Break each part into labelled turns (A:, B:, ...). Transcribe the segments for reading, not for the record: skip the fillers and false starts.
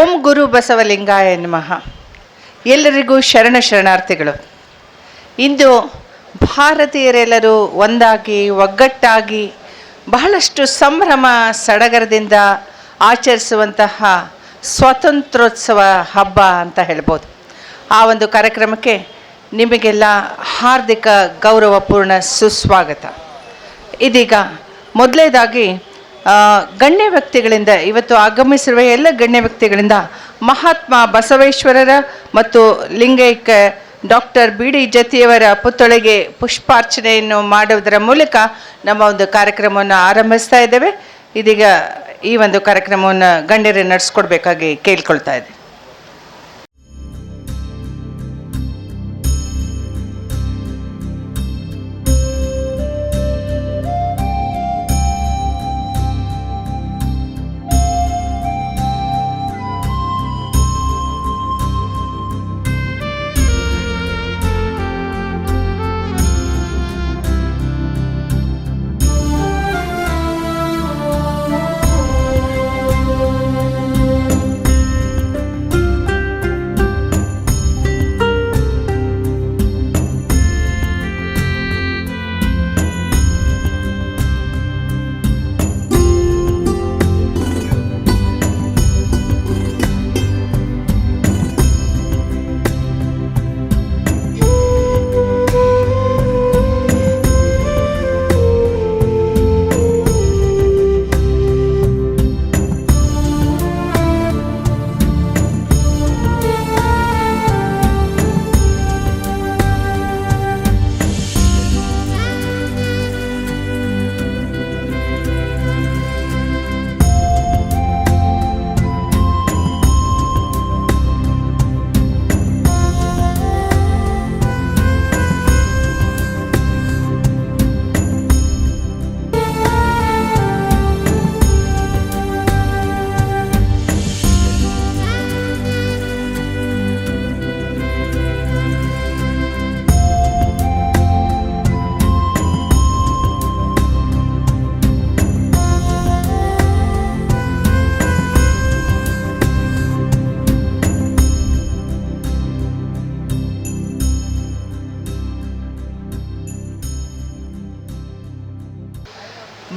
A: ಓಂ ಗುರು ಬಸವಲಿಂಗಾಯ ನಮಃ. ಎಲ್ಲರಿಗೂ ಶರಣಾರ್ಥಿಗಳು. ಇಂದು ಭಾರತೀಯರೆಲ್ಲರೂ ಒಂದಾಗಿ ಒಗ್ಗಟ್ಟಾಗಿ ಬಹಳಷ್ಟು ಸಂಭ್ರಮ ಸಡಗರದಿಂದ ಆಚರಿಸುವಂತಹ ಸ್ವಾತಂತ್ರ್ಯೋತ್ಸವ ಹಬ್ಬ ಅಂತ ಹೇಳ್ಬೋದು. ಆ ಒಂದು ಕಾರ್ಯಕ್ರಮಕ್ಕೆ ನಿಮಗೆಲ್ಲ ಹಾರ್ದಿಕ ಗೌರವಪೂರ್ಣ ಸುಸ್ವಾಗತ. ಇದೀಗ ಮೊದಲನೇದಾಗಿ ಗಣ್ಯ ವ್ಯಕ್ತಿಗಳಿಂದ, ಇವತ್ತು ಆಗಮಿಸಿರುವ ಎಲ್ಲ ಗಣ್ಯ ವ್ಯಕ್ತಿಗಳಿಂದ ಮಹಾತ್ಮ ಬಸವೇಶ್ವರರ ಮತ್ತು ಲಿಂಗೈಕ್ಯ ಡಾಕ್ಟರ್ ಬಿ ಡಿ ಜತಿಯವರ ಪುತ್ಥಳಿಗೆ ಪುಷ್ಪಾರ್ಚನೆಯನ್ನು ಮಾಡುವುದರ ಮೂಲಕ ನಮ್ಮ ಒಂದು ಕಾರ್ಯಕ್ರಮವನ್ನು ಆರಂಭಿಸ್ತಾ ಇದ್ದೇವೆ. ಇದೀಗ ಈ ಒಂದು ಕಾರ್ಯಕ್ರಮವನ್ನು ಗಣ್ಯರೇ ನಡೆಸ್ಕೊಡ್ಬೇಕಾಗಿ ಕೇಳ್ಕೊಳ್ತಾ ಇದ್ದೆ.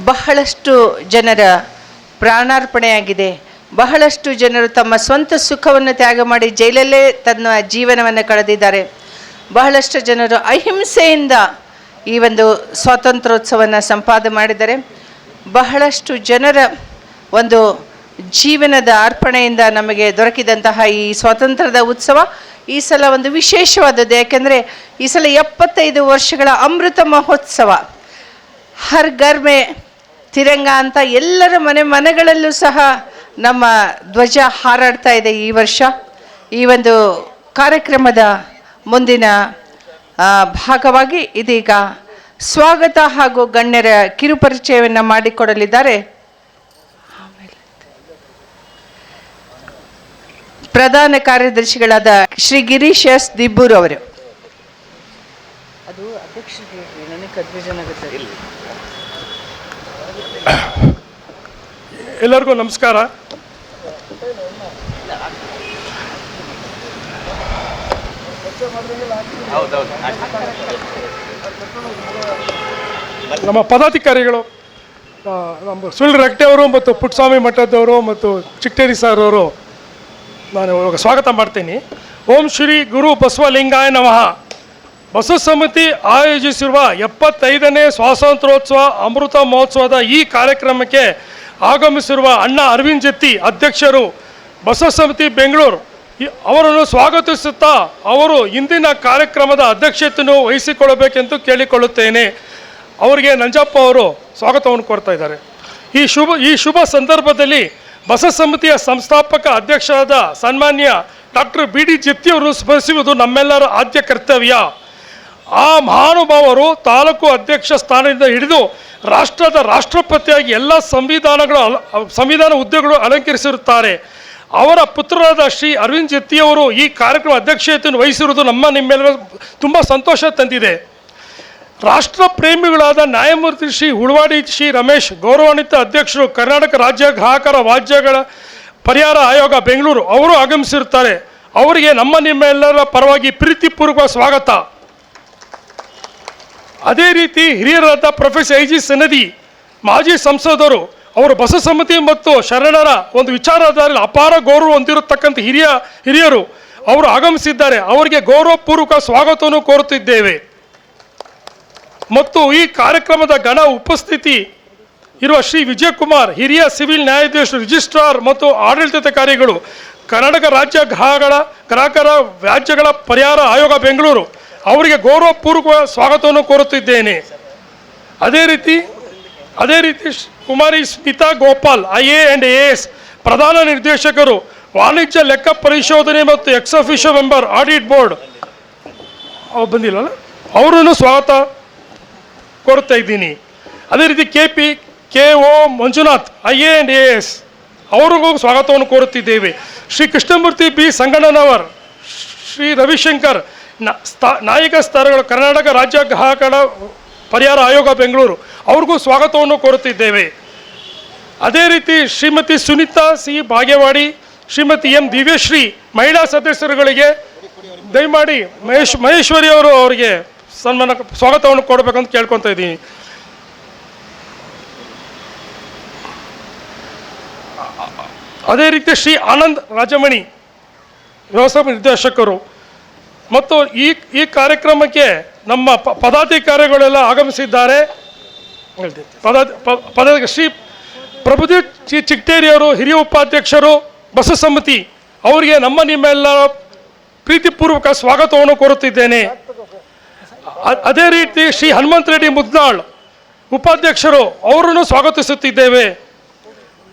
A: ಬಹಳಷ್ಟು ಜನರ ಪ್ರಾಣಾರ್ಪಣೆಯಾಗಿದೆ. ಬಹಳಷ್ಟು ಜನರು ತಮ್ಮ ಸ್ವಂತ ಸುಖವನ್ನು ತ್ಯಾಗ ಮಾಡಿ ಜೈಲಲ್ಲೇ ತನ್ನ ಜೀವನವನ್ನು ಕಳೆದಿದ್ದಾರೆ. ಬಹಳಷ್ಟು ಜನರು ಅಹಿಂಸೆಯಿಂದ ಈ ಒಂದು ಸ್ವಾತಂತ್ರ್ಯೋತ್ಸವವನ್ನು ಸಂಪಾದನೆ ಮಾಡಿದ್ದಾರೆ. ಬಹಳಷ್ಟು ಜನರ ಒಂದು ಜೀವನದ ಅರ್ಪಣೆಯಿಂದ ನಮಗೆ ದೊರಕಿದಂತಹ ಈ ಸ್ವಾತಂತ್ರ್ಯದ ಉತ್ಸವ ಈ ಸಲ ಒಂದು ವಿಶೇಷವಾದದ್ದು. ಯಾಕೆಂದರೆ ಈ ಸಲ 75 ವರ್ಷಗಳ ಅಮೃತ ಮಹೋತ್ಸವ. ಹರ್ ಘರ್ ಮೇ ತಿರಂಗ ಅಂತ ಎಲ್ಲರ ಮನೆಗಳಲ್ಲೂ ಸಹ ನಮ್ಮ ಧ್ವಜ ಹಾರಾಡ್ತಾ ಇದೆ ಈ ವರ್ಷ. ಈ ಒಂದು ಕಾರ್ಯಕ್ರಮದ ಮುಂದಿನ ಭಾಗವಾಗಿ ಇದೀಗ ಸ್ವಾಗತ ಹಾಗೂ ಗಣ್ಯರ ಕಿರುಪರಿಚಯವನ್ನು ಮಾಡಿಕೊಡಲಿದ್ದಾರೆ ಪ್ರಧಾನ ಕಾರ್ಯದರ್ಶಿಗಳಾದ ಶ್ರೀ ಗಿರೀಶ್ ಎಸ್ ದಿಬ್ಬೂರ್ ಅವರು. ಅದು ಅಧ್ಯಕ್ಷರಿಗೆ ನನಗೆ ಕನ್ಫ್ಯೂಷನ್ ಆಗುತ್ತೆ.
B: ಎಲ್ಲರಿಗೂ ನಮಸ್ಕಾರ. ನಮ್ಮ ಪದಾಧಿಕಾರಿಗಳು, ನಮ್ಮ ಸುಳ್ಳು ರಟ್ಟೆಯವರು ಮತ್ತು ಪುಟ್ಟಸ್ವಾಮಿ ಮಠದವರು ಮತ್ತು ಚಿಟ್ಟೇರಿ ಸರ್ ಅವರು, ನಾನು ಇವಾಗ ಸ್ವಾಗತ ಮಾಡ್ತೀನಿ. ಓಂ ಶ್ರೀ ಗುರು ಬಸವಲಿಂಗಾಯ ನಮಃ. ಬಸವ ಸಮಿತಿ ಆಯೋಜಿಸಿರುವ 75ನೇ ಸ್ವಾತಂತ್ರ್ಯೋತ್ಸವ ಅಮೃತ ಮಹೋತ್ಸವದ ಈ ಕಾರ್ಯಕ್ರಮಕ್ಕೆ ಆಗಮಿಸಿರುವ ಅಣ್ಣ ಅರವಿಂದ್ ಜತ್ತಿ ಅಧ್ಯಕ್ಷರು, ಬಸವ ಸಮಿತಿ ಬೆಂಗಳೂರು ಅವರನ್ನು ಸ್ವಾಗತಿಸುತ್ತಾ ಅವರು ಇಂದಿನ ಕಾರ್ಯಕ್ರಮದ ಅಧ್ಯಕ್ಷತೆಯನ್ನು ವಹಿಸಿಕೊಳ್ಳಬೇಕೆಂದು ಕೇಳಿಕೊಳ್ಳುತ್ತೇನೆ. ಅವರಿಗೆ ನಂಜಪ್ಪ ಅವರು ಸ್ವಾಗತವನ್ನು ಕೋರ್ತಾ ಇದ್ದಾರೆ. ಈ ಶುಭ ಸಂದರ್ಭದಲ್ಲಿ ಬಸವ ಸಮಿತಿಯ ಸಂಸ್ಥಾಪಕ ಅಧ್ಯಕ್ಷರಾದ ಸನ್ಮಾನ್ಯ ಡಾಕ್ಟರ್ ಬಿ ಡಿ ಜತ್ತಿಯವರು ಸ್ಮರಿಸುವುದು ನಮ್ಮೆಲ್ಲರ ಆದ್ಯ ಕರ್ತವ್ಯ. ಆ ಮಹಾನುಭಾವರು ತಾಲೂಕು ಅಧ್ಯಕ್ಷ ಸ್ಥಾನದಿಂದ ಹಿಡಿದು ರಾಷ್ಟ್ರದ ರಾಷ್ಟ್ರಪತಿಯಾಗಿ ಎಲ್ಲ ಸಂವಿಧಾನ ಹುದ್ದೆಗಳು ಅಲಂಕರಿಸಿರುತ್ತಾರೆ. ಅವರ ಪುತ್ರರಾದ ಶ್ರೀ ಅರವಿಂದ್ ಜತ್ತಿಯವರು ಈ ಕಾರ್ಯಕ್ರಮ ಅಧ್ಯಕ್ಷತೆಯನ್ನು ವಹಿಸಿರುವುದು ನಿಮ್ಮೆಲ್ಲರ ತುಂಬ ಸಂತೋಷ ತಂದಿದೆ. ರಾಷ್ಟ್ರ ಪ್ರೇಮಿಗಳಾದ ನ್ಯಾಯಮೂರ್ತಿ ಶ್ರೀ ಹುಳವಾಡಿ ಶ್ರೀ ರಮೇಶ್, ಗೌರವಾನ್ವಿತ ಅಧ್ಯಕ್ಷರು, ಕರ್ನಾಟಕ ರಾಜ್ಯ ಗ್ರಾಹಕರ ವಾದ್ಯಗಳ ಪರಿಹಾರ ಆಯೋಗ ಬೆಂಗಳೂರು ಅವರು ಆಗಮಿಸಿರುತ್ತಾರೆ. ಅವರಿಗೆ ನಿಮ್ಮೆಲ್ಲರ ಪರವಾಗಿ ಪ್ರೀತಿಪೂರ್ವಕ ಸ್ವಾಗತ. ಅದೇ ರೀತಿ ಹಿರಿಯರಾದ ಪ್ರೊಫೆಸರ್ ಐ ಜಿ ಸನದಿ ಮಾಜಿ ಸಂಸದರು ಅವರು ಬಸ ಸಮಿತಿ ಮತ್ತು ಶರಣರ ಒಂದು ವಿಚಾರಧಾರೆಯಲ್ಲಿ ಅಪಾರ ಗೌರವ ಹೊಂದಿರತಕ್ಕಂಥ ಹಿರಿಯರು ಅವರು ಆಗಮಿಸಿದ್ದಾರೆ. ಅವರಿಗೆ ಗೌರವಪೂರ್ವಕ ಸ್ವಾಗತವನ್ನು ಕೋರುತ್ತಿದ್ದೇವೆ. ಮತ್ತು ಈ ಕಾರ್ಯಕ್ರಮದ ಗಣ ಉಪಸ್ಥಿತಿ ಇರುವ ಶ್ರೀ ವಿಜಯಕುಮಾರ್ ಹಿರಿಯ ಸಿವಿಲ್ ನ್ಯಾಯಾಧೀಶರು, ರಿಜಿಸ್ಟ್ರಾರ್ ಮತ್ತು ಆಡಳಿತಾಧಿಕಾರಿಗಳು, ಕರ್ನಾಟಕ ರಾಜ್ಯ ಗ್ರಾಹಕರ ವ್ಯಾಜ್ಯಗಳ ಪರಿಹಾರ ಆಯೋಗ ಬೆಂಗಳೂರು ಅವರಿಗೆ ಗೌರವಪೂರ್ವಕ ಸ್ವಾಗತವನ್ನು ಕೋರುತ್ತಿದ್ದೇನೆ. ಅದೇ ರೀತಿ ಕುಮಾರಿ Smita Gopal IA and AS ಪ್ರಧಾನ ನಿರ್ದೇಶಕರು, ವಾಣಿಜ್ಯ ಲೆಕ್ಕ ಪರಿಶೋಧನೆ ಮತ್ತು ex officio member audit board ಬಂದಿಲ್ಲಲ್ಲ, ಅವರನ್ನು ಸ್ವಾಗತ ಕೋರುತ್ತಾ ಇದ್ದೀನಿ. ಅದೇ ರೀತಿ KO Manjunath IA and AS ಅವರಿಗೂ ಸ್ವಾಗತವನ್ನು ಕೋರುತ್ತಿದ್ದೇವೆ. ಶ್ರೀ ಕೃಷ್ಣಮೂರ್ತಿ B ಸಂಗಣ್ಣನವರ್, ಶ್ರೀ ರವಿಶಂಕರ್ ನಾಯಕ ಸ್ತರಗಳು, ಕರ್ನಾಟಕ ರಾಜ್ಯ ಗ್ರಾಹಕರ ಪರಿಹಾರ ಆಯೋಗ ಬೆಂಗಳೂರು ಅವ್ರಿಗೂ ಸ್ವಾಗತವನ್ನು ಕೋರುತ್ತಿದ್ದೇವೆ. ಅದೇ ರೀತಿ ಶ್ರೀಮತಿ ಸುನೀತಾ C ಬಾಗೇವಾಡಿ, ಶ್ರೀಮತಿ M ದಿವ್ಯಶ್ರೀ ಮಹಿಳಾ ಸದಸ್ಯರುಗಳಿಗೆ ದಯಮಾಡಿ ಮಹೇಶ್ವರಿ ಅವರು ಅವರಿಗೆ ಸ್ವಾಗತವನ್ನು ಕೊಡಬೇಕಂತ ಕೇಳ್ಕೊತಾ ಇದ್ದೀನಿ. ಅದೇ ರೀತಿ ಶ್ರೀ ಆನಂದ್ ರಾಜಮಣಿ ವ್ಯವಸ್ಥಾಪಕ ನಿರ್ದೇಶಕರು ಮತ್ತು ಈ ಕಾರ್ಯಕ್ರಮಕ್ಕೆ ನಮ್ಮ ಪದಾಧಿಕಾರಿಗಳೆಲ್ಲ ಆಗಮಿಸಿದ್ದಾರೆ. ಶ್ರೀ ಪ್ರಭುದೇವ್ ಚಿಟ್ಟೇರಿಯವರು ಹಿರಿಯ ಉಪಾಧ್ಯಕ್ಷರು ಬಸ ಸಮಿತಿ ಅವರಿಗೆ ನಿಮ್ಮೆಲ್ಲ ಪ್ರೀತಿಪೂರ್ವಕ ಸ್ವಾಗತವನ್ನು ಕೋರುತ್ತಿದ್ದೇನೆ. ಅದೇ ರೀತಿ ಶ್ರೀ ಹನುಮಂತ ರೆಡ್ಡಿ ಮುದ್ನಾಳ್ ಉಪಾಧ್ಯಕ್ಷರು ಅವರನ್ನು ಸ್ವಾಗತಿಸುತ್ತಿದ್ದೇವೆ.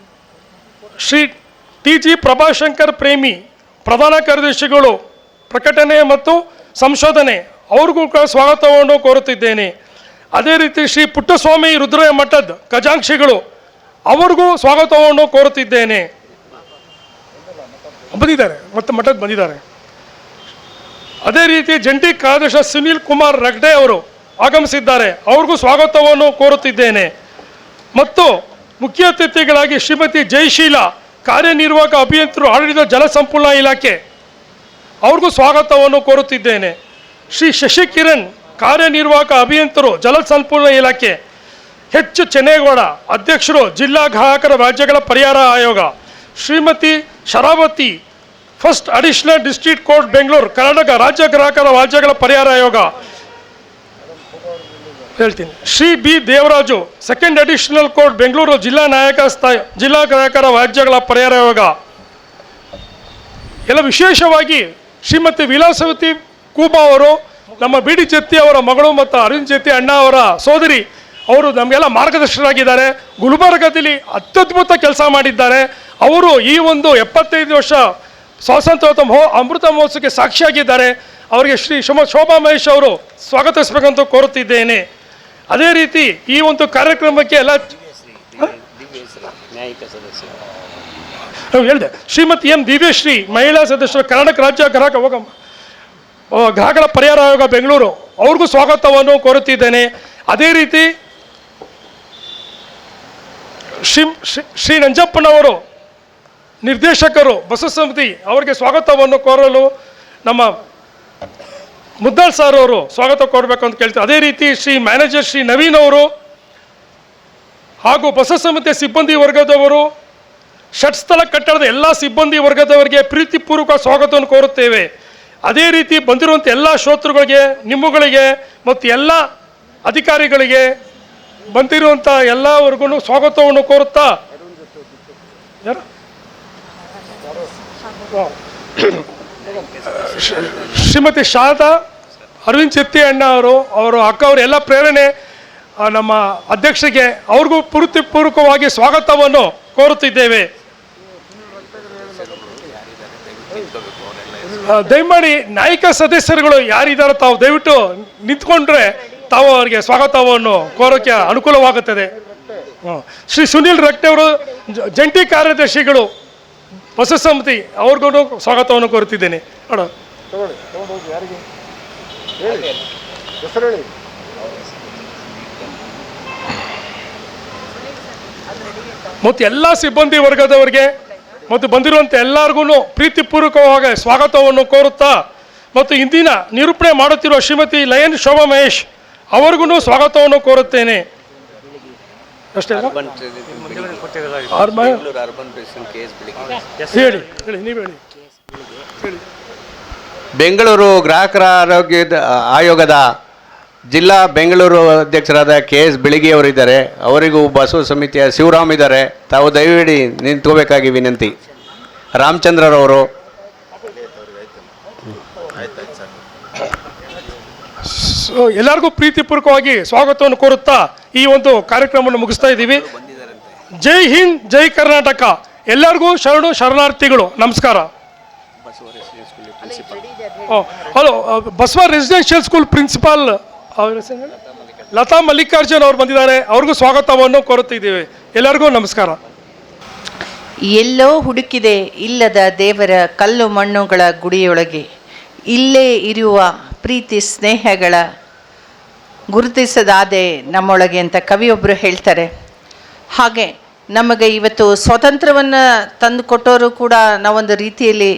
B: ಶ್ರೀ TG ಪ್ರಭಾಶಂಕರ್ ಪ್ರೇಮಿ ಪ್ರಧಾನ ಕಾರ್ಯದರ್ಶಿಗಳು ಪ್ರಕಟಣೆ ಮತ್ತು ಸಂಶೋಧನೆ ಅವ್ರಿಗೂ ಸ್ವಾಗತವನ್ನು ಕೋರುತ್ತಿದ್ದೇನೆ. ಅದೇ ರೀತಿ ಶ್ರೀ ಪುಟ್ಟಸ್ವಾಮಿ ರುದ್ರಯ್ಯ ಮಠದ ಖಜಾಂಕ್ಷಿಗಳು ಅವ್ರಿಗೂ ಸ್ವಾಗತವನ್ನು ಕೋರುತ್ತಿದ್ದೇನೆ. ಬಂದಿದ್ದಾರೆ. ಅದೇ ರೀತಿ ಜಂಟಿ ಕಾರ್ಯದರ್ಶಿ ಸುನೀಲ್ ಕುಮಾರ್ ರಗ್ಡೆ ಅವರು ಆಗಮಿಸಿದ್ದಾರೆ, ಅವ್ರಿಗೂ ಸ್ವಾಗತವನ್ನು ಕೋರುತ್ತಿದ್ದೇನೆ. ಮತ್ತು ಮುಖ್ಯ ಅತಿಥಿಗಳಾಗಿ ಶ್ರೀಮತಿ ಜಯಶೀಲ ಕಾರ್ಯನಿರ್ವಾಹಕ ಅಭಿಯಂತರು ಆಡಳಿತ ಜಲಸಂಪನ್ಮೂಲ ಇಲಾಖೆ ಅವ್ರಿಗೂ ಸ್ವಾಗತವನ್ನು ಕೋರುತ್ತಿದ್ದೇನೆ. ಶ್ರೀ ಶಶಿಕಿರಣ್ ಕಾರ್ಯನಿರ್ವಾಹಕ ಅಭಿಯಂತರು ಜಲಸಂಪನ್ಮೂಲ ಇಲಾಖೆ, H ಚೆನ್ನೇಗೌಡ ಅಧ್ಯಕ್ಷರು ಜಿಲ್ಲಾ ಗ್ರಾಹಕರ ವ್ಯಾಜ್ಯಗಳ ಪರಿಹಾರ ಆಯೋಗ, Shrimati Sharavathi first additional district court Bengaluru Karnataka ರಾಜ್ಯ ಗ್ರಾಹಕರ ವ್ಯಾಜ್ಯಗಳ ಪರಿಹಾರ ಆಯೋಗ ಹೇಳ್ತೀನಿ. Shri B Devaraju second additional court Bengaluru ಜಿಲ್ಲಾ ಜಿಲ್ಲಾ ಗ್ರಾಹಕರ ವ್ಯಾಜ್ಯಗಳ ಪರಿಹಾರ ಆಯೋಗ ಎಲ್ಲ. ವಿಶೇಷವಾಗಿ ಶ್ರೀಮತಿ ವಿಲಾಸವತಿ ಕೂಬಾ ಅವರು ನಮ್ಮ BD ಜತ್ತಿ ಅವರ ಮಗಳು ಮತ್ತು ಅರವಿಂದ್ ಜತ್ತಿ ಅಣ್ಣ ಅವರ ಸೋದರಿ ಅವರು ನಮಗೆಲ್ಲ ಮಾರ್ಗದರ್ಶಕರಾಗಿದ್ದಾರೆ. ಗುಲ್ಬರ್ಗದಲ್ಲಿ ಅತ್ಯದ್ಭುತ ಕೆಲಸ ಮಾಡಿದ್ದಾರೆ. ಅವರು ಈ ಒಂದು 75 ವರ್ಷ ಸ್ವಾತಂತ್ರ್ಯೋತ್ಸವ ಅಮೃತ ಮಹೋತ್ಸವಕ್ಕೆ ಸಾಕ್ಷಿಯಾಗಿದ್ದಾರೆ. ಅವರಿಗೆ ಶ್ರೀ ಶೋಭಾ ಮಹೇಶ್ ಅವರು ಸ್ವಾಗತಿಸಬೇಕಂತ ಕೋರುತ್ತಿದ್ದೇನೆ. ಅದೇ ರೀತಿ ಈ ಒಂದು ಕಾರ್ಯಕ್ರಮಕ್ಕೆ ಎಲ್ಲ ಹೇಳಿದೆ ಶ್ರೀಮತಿ M ದಿವ್ಯಶ್ರೀ ಮಹಿಳಾ ಸದಸ್ಯರು ಕರ್ನಾಟಕ ರಾಜ್ಯ ಗ್ರಾಹಕರ ಪರಿಹಾರ ಆಯೋಗ ಬೆಂಗಳೂರು ಅವ್ರಿಗೂ ಸ್ವಾಗತವನ್ನು ಕೋರುತ್ತಿದ್ದೇನೆ. ಅದೇ ರೀತಿ ಶ್ರೀ ನಂಜಪ್ಪನವರು ನಿರ್ದೇಶಕರು ಬಸ ಸಮಿತಿ ಅವರಿಗೆ ಸ್ವಾಗತವನ್ನು ಕೋರಲು ನಮ್ಮ ಮುದ್ದಾಳ್ ಸರ್ ಅವರು ಸ್ವಾಗತ ಕೊಡಬೇಕು ಅಂತ ಕೇಳ್ತಾರೆ. ಅದೇ ರೀತಿ ಶ್ರೀ ಮ್ಯಾನೇಜರ್ ಶ್ರೀ ನವೀನ್ ಅವರು ಹಾಗೂ ಬಸ ಸಮಿತಿಯ ಸಿಬ್ಬಂದಿ ವರ್ಗದವರು, ಷಟ್ಸ್ಥಳ ಕಟ್ಟಡದ ಎಲ್ಲ ಸಿಬ್ಬಂದಿ ವರ್ಗದವರಿಗೆ ಪ್ರೀತಿಪೂರ್ವಕ ಸ್ವಾಗತವನ್ನು ಕೋರುತ್ತೇವೆ. ಅದೇ ರೀತಿ ಬಂದಿರುವಂಥ ಎಲ್ಲ ಶ್ರೋತೃಗಳಿಗೆ, ನಿಮ್ಮಗಳಿಗೆ ಮತ್ತು ಎಲ್ಲ ಅಧಿಕಾರಿಗಳಿಗೆ ಬಂದಿರುವಂಥ ಎಲ್ಲವರೆಗೂ ಸ್ವಾಗತವನ್ನು ಕೋರುತ್ತಾ ಶ್ರೀಮತಿ ಶಾರದಾ ಅರವಿಂದ್ ಚೆತ್ತಿ ಅಣ್ಣ ಅವರು ಅಕ್ಕ ಅವರು ಎಲ್ಲ ಪ್ರೇರಣೆ ನಮ್ಮ ಅಧ್ಯಕ್ಷರಿಗೆ ಅವ್ರಿಗೂ ಪ್ರೀತಿಪೂರ್ವಕವಾಗಿ ಸ್ವಾಗತವನ್ನು ಕೋರುತ್ತಿದ್ದೇವೆ. ದಯಮಾಡಿ ನಾಯಕ ಸದಸ್ಯರುಗಳು ಯಾರಿದ್ದಾರೆ ತಾವು ದಯವಿಟ್ಟು ನಿಂತ್ಕೊಂಡ್ರೆ ತಾವು ಅವರಿಗೆ ಸ್ವಾಗತವನ್ನು ಕೋರೋಕ್ಕೆ ಅನುಕೂಲವಾಗುತ್ತದೆ. ಶ್ರೀ ಸುನೀಲ್ ರಗ್ಡೆ ಅವರು ಜಂಟಿ ಕಾರ್ಯದರ್ಶಿಗಳು ಹೊಸ ಸಮಿತಿ ಅವ್ರಿಗೂ ಸ್ವಾಗತವನ್ನು ಕೋರುತ್ತಿದ್ದೇನೆ. ಮತ್ತು ಎಲ್ಲ ಸಿಬ್ಬಂದಿ ವರ್ಗದವರಿಗೆ ಮತ್ತು ಬಂದಿರುವಂಥ ಎಲ್ಲರಿಗೂ ಪ್ರೀತಿಪೂರ್ವಕವಾಗಿ ಸ್ವಾಗತವನ್ನು ಕೋರುತ್ತಾ ಮತ್ತು ಇಂದಿನ ನಿರೂಪಣೆ ಮಾಡುತ್ತಿರುವ ಶ್ರೀಮತಿ ಲಯನ್ ಶೋಭಾ ಮಹೇಶ್ ಅವರಿಗೂ ಸ್ವಾಗತವನ್ನು ಕೋರುತ್ತೇನೆ. ಅಷ್ಟೇ ಹೇಳಿ ಹೇಳಿ ನೀವು ಹೇಳಿ.
C: ಬೆಂಗಳೂರು ಗ್ರಾಹಕರ ಆಯೋಗದ ಜಿಲ್ಲಾ ಬೆಂಗಳೂರು ಅಧ್ಯಕ್ಷರಾದ KS ಬೆಳಗಿಯವರಿದ್ದಾರೆ. ಅವರಿಗೂ ಬಸವ ಸಮಿತಿಯ ಶಿವರಾಮ್ ಇದ್ದಾರೆ. ತಾವು ದಯವಿಡಿ ನಿಂತ್ಕೋಬೇಕಾಗಿ ವಿನಂತಿ. ರಾಮಚಂದ್ರರವರು.
B: ಎಲ್ಲರಿಗೂ ಪ್ರೀತಿಪೂರ್ವಕವಾಗಿ ಸ್ವಾಗತವನ್ನು ಕೋರುತ್ತಾ ಈ ಒಂದು ಕಾರ್ಯಕ್ರಮವನ್ನು ಮುಗಿಸ್ತಾ ಇದ್ದೀವಿ. ಜೈ ಹಿಂದ್, ಜೈ ಕರ್ನಾಟಕ. ಎಲ್ಲರಿಗೂ ಶರಣು ಶರಣಾರ್ಥಿಗಳು. ನಮಸ್ಕಾರ. Hello, Basava residential school principal Latha Mallikarjun ಅವರು ಬಂದಿದ್ದಾರೆ. ಅವ್ರಿಗೂ ಸ್ವಾಗತವನ್ನು ಕೋರುತ್ತಿದ್ದೇವೆ. ಎಲ್ಲರಿಗೂ ನಮಸ್ಕಾರ.
A: ಎಲ್ಲೋ ಹುಡುಕಿದೆ ಇಲ್ಲದ ದೇವರ ಕಲ್ಲು ಮಣ್ಣುಗಳ ಗುಡಿಯೊಳಗೆ, ಇಲ್ಲೇ ಇರುವ ಪ್ರೀತಿ ಸ್ನೇಹಗಳ ಗುರುತಿಸದಾದೆ ನಮ್ಮೊಳಗೆ ಅಂತ ಕವಿಯೊಬ್ಬರು ಹೇಳ್ತಾರೆ. ಹಾಗೆ ನಮಗೆ ಇವತ್ತು ಸ್ವಾತಂತ್ರ್ಯವನ್ನು ತಂದು ಕೊಟ್ಟವರು ಕೂಡ ನಾವೊಂದು ರೀತಿಯಲ್ಲಿ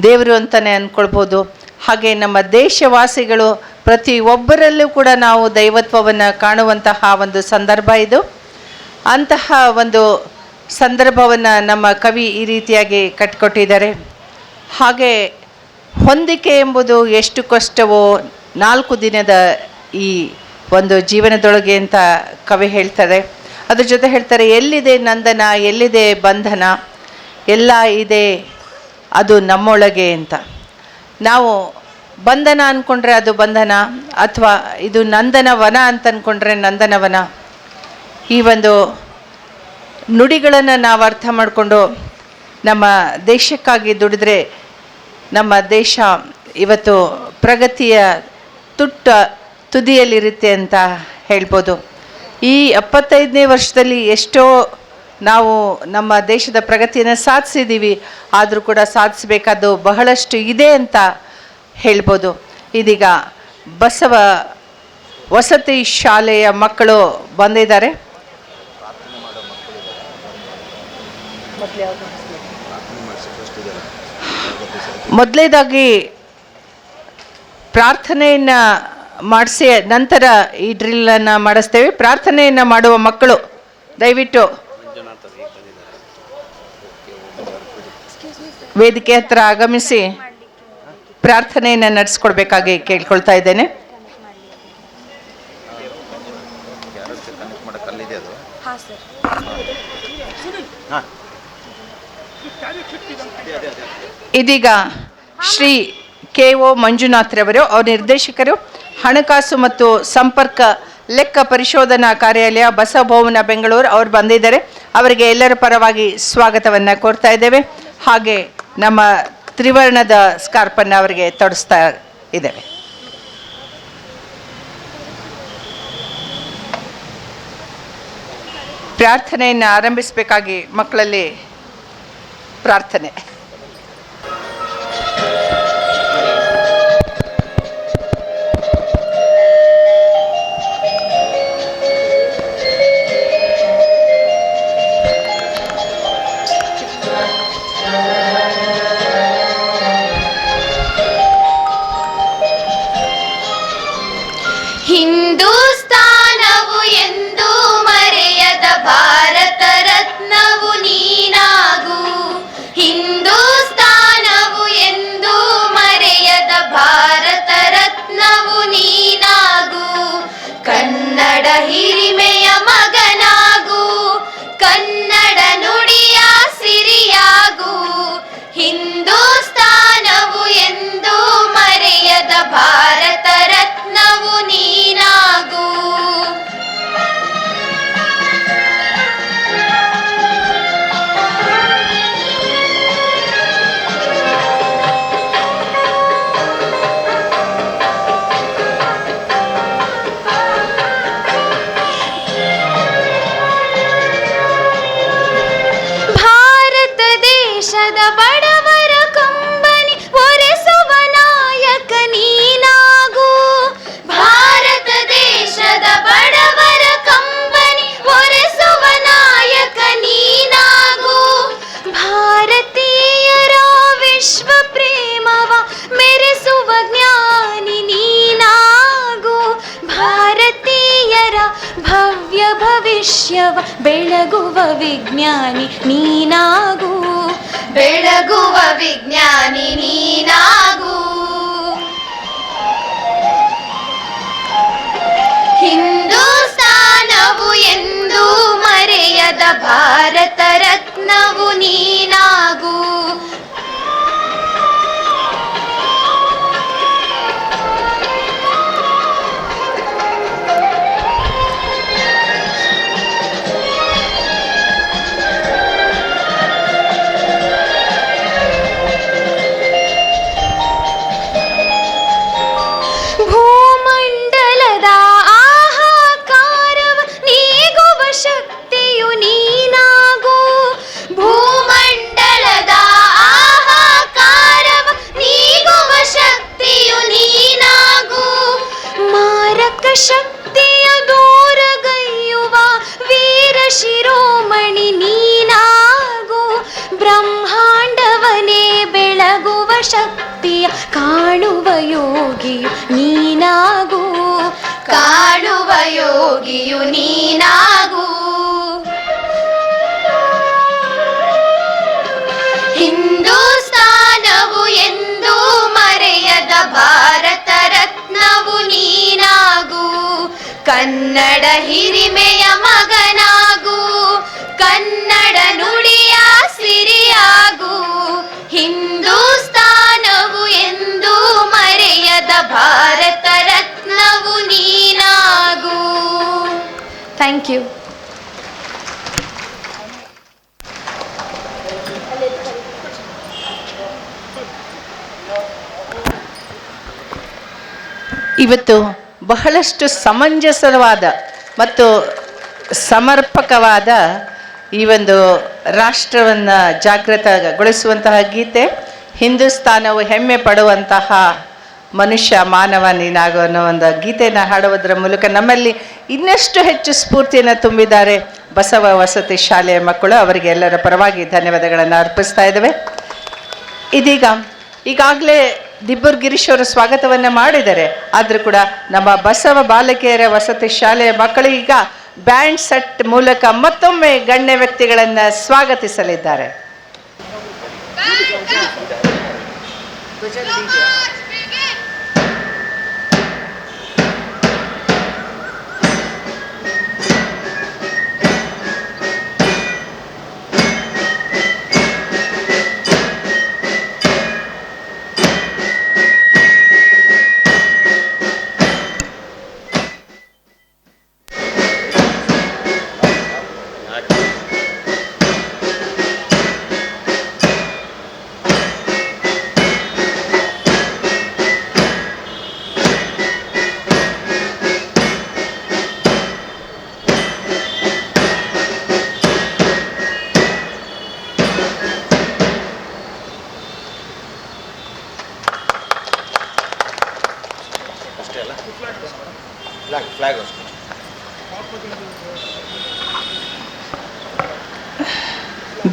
A: ದೇವರು ಅಂತಲೇ ಅಂದ್ಕೊಳ್ಬೋದು. ಹಾಗೆ ನಮ್ಮ ದೇಶವಾಸಿಗಳು ಪ್ರತಿಯೊಬ್ಬರಲ್ಲೂ ಕೂಡ ನಾವು ದೈವತ್ವವನ್ನು ಕಾಣುವಂತಹ ಒಂದು ಸಂದರ್ಭ ಇದು. ಅಂತಹ ಒಂದು ಸಂದರ್ಭವನ್ನು ನಮ್ಮ ಕವಿ ಈ ರೀತಿಯಾಗಿ ಕಟ್ಟಿಕೊಟ್ಟಿದ್ದಾರೆ. ಹಾಗೆ ಹೊಂದಿಕೆ ಎಂಬುದು ಎಷ್ಟು ಕಷ್ಟವೋ 4 ದಿನದ ಈ ಒಂದು ಜೀವನದೊಳಗೆ ಅಂತ ಕವಿ ಹೇಳ್ತಾರೆ. ಅದ್ರ ಜೊತೆ ಹೇಳ್ತಾರೆ, ಎಲ್ಲಿದೆ ನಂದನ, ಎಲ್ಲಿದೆ ಬಂಧನ, ಎಲ್ಲ ಇದೆ ಅದು ನಮ್ಮೊಳಗೆ ಅಂತ. ನಾವು ಬಂಧನ ಅಂದ್ಕೊಂಡ್ರೆ ಅದು ಬಂಧನ, ಅಥವಾ ಇದು ನಂದನವನ ಅಂತ ಅಂದ್ಕೊಂಡ್ರೆ ನಂದನವನ. ಈ ಒಂದು ನುಡಿಗಳನ್ನು ನಾವು ಅರ್ಥ ಮಾಡಿಕೊಂಡು ನಮ್ಮ ದೇಶಕ್ಕಾಗಿ ದುಡಿದ್ರೆ ನಮ್ಮ ದೇಶ ಇವತ್ತು ಪ್ರಗತಿಯ ತುದಿಯಲ್ಲಿರುತ್ತೆ ಅಂತ ಹೇಳ್ಬೋದು. ಈ 75ನೇ ವರ್ಷದಲ್ಲಿ ಎಷ್ಟೋ ನಾವು ನಮ್ಮ ದೇಶದ ಪ್ರಗತಿಯನ್ನು ಸಾಧಿಸಿದ್ದೀವಿ, ಆದರೂ ಕೂಡ ಸಾಧಿಸಬೇಕಾದ್ದು ಬಹಳಷ್ಟು ಇದೆ ಅಂತ ಹೇಳ್ಬೋದು. ಇದೀಗ ಬಸವ ವಸತಿ ಶಾಲೆಯ ಮಕ್ಕಳು ಬಂದಿದ್ದಾರೆ. ಮೊದಲೇದಾಗಿ ಪ್ರಾರ್ಥನೆಯನ್ನು ಮಾಡಿಸಿ ನಂತರ ಈ ಡ್ರಿಲ್ಲನ್ನು ಮಾಡಿಸ್ತೇವೆ. ಪ್ರಾರ್ಥನೆಯನ್ನು ಮಾಡುವ ಮಕ್ಕಳು ದಯವಿಟ್ಟು ವೇದಿಕೆ ಹತ್ರ ಆಗಮಿಸಿ ಪ್ರಾರ್ಥನೆಯನ್ನು ನಡೆಸ್ಕೊಡ್ಬೇಕಾಗಿ ಕೇಳ್ಕೊಳ್ತಾ ಇದ್ದೇನೆ. ಇದೀಗ ಶ್ರೀ KO ಮಂಜುನಾಥ್ರವರು, ಅವ್ರ ನಿರ್ದೇಶಕರು, ಹಣಕಾಸು ಮತ್ತು ಸಂಪರ್ಕ ಲೆಕ್ಕ ಪರಿಶೋಧನಾ ಕಾರ್ಯಾಲಯ ಬಸವಭವನ ಬೆಂಗಳೂರು, ಅವ್ರು ಬಂದಿದ್ದಾರೆ. ಅವರಿಗೆ ಎಲ್ಲರ ಪರವಾಗಿ ಸ್ವಾಗತವನ್ನು ಕೋರ್ತಾ ಇದ್ದೇವೆ. ಹಾಗೆ ನಮ್ಮ ತ್ರಿವರ್ಣದ ಸ್ಕಾರ್ಪನ್ನು ಅವರಿಗೆ ತೊಡಿಸ್ತಾ ಇದ್ದೇವೆ. ಪ್ರಾರ್ಥನೆಯನ್ನು ಆರಂಭಿಸಬೇಕಾಗಿ ಮಕ್ಕಳಲ್ಲಿ ಪ್ರಾರ್ಥನೆ.
D: ಹಿಂದೂಸ್ತಾನವು ಎಂದು ಮರೆಯದ ಭಾರತ ರತ್ನವು ನೀನಾಗು. ಹಿಂದೂಸ್ತಾನವು ಎಂದು ಮರೆಯದ ಭಾರತ ರತ್ನವು ನೀನಾಗು. ಕನ್ನಡ ಹಿರಿಮೆಯ ಮಗನಾಗು, ಕನ್ನಡ ನುಡಿಯ ಸಿರಿಯಾಗು. ಹಿಂದೂಸ್ತಾನವು ಎಂದು ಮರೆಯದ ಭಾರತ ರತ್ನವು ನೀನಾಗು. ಭಾರತ ದೇಶದ ಬಡವರ ಕಂಬನಿ ಒರೆಸುವ ನಾಯಕ ನೀನಾಗು. ಭಾರತ ಎಲ್ಲರ ಭವ್ಯ ಭವಿಷ್ಯವ ಬೆಳಗುವ ವಿಜ್ಞಾನಿ ನೀನಾಗು, ಬೆಳಗುವ ವಿಜ್ಞಾನಿ ನೀನಾಗು. ಹಿಂದೂಸ್ತಾನವು ಎಂದೂ ಮರೆಯದ ಭಾರತ ರತ್ನವು ನೀನಾಗು. ಭೂಮಂಡಲದ ಆಹಾಕಾರವ ನೀಗುವ ಶಕ್ತಿಯು ನೀನಾಗು, ಭೂಮಂಡಲದ ಆಹಾಕಾರವ ನೀಗುವ ಶಕ್ತಿಯು ನೀನಾಗು. ಮಾರಕ ಶಕ್ತಿಯ ದೂರಗೈಯುವ ವೀರ ಶಿರೋಮಣಿ ನೀನಾಗು, ಬ್ರಹ್ಮಾಂಡವನೇ ಬೆಳಗುವ ಶಕ್ತಿಯ ಕಾಣುವ ಯೋಗಿಯು ನೀನಾಗು, ಕಾಣುವ ಯೋಗಿಯು ನೀನಾಗು. ಹಿಂದೂಸ್ತಾನವು ಎಂದೂ ಮರೆಯದ ಭಾರತ ರತ್ನವು ನೀನಾಗು, ಕನ್ನಡ ಹಿರಿಮೆಯ ಮಗನಾಗು, ಕನ್ನಡ ನುಡಿಯ ಸಿರಿಯಾಗು. ಹಿಂದೂಸ್ತಾನವು ಎಂದೂ ಮರೆಯದ ಭಾರತ ರತ್ನವು ನೀನಾಗು. Thank you.
A: ಇವತ್ತು ಬಹಳಷ್ಟು ಸಮಂಜಸವಾದ ಮತ್ತು ಸಮರ್ಪಕವಾದ ಈ ಒಂದು ರಾಷ್ಟ್ರವನ್ನು ಜಾಗೃತಗೊಳಿಸುವಂತಹ ಗೀತೆ, ಹಿಂದೂಸ್ತಾನವು ಹೆಮ್ಮೆ ಪಡುವಂತಹ ಮನುಷ್ಯ ಮಾನವ ನೀನಾಗು ಅನ್ನೋ ಒಂದು ಗೀತೆಯನ್ನು ಹಾಡುವುದರ ಮೂಲಕ ನಮ್ಮಲ್ಲಿ ಇನ್ನಷ್ಟು ಹೆಚ್ಚು ಸ್ಫೂರ್ತಿಯನ್ನು ತುಂಬಿದ್ದಾರೆ ಬಸವ ವಸತಿ ಶಾಲೆಯ ಮಕ್ಕಳು. ಅವರಿಗೆ ಎಲ್ಲರ ಪರವಾಗಿ ಧನ್ಯವಾದಗಳನ್ನು ಅರ್ಪಿಸ್ತಾ ಇದ್ದೇವೆ. ಇದೀಗ ಈಗಾಗಲೇ ದಿಬ್ಬೂರ್ ಗಿರೀಶ್ ಅವರು ಸ್ವಾಗತವನ್ನು ಮಾಡಿದ್ದಾರೆ, ಆದರೂ ಕೂಡ ನಮ್ಮ ಬಸವ ಬಾಲಕಿಯರ ವಸತಿ ಶಾಲೆಯ ಮಕ್ಕಳು ಈಗ ಬ್ಯಾಂಡ್ ಸೆಟ್ ಮೂಲಕ ಮತ್ತೊಮ್ಮೆ ಗಣ್ಯ ವ್ಯಕ್ತಿಗಳನ್ನು ಸ್ವಾಗತಿಸಲಿದ್ದಾರೆ.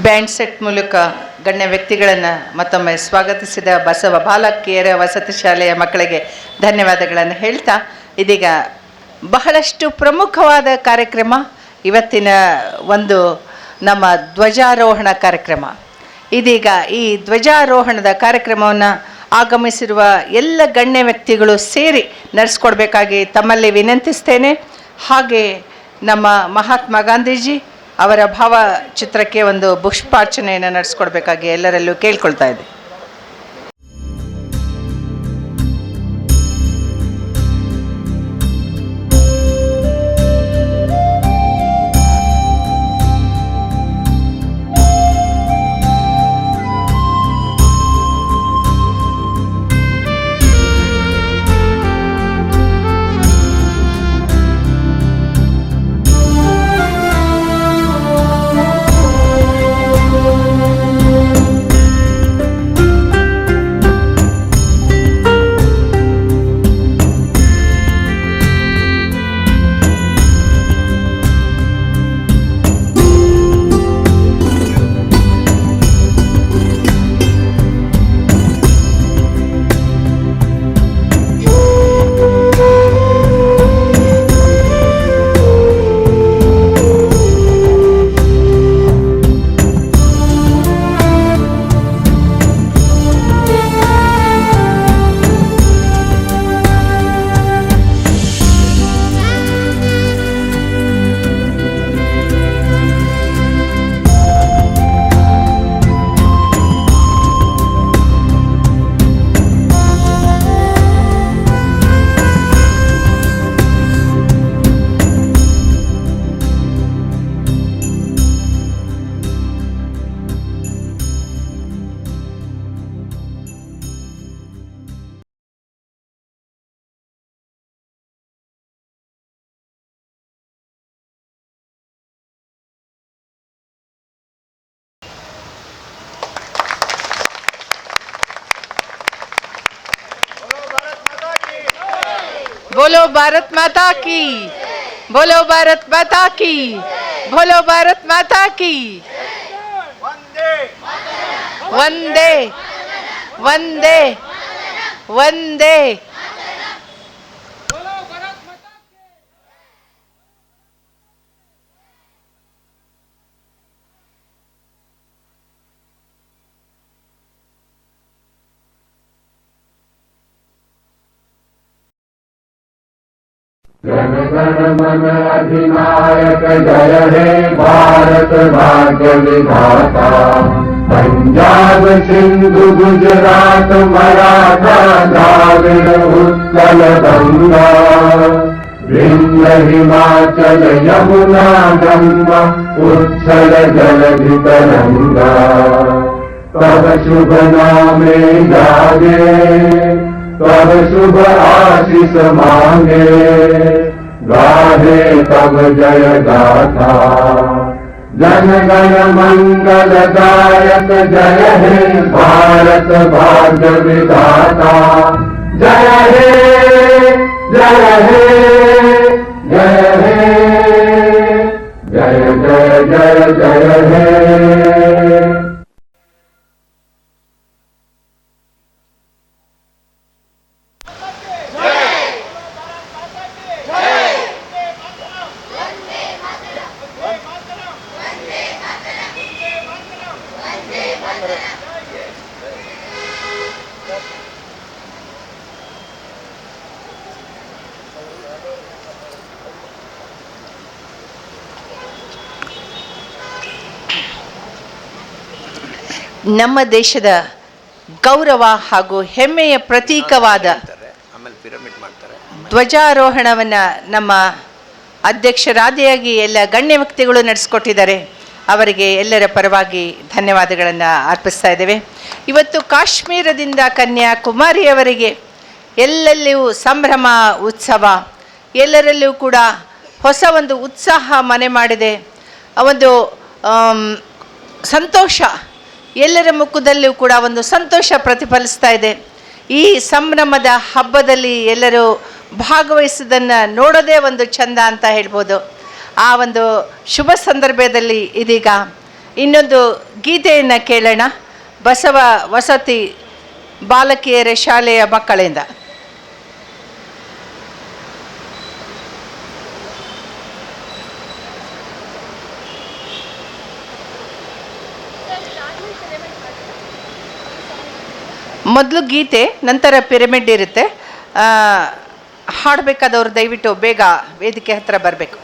A: ಬ್ಯಾಂಡ್ ಸೆಟ್ ಮೂಲಕ ಗಣ್ಯ ವ್ಯಕ್ತಿಗಳನ್ನು ಮತ್ತೊಮ್ಮೆ ಸ್ವಾಗತಿಸಿದ ಬಸವ ಬಾಲಕಿಯರ ವಸತಿ ಶಾಲೆಯ ಮಕ್ಕಳಿಗೆ ಧನ್ಯವಾದಗಳನ್ನು ಹೇಳ್ತಾ, ಇದೀಗ ಬಹಳಷ್ಟು ಪ್ರಮುಖವಾದ ಕಾರ್ಯಕ್ರಮ ಇವತ್ತಿನ ಒಂದು ನಮ್ಮ ಧ್ವಜಾರೋಹಣ ಕಾರ್ಯಕ್ರಮ. ಇದೀಗ ಈ ಧ್ವಜಾರೋಹಣದ ಕಾರ್ಯಕ್ರಮವನ್ನು ಆಗಮಿಸಿರುವ ಎಲ್ಲ ಗಣ್ಯ ವ್ಯಕ್ತಿಗಳು ಸೇರಿ ನಡೆಸ್ಕೊಡ್ಬೇಕಾಗಿ ತಮ್ಮಲ್ಲಿ ವಿನಂತಿಸ್ತೇನೆ. ಹಾಗೆ ನಮ್ಮ ಮಹಾತ್ಮ ಗಾಂಧೀಜಿ ಅವರ ಭಾವಚಿತ್ರಕ್ಕೆ ಒಂದು ಪುಷ್ಪಾರ್ಚನೆಯನ್ನು ನಡೆಸ್ಕೊಡ್ಬೇಕಾಗಿ ಎಲ್ಲರಲ್ಲೂ ಕೇಳ್ಕೊಳ್ತಾ ಇದ್ದೆ. बोलो भारत माता की, बोलो भारत माता की, बोलो भारत माता की। वंदे वंदे वंदे।
E: जन गण मन अधिनायक जय हे भारत भाग्य विधाता। पंजाब सिंधु गुजरात मराठा द्राविड़ उत्कल गंगा। विंध्य हिमाचल यमुना गंगा उच्छल जलधि तरंगा। तब शुभ नामे जागे तब शुभ आशीष मांगे। गाहे तब जय गाथा जन गण मंगल दायक जय हे भारत भाग्य विधाता। जय हे जय हे जय हे जय जय जय जय हे।
A: ನಮ್ಮ ದೇಶದ ಗೌರವ ಹಾಗೂ ಹೆಮ್ಮೆಯ ಪ್ರತೀಕವಾದ
C: ಆಮೇಲೆ ಪಿರಮಿಡ್ ಮಾಡ್ತಾರೆ.
A: ಧ್ವಜಾರೋಹಣವನ್ನು ನಮ್ಮ ಅಧ್ಯಕ್ಷರಾದಿಯಾಗಿ ಎಲ್ಲ ಗಣ್ಯ ವ್ಯಕ್ತಿಗಳು ನಡೆಸ್ಕೊಟ್ಟಿದ್ದಾರೆ. ಅವರಿಗೆ ಎಲ್ಲರ ಪರವಾಗಿ ಧನ್ಯವಾದಗಳನ್ನು ಅರ್ಪಿಸ್ತಾ ಇದ್ದೇವೆ. ಇವತ್ತು ಕಾಶ್ಮೀರದಿಂದ ಕನ್ಯಾಕುಮಾರಿಯವರೆಗೆ ಎಲ್ಲೆಲ್ಲಿಯೂ ಸಂಭ್ರಮ ಉತ್ಸವ, ಎಲ್ಲರಲ್ಲೂ ಕೂಡ ಹೊಸ ಒಂದು ಉತ್ಸಾಹ ಮನೆ ಮಾಡಿದೆ. ಒಂದು ಸಂತೋಷ ಎಲ್ಲರ ಮುಖದಲ್ಲೂ ಕೂಡ ಒಂದು ಸಂತೋಷ ಪ್ರತಿಫಲಿಸ್ತಾ ಇದೆ. ಈ ಸಂಭ್ರಮದ ಹಬ್ಬದಲ್ಲಿ ಎಲ್ಲರೂ ಭಾಗವಹಿಸೋದನ್ನು ನೋಡೋದೇ ಒಂದು ಚಂದ ಅಂತ ಹೇಳ್ಬೋದು. ಆ ಒಂದು ಶುಭ ಸಂದರ್ಭದಲ್ಲಿ ಇದೀಗ ಇನ್ನೊಂದು ಗೀತೆಯನ್ನು ಕೇಳೋಣ. ಬಸವ ವಸತಿ ಬಾಲಕಿಯರ ಶಾಲೆಯ ಮಕ್ಕಳಿಂದ. ಮೊದಲು ಗೀತೆ, ನಂತರ ಪಿರಮಿಡ್ ಇರುತ್ತೆ. ಹಾಡಬೇಕಾದವ್ರು ದಯವಿಟ್ಟು ಬೇಗ ವೇದಿಕೆ ಹತ್ರ ಬರಬೇಕು.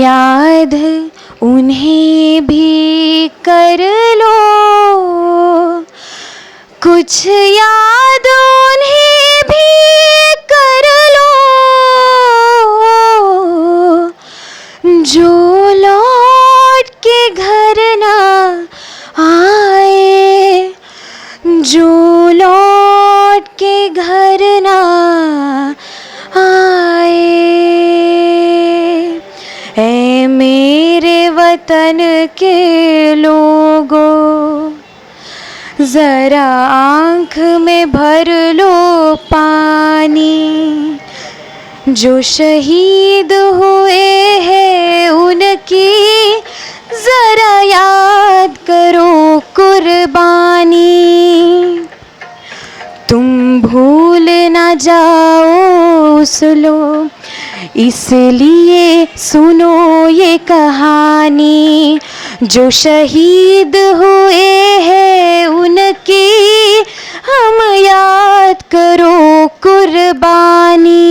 F: याद उन्हें भी कर लो, कुछ याद उन्हें भी कर लो, जो लौट के घर ना आए, जो लौट के घर ना आए। ऐ मेरे वतन के लोगों, जरा आँख में भर लो पानी, जो शहीद हुए हैं उनकी जरा याद करो कुर्बानी। तुम भूल ना जाओ सुनो, इसलिए सुनो ये कहानी। जो शहीद हुए हैं उनकी हम याद करो कुर्बानी।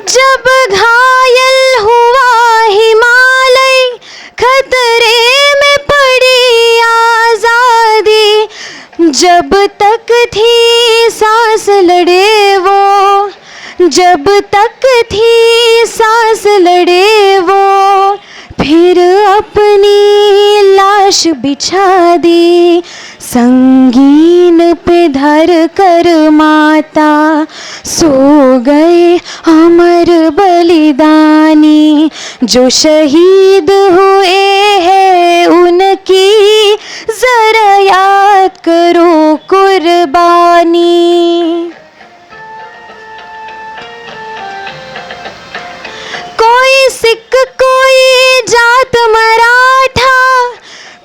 F: जब घायल हुआ हिमालय, खतरे में पड़ी आजादी। जब तक थी सांस लड़े वो, जब तक थी सांस लड़े वो। फिर अपनी लाश बिछा दी, संगीन पे धर कर माता। सो गए अमर बलिदानी। जो शहीद हुए हैं उनकी जरा याद करो कुर्बानी। कोई सिख कोई जात मराठा,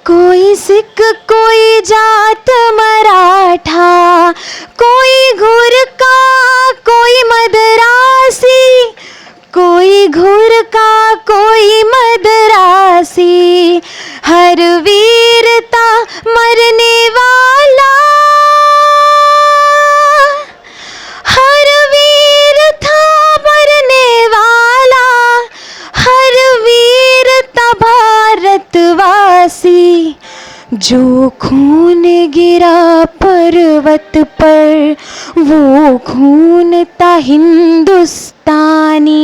F: कोई सिख कोई जात मराठा। कोई घुरका कोई मदरासी, कोई घुरका कोई मदरासी। हर वीरता मरने वाला, हर वीर था मरने वाला। हर वीर था भारतवासी। जो खून गिरा पर्वत पर वो खून था हिंदुस्तानी।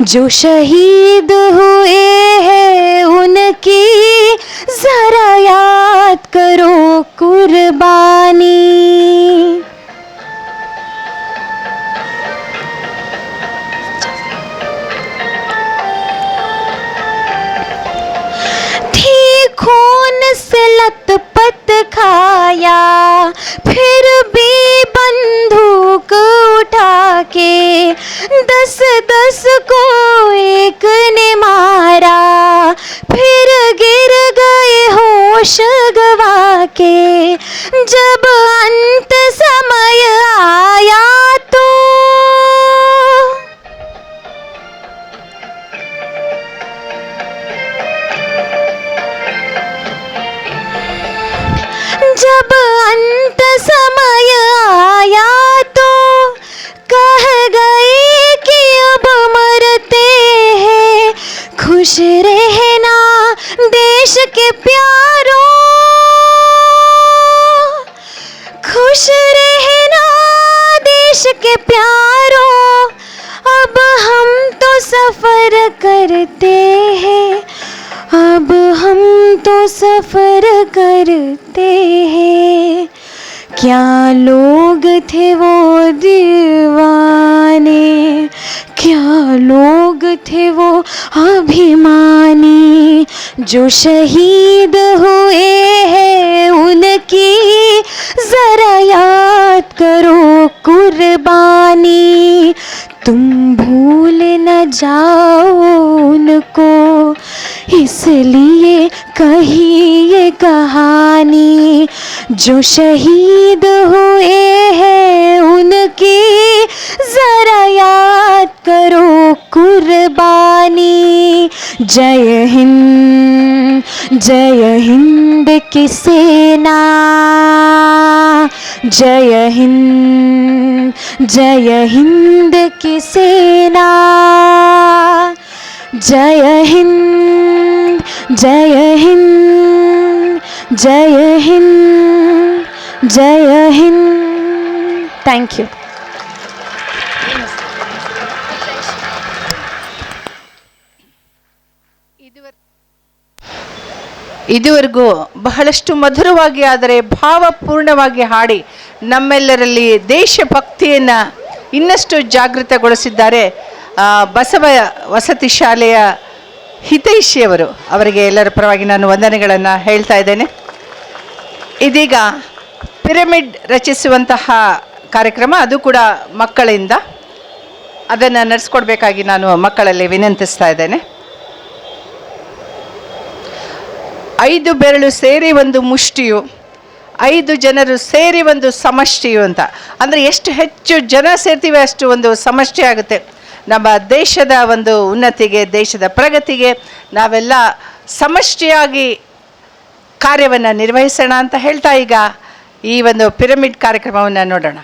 F: जो शहीद हुए हैं उनकी जरा याद करो कुर्बानी। थी खून से लथपथ खाया, फिर भी बंदूक उठा के 10-10 को एक ने मारा। फिर गिर गए होश गवा के। जब अंत समय आया तो जब अंत समय आया तो कह गए कि अब मरते हैं। खुश रहना देश के प्यारों, खुश रहना देश के प्यारों। अब हम तो सफर करते हैं, अब हम तो सफर करते हैं। क्या लोग थे वो दीवाने, क्या लोग थे वो अभिमानी। जो शहीद हुए हैं उनकी जरा याद करो कुर्बानी। तुम भूल न जाओ उनको, इसलिए कही ये कहानी। जो शहीद हुए हैं उनकी जरा याद करो कुर्बानी। जय हिंद की सेना, जय हिंद की सेना। जय हिंद, जय हिंद, जय हिंद, जय हिंद। Thank you.
A: ಇದುವರೆಗೂ ಬಹಳಷ್ಟು ಮಧುರವಾಗಿ ಆದರೆ ಭಾವಪೂರ್ಣವಾಗಿ ಹಾಡಿ ನಮ್ಮೆಲ್ಲರಲ್ಲಿ ದೇಶಭಕ್ತಿಯನ್ನು ಇನ್ನಷ್ಟು ಜಾಗೃತಗೊಳಿಸಿದ್ದಾರೆ ಬಸವ ವಸತಿ ಶಾಲೆಯ ಹಿತೈಷಿಯವರು. ಅವರಿಗೆ ಎಲ್ಲರ ಪರವಾಗಿ ನಾನು ವಂದನೆಗಳನ್ನು ಹೇಳ್ತಾ ಇದ್ದೇನೆ. ಇದೀಗ ಪಿರಮಿಡ್ ರಚಿಸುವಂತಹ ಕಾರ್ಯಕ್ರಮ, ಅದು ಕೂಡ ಮಕ್ಕಳಿಂದ. ಅದನ್ನು ನಡೆಸ್ಕೊಡ್ಬೇಕಾಗಿ ನಾನು ಮಕ್ಕಳಲ್ಲಿ ವಿನಂತಿಸ್ತಾ ಇದ್ದೇನೆ. 5 ಬೆರಳು ಸೇರಿ ಒಂದು ಮುಷ್ಟಿಯು, 5 ಜನರು ಸೇರಿ ಒಂದು ಸಮಷ್ಟಿಯು ಅಂತ. ಅಂದರೆ ಎಷ್ಟು ಹೆಚ್ಚು ಜನ ಸೇರ್ತೀವಿ ಅಷ್ಟು ಒಂದು ಸಮಷ್ಟಿ ಆಗುತ್ತೆ. ನಮ್ಮ ದೇಶದ ಒಂದು ಉನ್ನತಿಗೆ, ದೇಶದ ಪ್ರಗತಿಗೆ ನಾವೆಲ್ಲ ಸಮಷ್ಟಿಯಾಗಿ ಕಾರ್ಯವನ್ನು ನಿರ್ವಹಿಸೋಣ ಅಂತ ಹೇಳ್ತಾ ಈಗ ಈ ಒಂದು ಪಿರಮಿಡ್ ಕಾರ್ಯಕ್ರಮವನ್ನು ನೋಡೋಣ.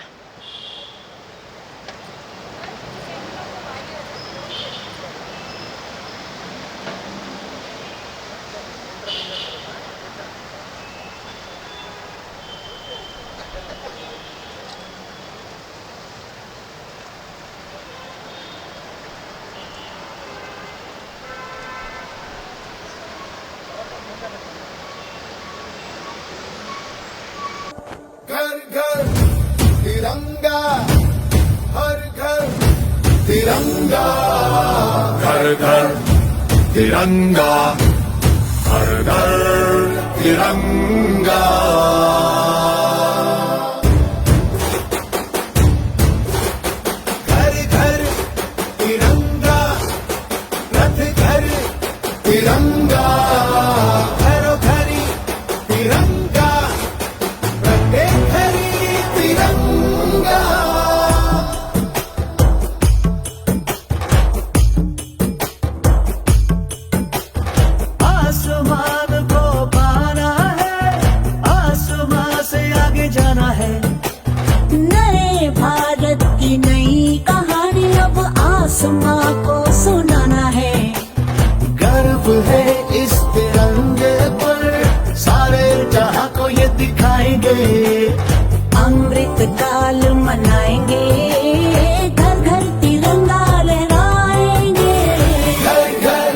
G: घर घर तिरंगा, हर घर तिरंगा, घर घर तिरंगा, हर घर तिरंगा। घर घर तिरंगा, रथ घर तिरंगा, घरों घरी तिरंगा, तिरंगा। आसमान को पाना है, आसमान से आगे जाना है।
H: नए भारत की नई कहानी अब आसमां को सुनाना है।
G: गर्व है इस तिरंगे पर, सारे जहां को ये दिखाएंगे।
H: अमृत काल मनाएंगे, घर घर तिरंगा लहराएंगे।
G: घर घर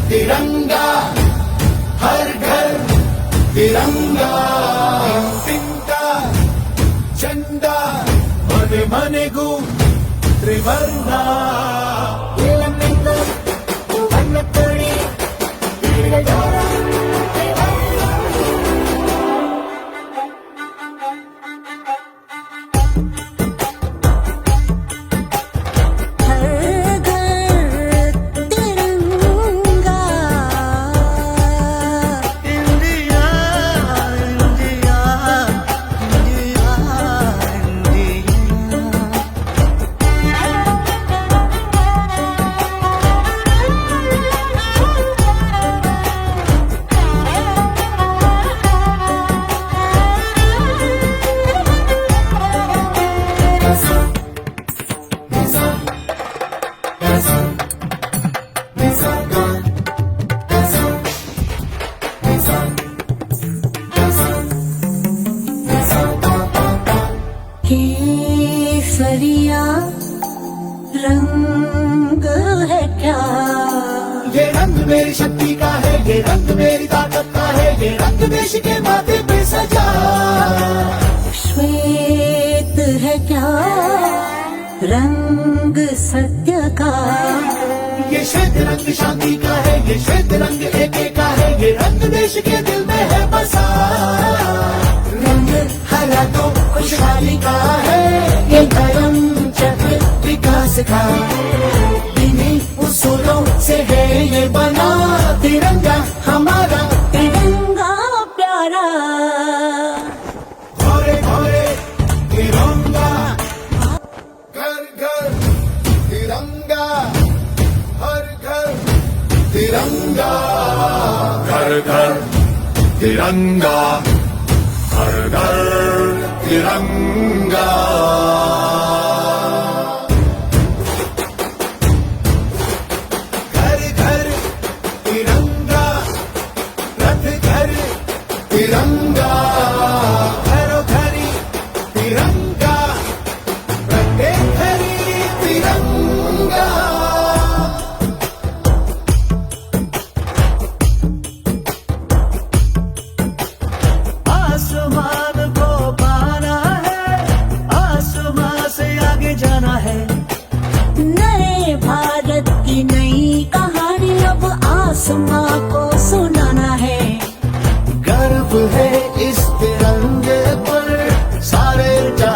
G: तिरंगा, हर घर तिरंगा। तिरंगा झंडा मने मने गु त्रिवर्णा।
H: केसरिया रंग है क्या?
G: ये रंग मेरी शक्ति का है, ये रंग मेरी ताकत का है, ये रंग देश के माथे पे सजा।
H: श्वेत है क्या रंग सत्य का?
G: ये श्वेत रंग शांति का है, ये श्वेत रंग एके का है, ये रंग देश के दिल में है बसा। रंग हरा तो खुशहाली का है, ये धर्म चक्र विकास का। इन्हीं उसूलों से है ये बना तिरंगा हमारा,
H: तिरंगा प्यारा।
G: घोरे घोरे तिरंगा, घर घर तिरंगा, हर घर तिरंगा। घर घर तिरंगा, हर घर तिरंगा। घर घर तिरंगा, रथ घर तिरंगा, घरों घरी तिरंगा, रथे घरी तिरंगा।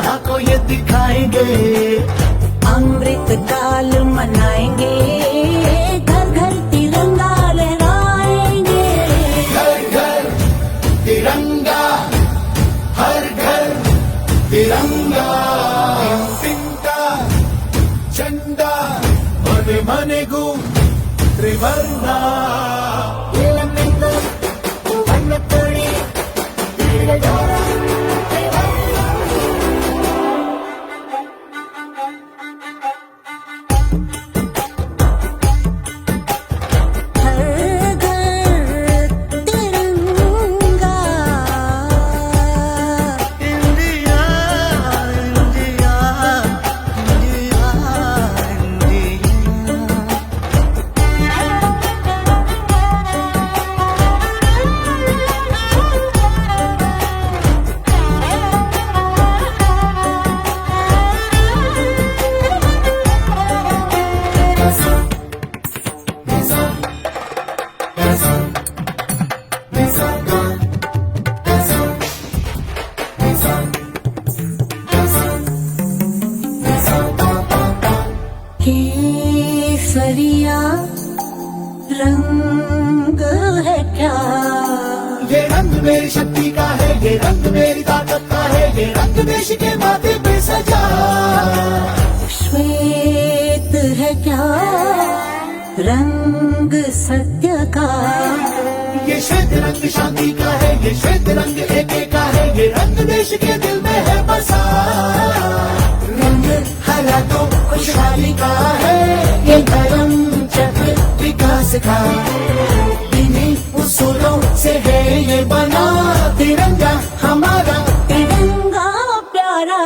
G: दुनिया को ये दिखाएंगे,
H: अमृत काल मनाएंगे, घर घर तिरंगा लहराएंगे।
G: घर घर तिरंगा, हर घर तिरंगा, तिंका झंडा मने मने गु त्रिवर्णा।
H: केसरिया रंग है क्या?
G: ये रंग मेरी शक्ति का है, ये रंग मेरी ताकत का है, ये रंग देश के माथे पे सजा।
H: श्वेत है क्या रंग सत्य का?
G: ये श्वेत रंग शांति का है, ये श्वेत रंग एके का है, ये रंग देश के दिल में है बसा। रंग हरा तो खुशहाली का है, ये धर्म चक्र विकास का, इन्हीं उसूलों से है ये बना तिरंगा हमारा।
H: तिरंगा प्यारा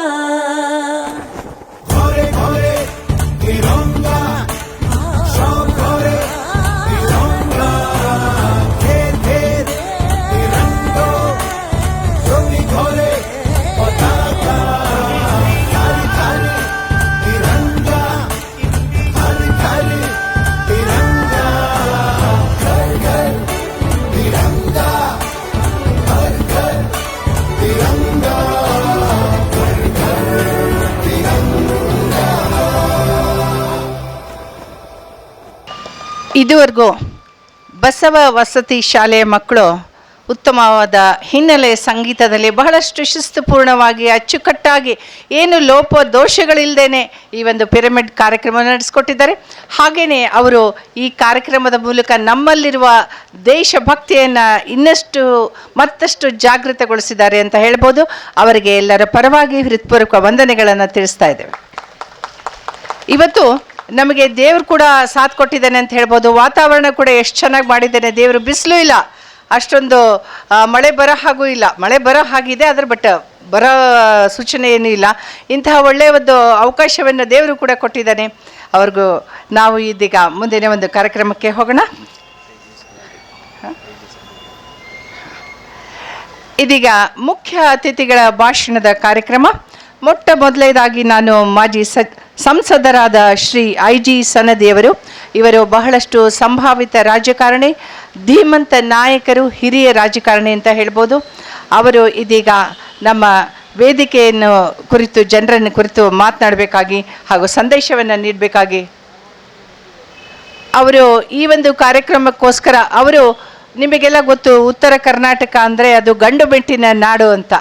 G: घोरे घोरे तिरंगा, शौक घोरे तिरंगा, घेर घेर तिरंगो, ज्योति घोरे पताका, थाली थाली तिरंगा, हर घर तिरंगा, घर घर तिरंगा, हर घर तिरंगा, घर घर तिरंगा।
A: ಇದುವರೆಗೂ ಬಸವ ವಸತಿ ಶಾಲೆಯ ಮಕ್ಕಳು ಉತ್ತಮವಾದ ಹಿನ್ನೆಲೆ ಸಂಗೀತದಲ್ಲಿ ಬಹಳಷ್ಟು ಶಿಸ್ತುಪೂರ್ಣವಾಗಿ ಅಚ್ಚುಕಟ್ಟಾಗಿ ಏನು ಲೋಪ ದೋಷಗಳಿಲ್ಲದೇನೆ ಈ ಒಂದು ಪಿರಮಿಡ್ ಕಾರ್ಯಕ್ರಮ ನಡೆಸಿಕೊಟ್ಟಿದ್ದಾರೆ. ಹಾಗೆಯೇ ಅವರು ಈ ಕಾರ್ಯಕ್ರಮದ ಮೂಲಕ ನಮ್ಮಲ್ಲಿರುವ ದೇಶಭಕ್ತಿಯನ್ನು ಇನ್ನಷ್ಟು ಮತ್ತಷ್ಟು ಜಾಗೃತಗೊಳಿಸಿದ್ದಾರೆ ಅಂತ ಹೇಳ್ಬೋದು. ಅವರಿಗೆ ಎಲ್ಲರ ಪರವಾಗಿ ಹೃತ್ಪೂರ್ವಕ ವಂದನೆಗಳನ್ನು ತಿಳಿಸ್ತಾ ಇದ್ದೇವೆ. ಇವತ್ತು ನಮಗೆ ದೇವರು ಕೂಡ ಸಾಥ್ ಕೊಟ್ಟಿದ್ದಾನೆ ಅಂತ ಹೇಳ್ಬೋದು. ವಾತಾವರಣ ಕೂಡ ಎಷ್ಟು ಚೆನ್ನಾಗಿ ಮಾಡಿದ್ದಾನೆ ದೇವರು. ಬಿಸಿಲು ಇಲ್ಲ, ಅಷ್ಟೊಂದು ಮಳೆ ಬರೋ ಹಾಗೂ ಇಲ್ಲ. ಮಳೆ ಬರೋ ಹಾಗಿದೆ, ಅದ್ರ ಬಟ್ ಬರೋ ಸೂಚನೆ ಏನೂ ಇಲ್ಲ. ಇಂತಹ ಒಳ್ಳೆಯ ಒಂದು ಅವಕಾಶವನ್ನು ದೇವರು ಕೂಡ ಕೊಟ್ಟಿದ್ದಾನೆ ಅವ್ರಿಗೂ. ನಾವು ಇದೀಗ ಮುಂದಿನ ಒಂದು ಕಾರ್ಯಕ್ರಮಕ್ಕೆ ಹೋಗೋಣ. ಇದೀಗ ಮುಖ್ಯ ಅತಿಥಿಗಳ ಭಾಷಣದ ಕಾರ್ಯಕ್ರಮ. ಮೊಟ್ಟ ಮೊದಲನೇದಾಗಿ ನಾನು ಮಾಜಿ ಸಂಸದರಾದ ಶ್ರೀ IG ಸನದಿಯವರು. ಇವರು ಬಹಳಷ್ಟು ಸಂಭಾವಿತ ರಾಜಕಾರಣಿ, ಧೀಮಂತ ನಾಯಕರು, ಹಿರಿಯ ರಾಜಕಾರಣಿ ಅಂತ ಹೇಳ್ಬೋದು. ಅವರು ಇದೀಗ ನಮ್ಮ ವೇದಿಕೆಯನ್ನು ಕುರಿತು, ಜನರನ್ನು ಕುರಿತು ಮಾತನಾಡಬೇಕಾಗಿ ಹಾಗೂ ಸಂದೇಶವನ್ನು ನೀಡಬೇಕಾಗಿ ಅವರು ಈ ಒಂದು ಕಾರ್ಯಕ್ರಮಕ್ಕೋಸ್ಕರ ಅವರು, ನಿಮಗೆಲ್ಲ ಗೊತ್ತು ಉತ್ತರ ಕರ್ನಾಟಕ ಅಂದರೆ ಅದು ಗಂಡು ಬೆಟ್ಟಿನ ನಾಡು ಅಂತ.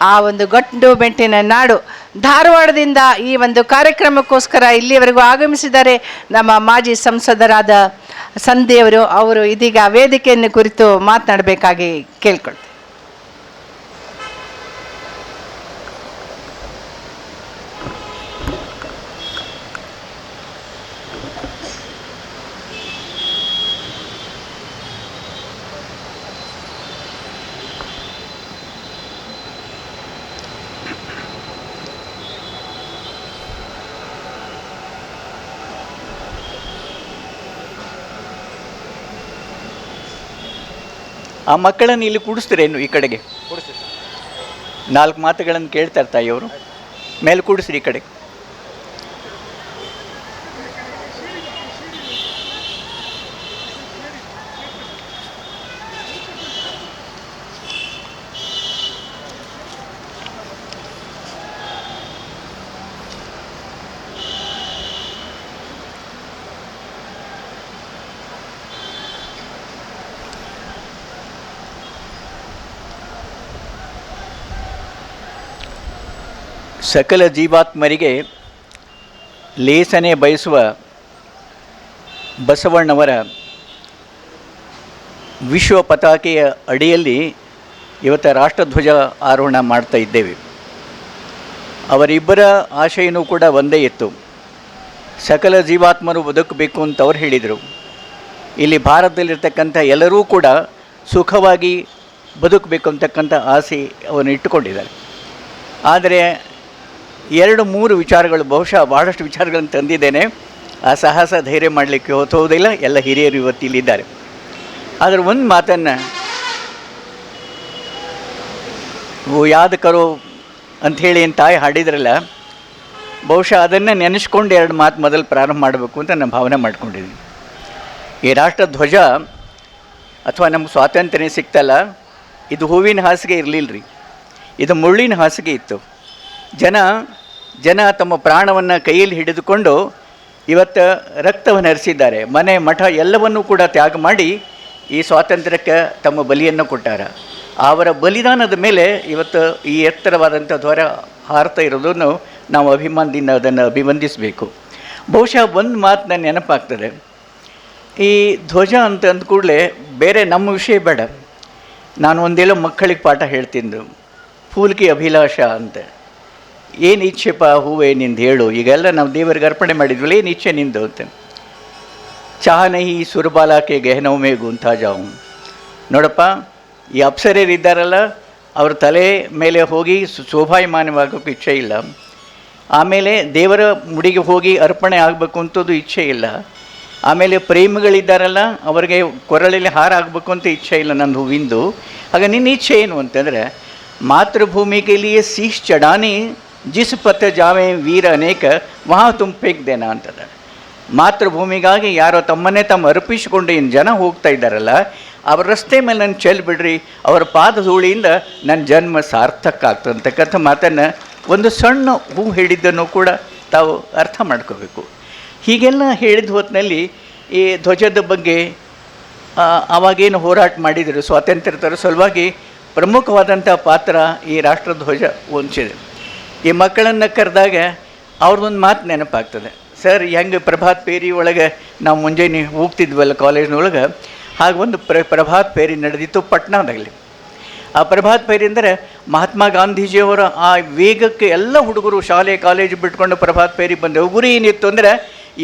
A: ಆ ಒಂದು ಗಂಡು ಬೆಟ್ಟಿನ ನಾಡು ಧಾರವಾಡದಿಂದ ಈ ಒಂದು ಕಾರ್ಯಕ್ರಮಕ್ಕೋಸ್ಕರ ಇಲ್ಲಿವರೆಗೂ ಆಗಮಿಸಿದ್ದಾರೆ ನಮ್ಮ ಮಾಜಿ ಸಂಸದರಾದ ಸಂಧಿಯವರು. ಅವರು ಇದೀಗ ವೇದಿಕೆಯನ್ನು ಕುರಿತು ಮಾತನಾಡಬೇಕಾಗಿ ಕೇಳ್ಕೊಳ್ತಾರೆ.
I: ಆ ಮಕ್ಕಳನ್ನು ಇಲ್ಲಿ ಕೂಡಿಸ್ತೀರೇನು? ಈ ಕಡೆಗೆ ನಾಲ್ಕು ಮಾತುಗಳನ್ನು ಕೇಳ್ತಾರೆ ತಾಯಿಯವರು. ಮೇಲೆ ಕೂಡಿಸ್ರಿ ಈ ಕಡೆ. ಸಕಲ ಜೀವಾತ್ಮರಿಗೆ ಲೇಸನೆ ಬಯಸುವ ಬಸವಣ್ಣವರ ವಿಶ್ವ ಪತಾಕೆಯ ಅಡಿಯಲ್ಲಿ ಇವತ್ತು ರಾಷ್ಟ್ರಧ್ವಜ ಆರೋಹಣ ಮಾಡ್ತಾ ಇದ್ದೇವೆ. ಅವರಿಬ್ಬರ ಆಶಯನೂ ಕೂಡ ಒಂದೇ ಇತ್ತು, ಸಕಲ ಜೀವಾತ್ಮರು ಬದುಕಬೇಕು ಅಂತ ಅವ್ರು ಹೇಳಿದರು. ಇಲ್ಲಿ ಭಾರತದಲ್ಲಿರ್ತಕ್ಕಂಥ ಎಲ್ಲರೂ ಕೂಡ ಸುಖವಾಗಿ ಬದುಕಬೇಕು ಅಂತಕ್ಕಂಥ ಆಸೆ ಅವನ್ನು ಇಟ್ಟುಕೊಂಡಿದ್ದಾರೆ. ಆದರೆ 2-3 ವಿಚಾರಗಳು, ಬಹುಶಃ ಭಾಳಷ್ಟು ವಿಚಾರಗಳನ್ನು ತಂದಿದ್ದೇನೆ, ಆ ಸಾಹಸ ಧೈರ್ಯ ಮಾಡಲಿಕ್ಕೆ ಹೋಗೋದಿಲ್ಲ, ಎಲ್ಲ ಹಿರಿಯರು ಇವತ್ತು ಇಲ್ಲಿದ್ದಾರೆ. ಆದರೆ ಒಂದು ಮಾತನ್ನು ಯಾದ ಕರೋ ಅಂಥೇಳಿ ಏನು ತಾಯಿ ಹಾಡಿದ್ರಲ್ಲ, ಬಹುಶಃ ಅದನ್ನು ನೆನೆಸ್ಕೊಂಡು 2 ಮಾತು ಮೊದಲು ಪ್ರಾರಂಭ ಮಾಡಬೇಕು ಅಂತ ನಾನು ಭಾವನೆ ಮಾಡ್ಕೊಂಡಿದ್ದೀನಿ. ಈ ರಾಷ್ಟ್ರಧ್ವಜ ಅಥವಾ ನಮ್ಗೆ ಸ್ವಾತಂತ್ರ್ಯ ಸಿಕ್ತಲ್ಲ, ಇದು ಹೂವಿನ ಹಾಸಿಗೆ ಇರಲಿಲ್ಲ ರೀ, ಇದು ಮುಳ್ಳಿನ ಹಾಸಿಗೆ ಇತ್ತು. ಜನ ತಮ್ಮ ಪ್ರಾಣವನ್ನು ಕೈಯಲ್ಲಿ ಹಿಡಿದುಕೊಂಡು ಇವತ್ತು ರಕ್ತವನ್ನು ಹರಿಸಿದ್ದಾರೆ. ಮನೆ ಮಠ ಎಲ್ಲವನ್ನೂ ಕೂಡ ತ್ಯಾಗ ಮಾಡಿ ಈ ಸ್ವಾತಂತ್ರ್ಯಕ್ಕೆ ತಮ್ಮ ಬಲಿಯನ್ನು ಕೊಟ್ಟಾರ. ಅವರ ಬಲಿದಾನದ ಮೇಲೆ ಇವತ್ತು ಈ ಎತ್ತರವಾದಂಥ ಧ್ವಜ ಹಾರ್ತಾ ಇರೋದನ್ನು ನಾವು ಅಭಿಮಾನದಿಂದ ಅದನ್ನು ಅಭಿವಂದಿಸಬೇಕು. ಬಹುಶಃ ಒಂದು ಮಾತು ನನ್ನ ನೆನಪಾಗ್ತದೆ, ಈ ಧ್ವಜ ಅಂತ ಅಂದ ಕೂಡಲೇ ಬೇರೆ ನಮ್ಮ ವಿಷಯ ಬೇಡ, ನಾನು ಒಂದೇಳೋ ಮಕ್ಕಳಿಗೆ ಪಾಠ ಹೇಳ್ತಿದ್ದು, ಫೂಲ್ಕಿ ಅಭಿಲಾಷ ಅಂತ, ಏನು ಇಚ್ಛೆಪ್ಪ ಹೂವೇ ನಿಂದು ಹೇಳು, ಈಗೆಲ್ಲ ನಾವು ದೇವರಿಗೆ ಅರ್ಪಣೆ ಮಾಡಿದ್ವಲ್ಲ, ಏನು ಇಚ್ಛೆ ನಿಂದು ಅಂತ. ಚಾಹ ನಹಿ ಸುರಬಾಲಾಕೆ ಗೆಹನೌಮೆ ಗುಂತಾ ಜಾವು. ನೋಡಪ್ಪ, ಈ ಅಪ್ಸರೆಯರಿದ್ದಾರಲ್ಲ, ಅವ್ರ ತಲೆ ಮೇಲೆ ಹೋಗಿ ಶೋಭಾಯಮಾನವಾಗೋಕ್ಕೆ ಇಚ್ಛೆ ಇಲ್ಲ. ಆಮೇಲೆ ದೇವರ ಮುಡಿಗೆ ಹೋಗಿ ಅರ್ಪಣೆ ಆಗಬೇಕು ಅಂತದ್ದು ಇಚ್ಛೆ ಇಲ್ಲ. ಆಮೇಲೆ ಪ್ರೇಮಿಗಳಿದ್ದಾರಲ್ಲ, ಅವರಿಗೆ ಕೊರಳಲ್ಲಿ ಹಾರ ಆಗಬೇಕು ಅಂತ ಇಚ್ಛೆ ಇಲ್ಲ ನಂದು ಹೂವಿಂದು. ಆಗ ನಿನ್ನ ಇಚ್ಛೆ ಏನು ಅಂತಂದರೆ, ಮಾತೃಭೂಮಿ ಕೆ ಲಿಯೆ ಶೀಶ್ ಚಡಾನೆ ಜಿಸ್ ಪಥ ಜಾವೆ ವೀರ ಅನೇಕ ವಹಾ ತುಮ್ ಫೇಕ್ ದೇನಾ ಅಂತದ. ಮಾತೃಭೂಮಿಗಾಗಿ ಯಾರೋ ತಮ್ಮನ್ನೇ ತಮ್ಮ ಅರ್ಪಿಸಿಕೊಂಡು ಏನು ಜನ ಹೋಗ್ತಾ ಇದ್ದಾರಲ್ಲ, ಅವ್ರ ರಸ್ತೆ ಮೇಲೆ ನನ್ನ ಚೆಲ್ಲಿ ಬಿಡ್ರಿ, ಅವರ ಪಾದ ಧೂಳಿಯಿಂದ ನನ್ನ ಜನ್ಮ ಸಾರ್ಥಕ ಆಗ್ತದೆ ಅಂತಕ್ಕಂಥ ಮಾತನ್ನು ಒಂದು ಸಣ್ಣ ಹೂ ಹೇಳಿದ್ದನ್ನು ಕೂಡ ತಾವು ಅರ್ಥ ಮಾಡ್ಕೋಬೇಕು. ಹೀಗೆಲ್ಲ ಹೇಳಿದ ಹೊತ್ತಿನಲ್ಲಿ ಈ ಧ್ವಜದ ಬಗ್ಗೆ ಆವಾಗೇನು ಹೋರಾಟ ಮಾಡಿದರು ಸ್ವಾತಂತ್ರ್ಯ ತರೋ ಸಲುವಾಗಿ ಪ್ರಮುಖವಾದಂಥ ಪಾತ್ರ ಈ ರಾಷ್ಟ್ರಧ್ವಜ ಹೊಂಚಿದೆ. ಈ ಮಕ್ಕಳನ್ನು ಕರೆದಾಗ ಅವ್ರದ್ದೊಂದು ಮಾತು ನೆನಪಾಗ್ತದೆ. ಸರ್, ಹೆಂಗೆ ಪ್ರಭಾತ್ ಪೇರಿ ಒಳಗೆ ನಾವು ಮುಂಜಾನೆ ಹೋಗ್ತಿದ್ವಲ್ಲ ಕಾಲೇಜ್ನೊಳಗೆ, ಹಾಗೊಂದು ಪ್ರಭಾತ್ ಪೇರಿ ನಡೆದಿತ್ತು ಪಟ್ನಾದಲ್ಲಿ. ಆ ಪ್ರಭಾತ್ ಪೇರಿ ಅಂದರೆ ಮಹಾತ್ಮ ಗಾಂಧೀಜಿಯವರ ಆ ವೇಗಕ್ಕೆ ಎಲ್ಲ ಹುಡುಗರು ಶಾಲೆ ಕಾಲೇಜು ಬಿಟ್ಕೊಂಡು ಪ್ರಭಾತ್ ಪೇರಿ ಬಂದೆವು. ಗುರಿ ಏನಿತ್ತು ಅಂದರೆ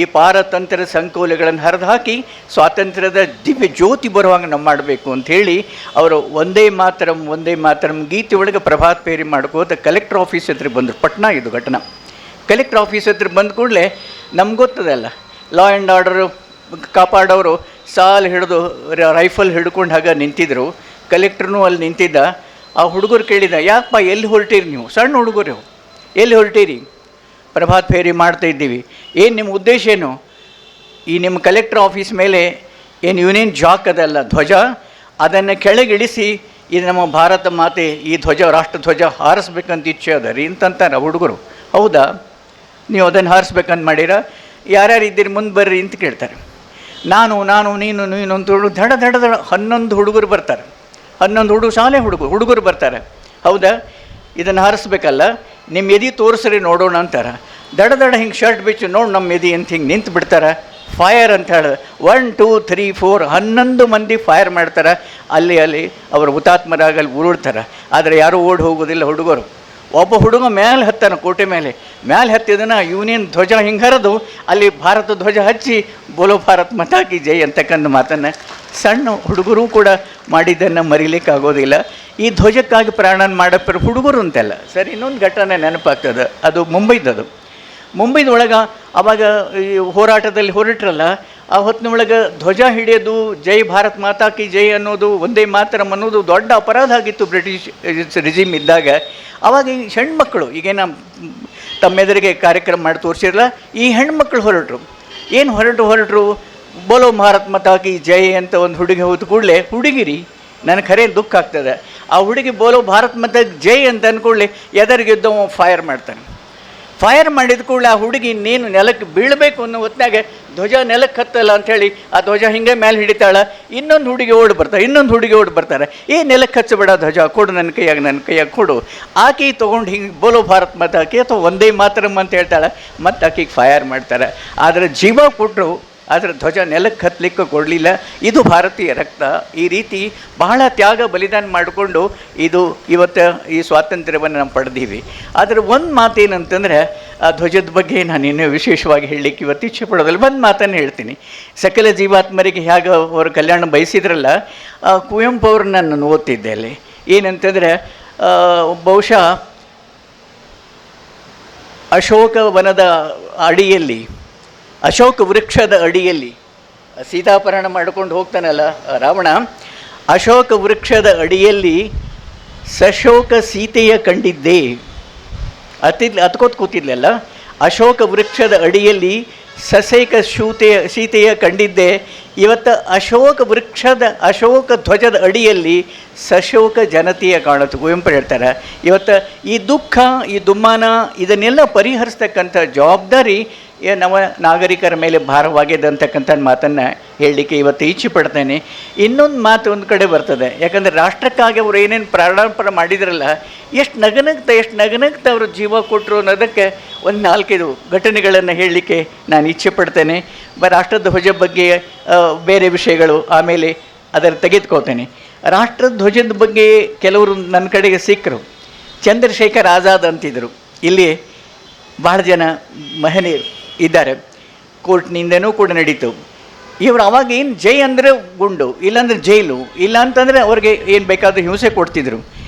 I: ಈ ಪಾರತಂತ್ರ್ಯ ಸಂಕೋಲೆಗಳನ್ನು ಹರಿದು ಹಾಕಿ ಸ್ವಾತಂತ್ರ್ಯದ ದಿವ್ಯ ಜ್ಯೋತಿ ಬರುವಾಗ ನಾವು ಮಾಡಬೇಕು ಅಂಥೇಳಿ ಅವರು ಒಂದೇ ಮಾತರಂ ಗೀತೆ ಒಳಗೆ ಪ್ರಭಾತ್ ಪೇರಿ ಮಾಡ್ಕೋತ ಕಲೆಕ್ಟರ್ ಆಫೀಸ್ ಹತ್ರ ಬಂದರು. ಪಟ್ನಾ ಇದು ಘಟನೆ. ಕಲೆಕ್ಟರ್ ಆಫೀಸ್ ಹತ್ರ ಬಂದ ಕೂಡಲೇ ನಮ್ಗೆ ಗೊತ್ತದಲ್ಲ, ಲಾ ಆ್ಯಂಡ್ ಆರ್ಡರು ಕಾಪಾಡೋರು ಸಾಲು ಹಿಡಿದು ರೈಫಲ್ ಹಿಡ್ಕೊಂಡು ಹಾಗೆ ನಿಂತಿದ್ರು. ಕಲೆಕ್ಟ್ರೂ ಅಲ್ಲಿ ನಿಂತಿದ್ದ. ಆ ಹುಡುಗರು ಕೇಳಿದ, ಯಾಕಪ್ಪ ಎಲ್ಲಿ ಹೊರಟೀರಿ ನೀವು? ಸಣ್ಣ ಹುಡುಗರು, ಎಲ್ಲಿ ಹೊರಟೀರಿ? ಪ್ರಭಾತ್ ಫೇರಿ ಮಾಡ್ತಾ ಇದ್ದೀವಿ. ಏನು ನಿಮ್ಮ ಉದ್ದೇಶ ಏನು? ಈ ನಿಮ್ಮ ಕಲೆಕ್ಟರ್ ಆಫೀಸ್ ಮೇಲೆ ಏನು ಯೂನಿಯನ್ ಜಾಕ್ ಅದಲ್ಲ ಧ್ವಜ, ಅದನ್ನು ಕೆಳಗಿಳಿಸಿ ಇದು ನಮ್ಮ ಭಾರತ ಮಾತೆ ಈ ಧ್ವಜ ರಾಷ್ಟ್ರಧ್ವಜ ಹಾರಿಸ್ಬೇಕಂತ ಇಚ್ಛೆ ಅದ ರೀ ಅಂತಂತಾರೆ ಹುಡುಗರು. ಹೌದಾ, ನೀವು ಅದನ್ನು ಹಾರಿಸ್ಬೇಕಂತ ಮಾಡಿರ? ಯಾರ್ಯಾರು ಇದ್ದೀರಿ ಮುಂದೆ ಬರ್ರಿ ಅಂತ ಕೇಳ್ತಾರೆ. ನಾನು ನೀನು ಅಂತ ದಡ 11 ಹುಡುಗರು ಬರ್ತಾರೆ. 11 ಶಾಲೆ ಹುಡುಗರು ಬರ್ತಾರೆ. ಹೌದಾ, ಇದನ್ನು ಹಾರಿಸ್ಬೇಕಲ್ಲ, ನಿಮ್ಮ ಎದೆ ತೋರಿಸ್ರಿ ನೋಡೋಣ ಅಂತಾರೆ. ದಡ ಹಿಂಗೆ ಶರ್ಟ್ ಬಿಚ್ಚು ನೋಡಿ ನಮ್ಮ ಎದೆ ಅಂತ ಹಿಂಗೆ ನಿಂತು ಬಿಡ್ತಾರೆ. ಫೈರ್ ಅಂತ ಹೇಳಿದ್ರೆ 1 2 3 4 11 ಮಂದಿ ಫೈರ್ ಮಾಡ್ತಾರೆ. ಅಲ್ಲಿ ಅವರು ಹುತಾತ್ಮರಾಗಲ್ಲಿ ಉರುಳ್ತಾರೆ. ಆದರೆ ಯಾರೂ ಓಡಿ ಹೋಗೋದಿಲ್ಲ ಹುಡುಗರು. ಒಬ್ಬ ಹುಡುಗ ಮೇಲೆ ಹತ್ತಾನ, ಕೋಟೆ ಮೇಲೆ ಹತ್ತಿದನ ಯೂನಿಯನ್ ಧ್ವಜ ಹಿಂಗೆ ಹರಿದು ಅಲ್ಲಿ ಭಾರತ ಧ್ವಜ ಹಚ್ಚಿ ಬೋಲೋ ಭಾರತ್ ಮಾತಾ ಕಿ ಜೈ ಅಂತಕ್ಕಂಥ ಮಾತನ್ನು ಸಣ್ಣ ಹುಡುಗರು ಕೂಡ ಮಾಡಿದ್ದನ್ನು ಮರೀಲಿಕ್ಕಾಗೋದಿಲ್ಲ. ಈ ಧ್ವಜಕ್ಕಾಗಿ ಪ್ರಾಣ ಮಾಡಪ್ಪ ಹುಡುಗರು ಅಂತೆಲ್ಲ. ಸರಿ, ಇನ್ನೊಂದು ಘಟನೆ ನೆನಪಾಗ್ತದೆ, ಅದು ಮುಂಬೈದೊಳಗೆ ಆವಾಗ ಈ ಹೋರಾಟದಲ್ಲಿ ಹೊರಟ್ರಲ್ಲ, ಆ ಹೊತ್ತಿನೊಳಗೆ ಧ್ವಜ ಹಿಡಿಯೋದು, ಜೈ ಭಾರತ್ ಮಾತಾ ಕಿ ಜೈ ಅನ್ನೋದು, ಒಂದೇ ಮಾತರಂ ಅನ್ನೋದು ದೊಡ್ಡ ಅಪರಾಧ ಆಗಿತ್ತು ಬ್ರಿಟಿಷ್ ರಿಜಿಮ್ ಇದ್ದಾಗ. ಆವಾಗ ಈ ಹೆಣ್ಮಕ್ಳು ಈಗೇನ ತಮ್ಮೆದುರಿಗೆ ಕಾರ್ಯಕ್ರಮ ಮಾಡಿ ತೋರಿಸಿರಲ್ಲ, ಈ ಹೆಣ್ಮಕ್ಳು ಹೊರಟರು. ಏನು ಹೊರಟರು ಬೋಲೋ ಭಾರತ್ ಮಾತಾ ಕಿ ಜೈ ಅಂತ ಒಂದು ಹುಡುಗಿ ಹೋದ ಕೂಡಲೇ, ಹುಡುಗಿರಿ ನನಗೆ ಖರೆ ದುಃಖ ಆಗ್ತದೆ, ಆ ಹುಡುಗಿ ಬೋಲೋ ಭಾರತ್ ಮಾತಾ ಜೈ ಅಂತ ಅಂದ್ಕೂಡಲೇ ಎದರಿಗಿದ್ದವ ಫೈರ್ ಫೈರ್ ಮಾಡಿದ ಕೂಡಲೇ ಆ ಹುಡುಗಿ ನೀನು ನೆಲಕ್ಕೆ ಬೀಳಬೇಕು ಅನ್ನೋ ಹೊತ್ತಿನಾಗ ಧ್ವಜ ನೆಲಕ್ಕೆ ಹತ್ತಲ್ಲ ಅಂಥೇಳಿ ಆ ಧ್ವಜ ಹಿಂಗೆ ಮೇಲೆ ಹಿಡಿತಾಳೆ. ಇನ್ನೊಂದು ಹುಡುಗಿ ಓಡಿ ಬರ್ತಾರೆ, ಏ ನೆಲಕ್ಕೆ ಹಚ್ಚಬೇಡ ಧ್ವಜ, ಕೊಡು ನನ್ನ ಕೈಯಾಗ ಕೊಡು. ಆಕೆ ತೊಗೊಂಡು ಹಿಂಗೆ ಬೋಲೋ ಭಾರತ್ ಮಾತಾ ಆಕೆ ಅಥವಾ ಒಂದೇ ಮಾತರಂ ಅಂತ ಹೇಳ್ತಾಳೆ. ಮತ್ತು ಆಕೆಗೆ ಫೈರ್ ಮಾಡ್ತಾರೆ. ಆದರೆ ಜೀವ ಕೊಟ್ಟರು, ಆದರೆ ಧ್ವಜ ನೆಲಕ್ಕೆ ಹತ್ತಲಿಕ್ಕೆ ಕೊಡಲಿಲ್ಲ. ಇದು ಭಾರತೀಯ ರಕ್ತ. ಈ ರೀತಿ ಬಹಳ ತ್ಯಾಗ ಬಲಿದಾನ ಮಾಡಿಕೊಂಡು ಇವತ್ತು ಈ ಸ್ವಾತಂತ್ರ್ಯವನ್ನು ನಾವು ಪಡೆದೀವಿ. ಆದರೆ ಒಂದು ಮಾತೇನಂತಂದರೆ, ಆ ಧ್ವಜದ ಬಗ್ಗೆ ನಾನು ಇನ್ನೂ ವಿಶೇಷವಾಗಿ ಹೇಳಲಿಕ್ಕೆ ಇವತ್ತು ಇಚ್ಛೆ ಪಡೋದಿಲ್ಲ. ಒಂದು ಮಾತನ್ನು ಹೇಳ್ತೀನಿ. ಸಕಲ ಜೀವಾತ್ಮರಿಗೆ ಹೇಗೆ ಅವರು ಕಲ್ಯಾಣ ಬಯಸಿದ್ರಲ್ಲ, ಕುವೆಂಪು ಅವ್ರನ್ನ ನಾನು ಓದ್ತಿದ್ದೆ ಅಲ್ಲಿ. ಏನಂತಂದರೆ, ಬಹುಶಃ ಅಶೋಕವನದ ಅಡಿಯಲ್ಲಿ, ಅಶೋಕ ವೃಕ್ಷದ ಅಡಿಯಲ್ಲಿ ಸೀತಾಪಹರಣ ಮಾಡಿಕೊಂಡು ಹೋಗ್ತಾನಲ್ಲ ರಾವಣ, ಅಶೋಕ ವೃಕ್ಷದ ಅಡಿಯಲ್ಲಿ ಸಶೋಕ ಸೀತೆಯ ಕಂಡಿದ್ದೆ. ಹತ್ಕೋತ್ ಕೂತಿದ್ಲಲ್ಲ, ಅಶೋಕ ವೃಕ್ಷದ ಅಡಿಯಲ್ಲಿ ಸೀತೆಯ ಕಂಡಿದ್ದೆ. ಇವತ್ತು ಅಶೋಕ ವೃಕ್ಷದ ಅಶೋಕ ಧ್ವಜದ ಅಡಿಯಲ್ಲಿ ಸಶೋಕ ಜನತೆಯ ಕಾಣುತ್ತೆ. ಕುವೆಂಪು ಹೇಳ್ತಾರೆ. ಇವತ್ತು ಈ ದುಃಖ, ಈ ದುಮ್ಮಾನ ಇದನ್ನೆಲ್ಲ ಪರಿಹರಿಸ್ತಕ್ಕಂಥ ಜವಾಬ್ದಾರಿ ನಮ್ಮ ನಾಗರಿಕರ ಮೇಲೆ ಭಾರವಾಗಿದೆ ಅಂತಕ್ಕಂಥ ಮಾತನ್ನು ಹೇಳಲಿಕ್ಕೆ ಇವತ್ತು ಇಚ್ಛೆ ಪಡ್ತೇನೆ. ಇನ್ನೊಂದು ಮಾತು ಒಂದು ಕಡೆ ಬರ್ತದೆ. ಯಾಕಂದರೆ ರಾಷ್ಟ್ರಕ್ಕಾಗಿ ಅವರು ಏನೇನು ಪ್ರಾಣಾರ್ಪಣೆ ಮಾಡಿದ್ರಲ್ಲ, ಎಷ್ಟು ನಗನಗ್ತಾ ಅವರು ಜೀವ ಕೊಟ್ಟರು ಅನ್ನೋದಕ್ಕೆ ಒಂದು 4-5 ಘಟನೆಗಳನ್ನು ಹೇಳಲಿಕ್ಕೆ ನಾನು ಇಚ್ಛೆ ಪಡ್ತೇನೆ. ರಾಷ್ಟ್ರಧ್ವಜ ಬಗ್ಗೆ ಬೇರೆ ವಿಷಯಗಳು ಆಮೇಲೆ ಅದನ್ನು ತೆಗೆದುಕೋತೇನೆ. ರಾಷ್ಟ್ರಧ್ವಜದ ಬಗ್ಗೆ ಕೆಲವರು ನನ್ನ ಕಡೆಗೆ ಸಿಕ್ಕರು. ಚಂದ್ರಶೇಖರ್ ಆಜಾದ್ ಅಂತಿದ್ದರು. ಇಲ್ಲಿ ಭಾಳ ಜನ ಮಹನೀಯರು ಇದ್ದಾರೆ. ಕೋರ್ಟ್ನಿಂದನೂ ಕೂಡ ನಡೀತು. ಇವರು ಅವಾಗ ಏನು ಜೈ ಅಂದರೆ ಗುಂಡು, ಇಲ್ಲಾಂದರೆ ಜೈಲು, ಇಲ್ಲ ಅಂತಂದರೆ ಅವ್ರಿಗೆ ಏನು ಬೇಕಾದರೂ ಹಿಂಸೆ ಕೊಡ್ತಿದ್ರು.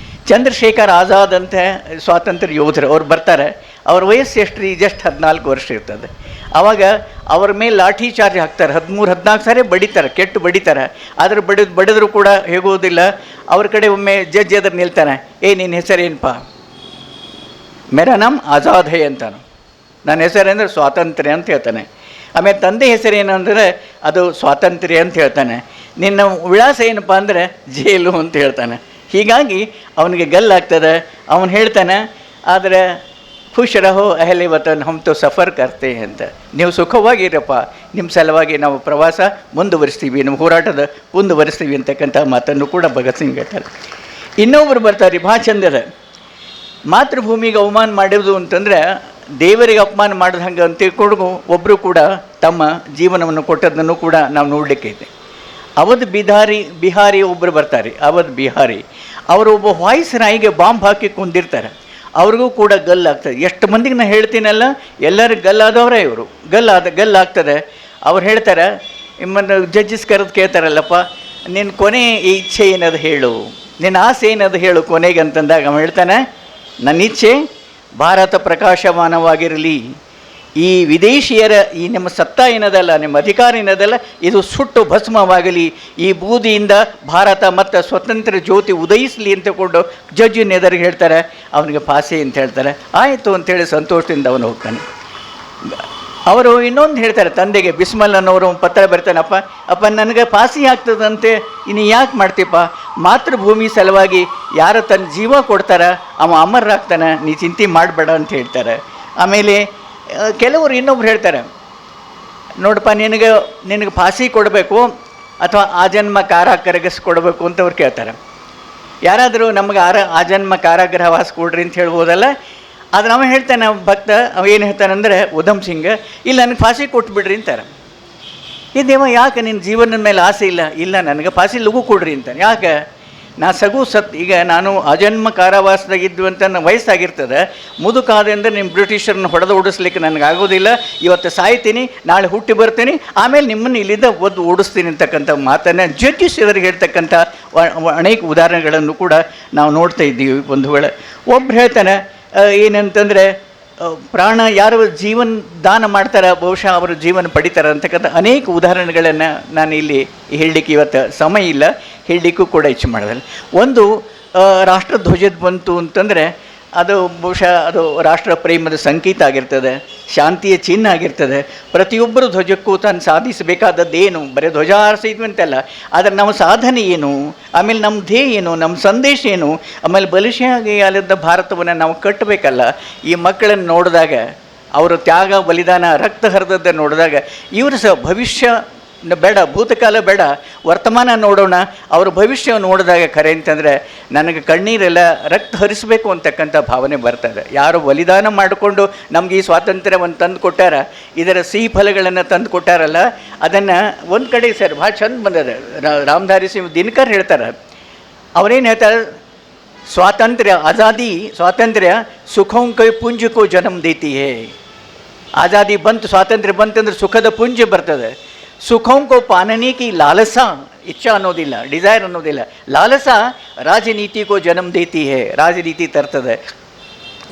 I: ಚಂದ್ರಶೇಖರ್ ಆಜಾದ್ ಅಂತ ಸ್ವಾತಂತ್ರ್ಯ ಯೋಧರು ಅವ್ರು ಬರ್ತಾರೆ. ಅವ್ರ ವಯಸ್ಸು ಎಷ್ಟು ರೀ? ಜಸ್ಟ್ 14 ವರ್ಷ ಇರ್ತದೆ. ಆವಾಗ ಅವ್ರ ಮೇಲೆ ಲಾಠಿ ಚಾರ್ಜ್ ಹಾಕ್ತಾರೆ. 13-14 ಸಾರಿ ಬಡಿತಾರೆ, ಕೆಟ್ಟು ಬಡಿತಾರೆ. ಆದರೆ ಬಡಿದ್ರು ಕೂಡ ಹೇಗೋದಿಲ್ಲ. ಅವ್ರ ಕಡೆ ಒಮ್ಮೆ ಜಡ್ಜ್ ಎದುರು ನಿಲ್ತಾನೆ. ನಿನ್ನ ಹೆಸರೇನಪ್ಪ? ಮೇರಾ ನಾಮ್ ಆಜಾದ್ ಹೈ ಅಂತಾನು. ನನ್ನ ಹೆಸರೇಂದ್ರೆ ಸ್ವಾತಂತ್ರ್ಯ ಅಂತ ಹೇಳ್ತಾನೆ. ಆಮೇಲೆ ತಂದೆ ಹೆಸರೇನಂದರೆ ಅದು ಸ್ವಾತಂತ್ರ್ಯ ಅಂತ ಹೇಳ್ತಾನೆ. ನಿನ್ನ ವಿಳಾಸ ಏನಪ್ಪ ಅಂದರೆ ಜೈಲು ಅಂತ ಹೇಳ್ತಾನೆ. ಹೀಗಾಗಿ ಅವನಿಗೆ ಗಲ್ಲಾಗ್ತದೆ. ಅವನು ಹೇಳ್ತಾನೆ, ಆದರೆ ಖುಷ್ ರಹೋ ಅಹಲೆ ವತನ್ ಹಮ್ ತೋ ಸಫರ್ ಕರ್ತೆ ಅಂತ. ನೀವು ಸುಖವಾಗಿರಪ್ಪ, ನಿಮ್ಮ ಸಲುವಾಗಿ ನಾವು ಪ್ರವಾಸ ಮುಂದುವರಿಸ್ತೀವಿ, ನಮ್ಮ ಹೋರಾಟದ ಮುಂದುವರಿಸ್ತೀವಿ ಅಂತಕ್ಕಂಥ ಮಾತನ್ನು ಕೂಡ ಭಗತ್ ಸಿಂಗ್ ಹೇಳ್ತಾರೆ. ಇನ್ನೊಬ್ಬರು ಬರ್ತಾರೆ, ಭಾಳ ಚಂದದ. ಮಾತೃಭೂಮಿಗೆ ಅವಮಾನ ಮಾಡೋದು ಅಂತಂದರೆ ದೇವರಿಗೆ ಅಪಮಾನ ಮಾಡಿದ ಹಂಗೆ ಅಂತ ತಿಳ್ಕೊಂಡು ಒಬ್ಬರು ಕೂಡ ತಮ್ಮ ಜೀವನವನ್ನು ಕೊಟ್ಟದ್ದನ್ನು ಕೂಡ ನಾವು ನೋಡಲಿಕ್ಕೆ. ಅವಧ್ ಬಿಹಾರಿ ಒಬ್ಬರು ಬರ್ತಾರೆ. ಅವಧ್ ಬಿಹಾರಿ ಅವರು ಒಬ್ಬ ವಾಯ್ಸ್ ರಾಯಿಗೆ ಬಾಂಬ್ ಹಾಕಿ ಕೊಂದಿರ್ತಾರೆ. ಅವ್ರಿಗೂ ಕೂಡ ಗಲ್ಲಾಗ್ತದೆ. ಎಷ್ಟು ಮಂದಿಗೆ ನಾನು ಹೇಳ್ತೀನಲ್ಲ, ಎಲ್ಲರಿಗೂ ಗಲ್ಲಾದವರೇ ಇವರು. ಗಲ್ಲಾಗ್ತದೆ. ಅವ್ರು ಹೇಳ್ತಾರೆ, ನಿಮ್ಮನ್ನು ಜಡ್ಜಸ್ ಕರೆದು ಕೇಳ್ತಾರಲ್ಲಪ್ಪ, ನಿನ್ನ ಕೊನೆ ಇಚ್ಛೆ ಏನದು ಹೇಳು, ನಿನ್ನ ಆಸೆ ಏನದು ಹೇಳು ಕೊನೆಗೆ ಅಂತಂದಾಗ ಅವ ಹೇಳ್ತಾನೆ, ನನ್ನ ಇಚ್ಛೆ ಭಾರತ ಪ್ರಕಾಶಮಾನವಾಗಿರಲಿ. ಈ ವಿದೇಶಿಯರ ಈ ನಿಮ್ಮ ಸತ್ತ ಏನದಲ್ಲ, ನಿಮ್ಮ ಅಧಿಕಾರ ಏನದಲ್ಲ, ಇದು ಸುಟ್ಟು ಭಸ್ಮವಾಗಲಿ. ಈ ಬೂದಿಯಿಂದ ಭಾರತ ಮತ್ತು ಸ್ವತಂತ್ರ ಜ್ಯೋತಿ ಉದಯಿಸಲಿ ಅಂತಕೊಂಡು ಜಡ್ಜಿನ ಎದುರಿಗೆ ಹೇಳ್ತಾರೆ. ಅವನಿಗೆ ಫಾಸಿ ಅಂತ ಹೇಳ್ತಾರೆ. ಆಯಿತು ಅಂಥೇಳಿ ಸಂತೋಷದಿಂದ ಅವನು ಹೋಗ್ತಾನೆ. ಅವರು ಇನ್ನೊಂದು ಹೇಳ್ತಾರೆ ತಂದೆಗೆ. ಬಿಸ್ಮಲ್ ಅನ್ನೋರು ಪತ್ರ ಬರ್ತಾನಪ್ಪ, ನನಗೆ ಫಾಸಿ ಆಗ್ತದಂತೆ, ಇನ್ನು ಯಾಕೆ ಮಾಡ್ತೀಪ್ಪ? ಮಾತೃಭೂಮಿ ಸಲುವಾಗಿ ಯಾರು ತನ್ನ ಜೀವ ಕೊಡ್ತಾರೆ ಅವ ಅಮರರಾಗ್ತಾನೆ, ನೀ ಚಿಂತೆ ಮಾಡಬೇಡ ಅಂತ ಹೇಳ್ತಾರೆ. ಆಮೇಲೆ ಕೆಲವರು ಇನ್ನೊಬ್ರು ಹೇಳ್ತಾರೆ, ನೋಡಪ್ಪ ನಿನಗೆ ಫಾಸಿ ಕೊಡಬೇಕು ಅಥವಾ ಆಜನ್ಮ ಕರಗಿಸ್ಕೊಡ್ಬೇಕು ಅಂತ ಅವ್ರು ಕೇಳ್ತಾರೆ. ಯಾರಾದರೂ ನಮಗೆ ಆಜನ್ಮ ಕಾರಾಗೃಹವಾಸ ಕೊಡ್ರಿ ಅಂತ ಹೇಳ್ಬೋದಲ್ಲ. ಆದರೆ ಅವ ಹೇಳ್ತಾನೆ, ಭಕ್ತ ಅವ ಏನು ಹೇಳ್ತಾನಂದರೆ ಉಧಮ್ ಸಿಂಗ್, ಇಲ್ಲ ನನಗೆ ಫಾಸಿ ಕೊಟ್ಬಿಡ್ರಿ ಅಂತಾರೆ. ಈ ದೇವ ಯಾಕೆ ನಿನ್ನ ಜೀವನದ ಮೇಲೆ ಆಸೆ ಇಲ್ಲ ನನಗೆ ಫಾಸಿ ಲಘು ಕೊಡ್ರಿ ಅಂತಾನೆ. ಯಾಕೆ? ನಾ ಈಗ ನಾನು ಅಜನ್ಮ ಕಾರಾವಾಸದಾಗಿದ್ದು ಅಂತ ನನ್ನ ವಯಸ್ಸಾಗಿರ್ತದೆ. ಮುದುಕಾದೆ ಅಂದರೆ ನಿಮ್ಮ ಬ್ರಿಟಿಷರನ್ನ ಹೊಡೆದು ಓಡಿಸ್ಲಿಕ್ಕೆ ನನಗಾಗೋದಿಲ್ಲ. ಇವತ್ತು ಸಾಯ್ತೀನಿ, ನಾಳೆ ಹುಟ್ಟಿ ಬರ್ತೀನಿ, ಆಮೇಲೆ ನಿಮ್ಮನ್ನು ಇಲ್ಲಿಂದ ಓಡಿಸ್ತೀನಿ ಅಂತಕ್ಕಂಥ ಮಾತನ್ನು ಜಡ್ಜಿಸ್ ಎದುರಿಗೆ ಹೇಳ್ತಕ್ಕಂಥ ಅನೇಕ ಉದಾಹರಣೆಗಳನ್ನು ಕೂಡ ನಾವು ನೋಡ್ತಾ ಇದ್ದೀವಿ. ಒಂದು ವೇಳೆ ಒಬ್ರು ಹೇಳ್ತಾನೆ ಏನಂತಂದರೆ, ಪ್ರಾಣ ಯಾರು ಜೀವನ ದಾನ ಮಾಡ್ತಾರೆ ಬಹುಶಃ ಅವರು ಜೀವನ ಪಡಿತಾರೆ ಅಂತಕ್ಕಂಥ ಅನೇಕ ಉದಾಹರಣೆಗಳನ್ನು ನಾನು ಇಲ್ಲಿ ಹೇಳಲಿಕ್ಕೆ ಇವತ್ತು ಸಮಯ ಇಲ್ಲ, ಹೇಳಲಿಕ್ಕೂ ಕೂಡ ಇಚ್ಛೆ ಮಾಡೋದಲ್ಲ. ಒಂದು ರಾಷ್ಟ್ರಧ್ವಜದ ಬಂತು ಅಂತಂದರೆ ಅದು ಬಹುಶಃ ಅದು ರಾಷ್ಟ್ರ ಪ್ರೇಮದ ಸಂಕೇತ ಆಗಿರ್ತದೆ, ಶಾಂತಿಯ ಚಿಹ್ನೆ ಆಗಿರ್ತದೆ. ಪ್ರತಿಯೊಬ್ಬರು ಧ್ವಜಕ್ಕೂ ತಾನು ಸಾಧಿಸಬೇಕಾದದ್ದೇನು, ಬರೀ ಧ್ವಜ ಹಾರಿಸಿದ್ವಿ ಅಂತಲ್ಲ, ಆದರೆ ನಮ್ಮ ಸಾಧನೆ ಏನು, ಆಮೇಲೆ ನಮ್ಮ ಧ್ಯೇಯ ಏನು, ನಮ್ಮ ಸಂದೇಶ ಏನು, ಆಮೇಲೆ ಬಲಿಷ್ಠವಾಗಿ ಅಲ್ಲಿದ್ದ ಭಾರತವನ್ನು ನಾವು ಕಟ್ಟಬೇಕಲ್ಲ. ಈ ಮಕ್ಕಳನ್ನು ನೋಡಿದಾಗ ಅವರು ತ್ಯಾಗ ಬಲಿದಾನ ರಕ್ತ ಹರಿದದ್ದನ್ನು ನೋಡಿದಾಗ ಇವರು ಸಹ ಭವಿಷ್ಯ ಬೇಡ, ಭೂತಕಾಲ ಬೇಡ, ವರ್ತಮಾನ ನೋಡೋಣ. ಅವ್ರ ಭವಿಷ್ಯ ನೋಡಿದಾಗ ಖರೆ ಅಂತಂದರೆ ನನಗೆ ಕಣ್ಣೀರೆಲ್ಲ ರಕ್ತ ಹರಿಸಬೇಕು ಅಂತಕ್ಕಂಥ ಭಾವನೆ ಬರ್ತದೆ. ಯಾರು ಬಲಿದಾನ ಮಾಡಿಕೊಂಡು ನಮ್ಗೆ ಈ ಸ್ವಾತಂತ್ರ್ಯವನ್ನು ತಂದು ಕೊಟ್ಟಾರ, ಇದರ ಸಿಹಿ ಫಲಗಳನ್ನು ತಂದು ಕೊಟ್ಟಾರಲ್ಲ, ಅದನ್ನು ಒಂದು ಕಡೆ ಸರ್ ಭಾಳ ಚಂದ ಬಂದದ. ರಾಮಧಾರಿ ಸಿಂಗ್ ದಿನಕರ್ ಹೇಳ್ತಾರೆ, ಅವರೇನು ಹೇಳ್ತಾರೆ, ಸ್ವಾತಂತ್ರ್ಯ ಸುಖೋಂಕ ಪುಂಜಕ್ಕೂ ಜನ್ಮ ದೇತಿ ಹೇ. ಆಜಾದಿ ಬಂತು, ಸ್ವಾತಂತ್ರ್ಯ ಬಂತಂದ್ರೆ ಸುಖದ ಪುಂಜ ಬರ್ತದೆ. ಸುಖೋಂಕೋ ಪಾನನೆ ಕಿ ಲಾಲಸಾ, ಇಚ್ಛಾ ಅನ್ನೋದಿಲ್ಲ, ಡಿಸೈರ್ ಅನ್ನೋದಿಲ್ಲ, ಲಾಲಸಾ ರಾಜನೀತಿಗೂ ಜನ್ಮ ದೇತಿ ಹೇ, ರಾಜನೀತಿ ತರ್ತದೆ.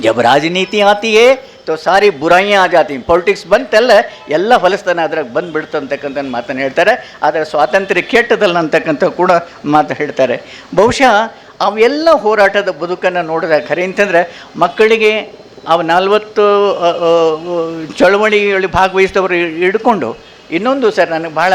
I: ಜಬ್ ರಾಜನೀತಿ ಆತಿ ಹೇ ತೋ ಸಾರಿ ಬುರಾಯಿಯಾ ಆ ಜಾತಿ. ಪೊಲಿಟಿಕ್ಸ್ ಬಂತಲ್ಲ ಎಲ್ಲ ಹೊಲಸ್ತಾನ ಅದ್ರಾಗ ಬಂದುಬಿಡ್ತು ಅಂತಕ್ಕಂಥ ಮಾತನ್ನು ಹೇಳ್ತಾರೆ. ಆದರೆ ಸ್ವಾತಂತ್ರ್ಯ ಕೆಟ್ಟದಲ್ಲ ಅಂತಕ್ಕಂಥ ಕೂಡ ಮಾತು ಹೇಳ್ತಾರೆ. ಬಹುಶಃ ಅವೆಲ್ಲ ಹೋರಾಟದ ಬದುಕನ್ನು ನೋಡಿದಾಗ ಖರೆ ಅಂತಂದರೆ ಮಕ್ಕಳಿಗೆ ಅವು 40 ಚಳವಳಿಯಲ್ಲಿ ಭಾಗವಹಿಸಿದವರು ಹಿಡ್ಕೊಂಡು ಇನ್ನೊಂದು ಸರ್ ನನಗೆ ಭಾಳ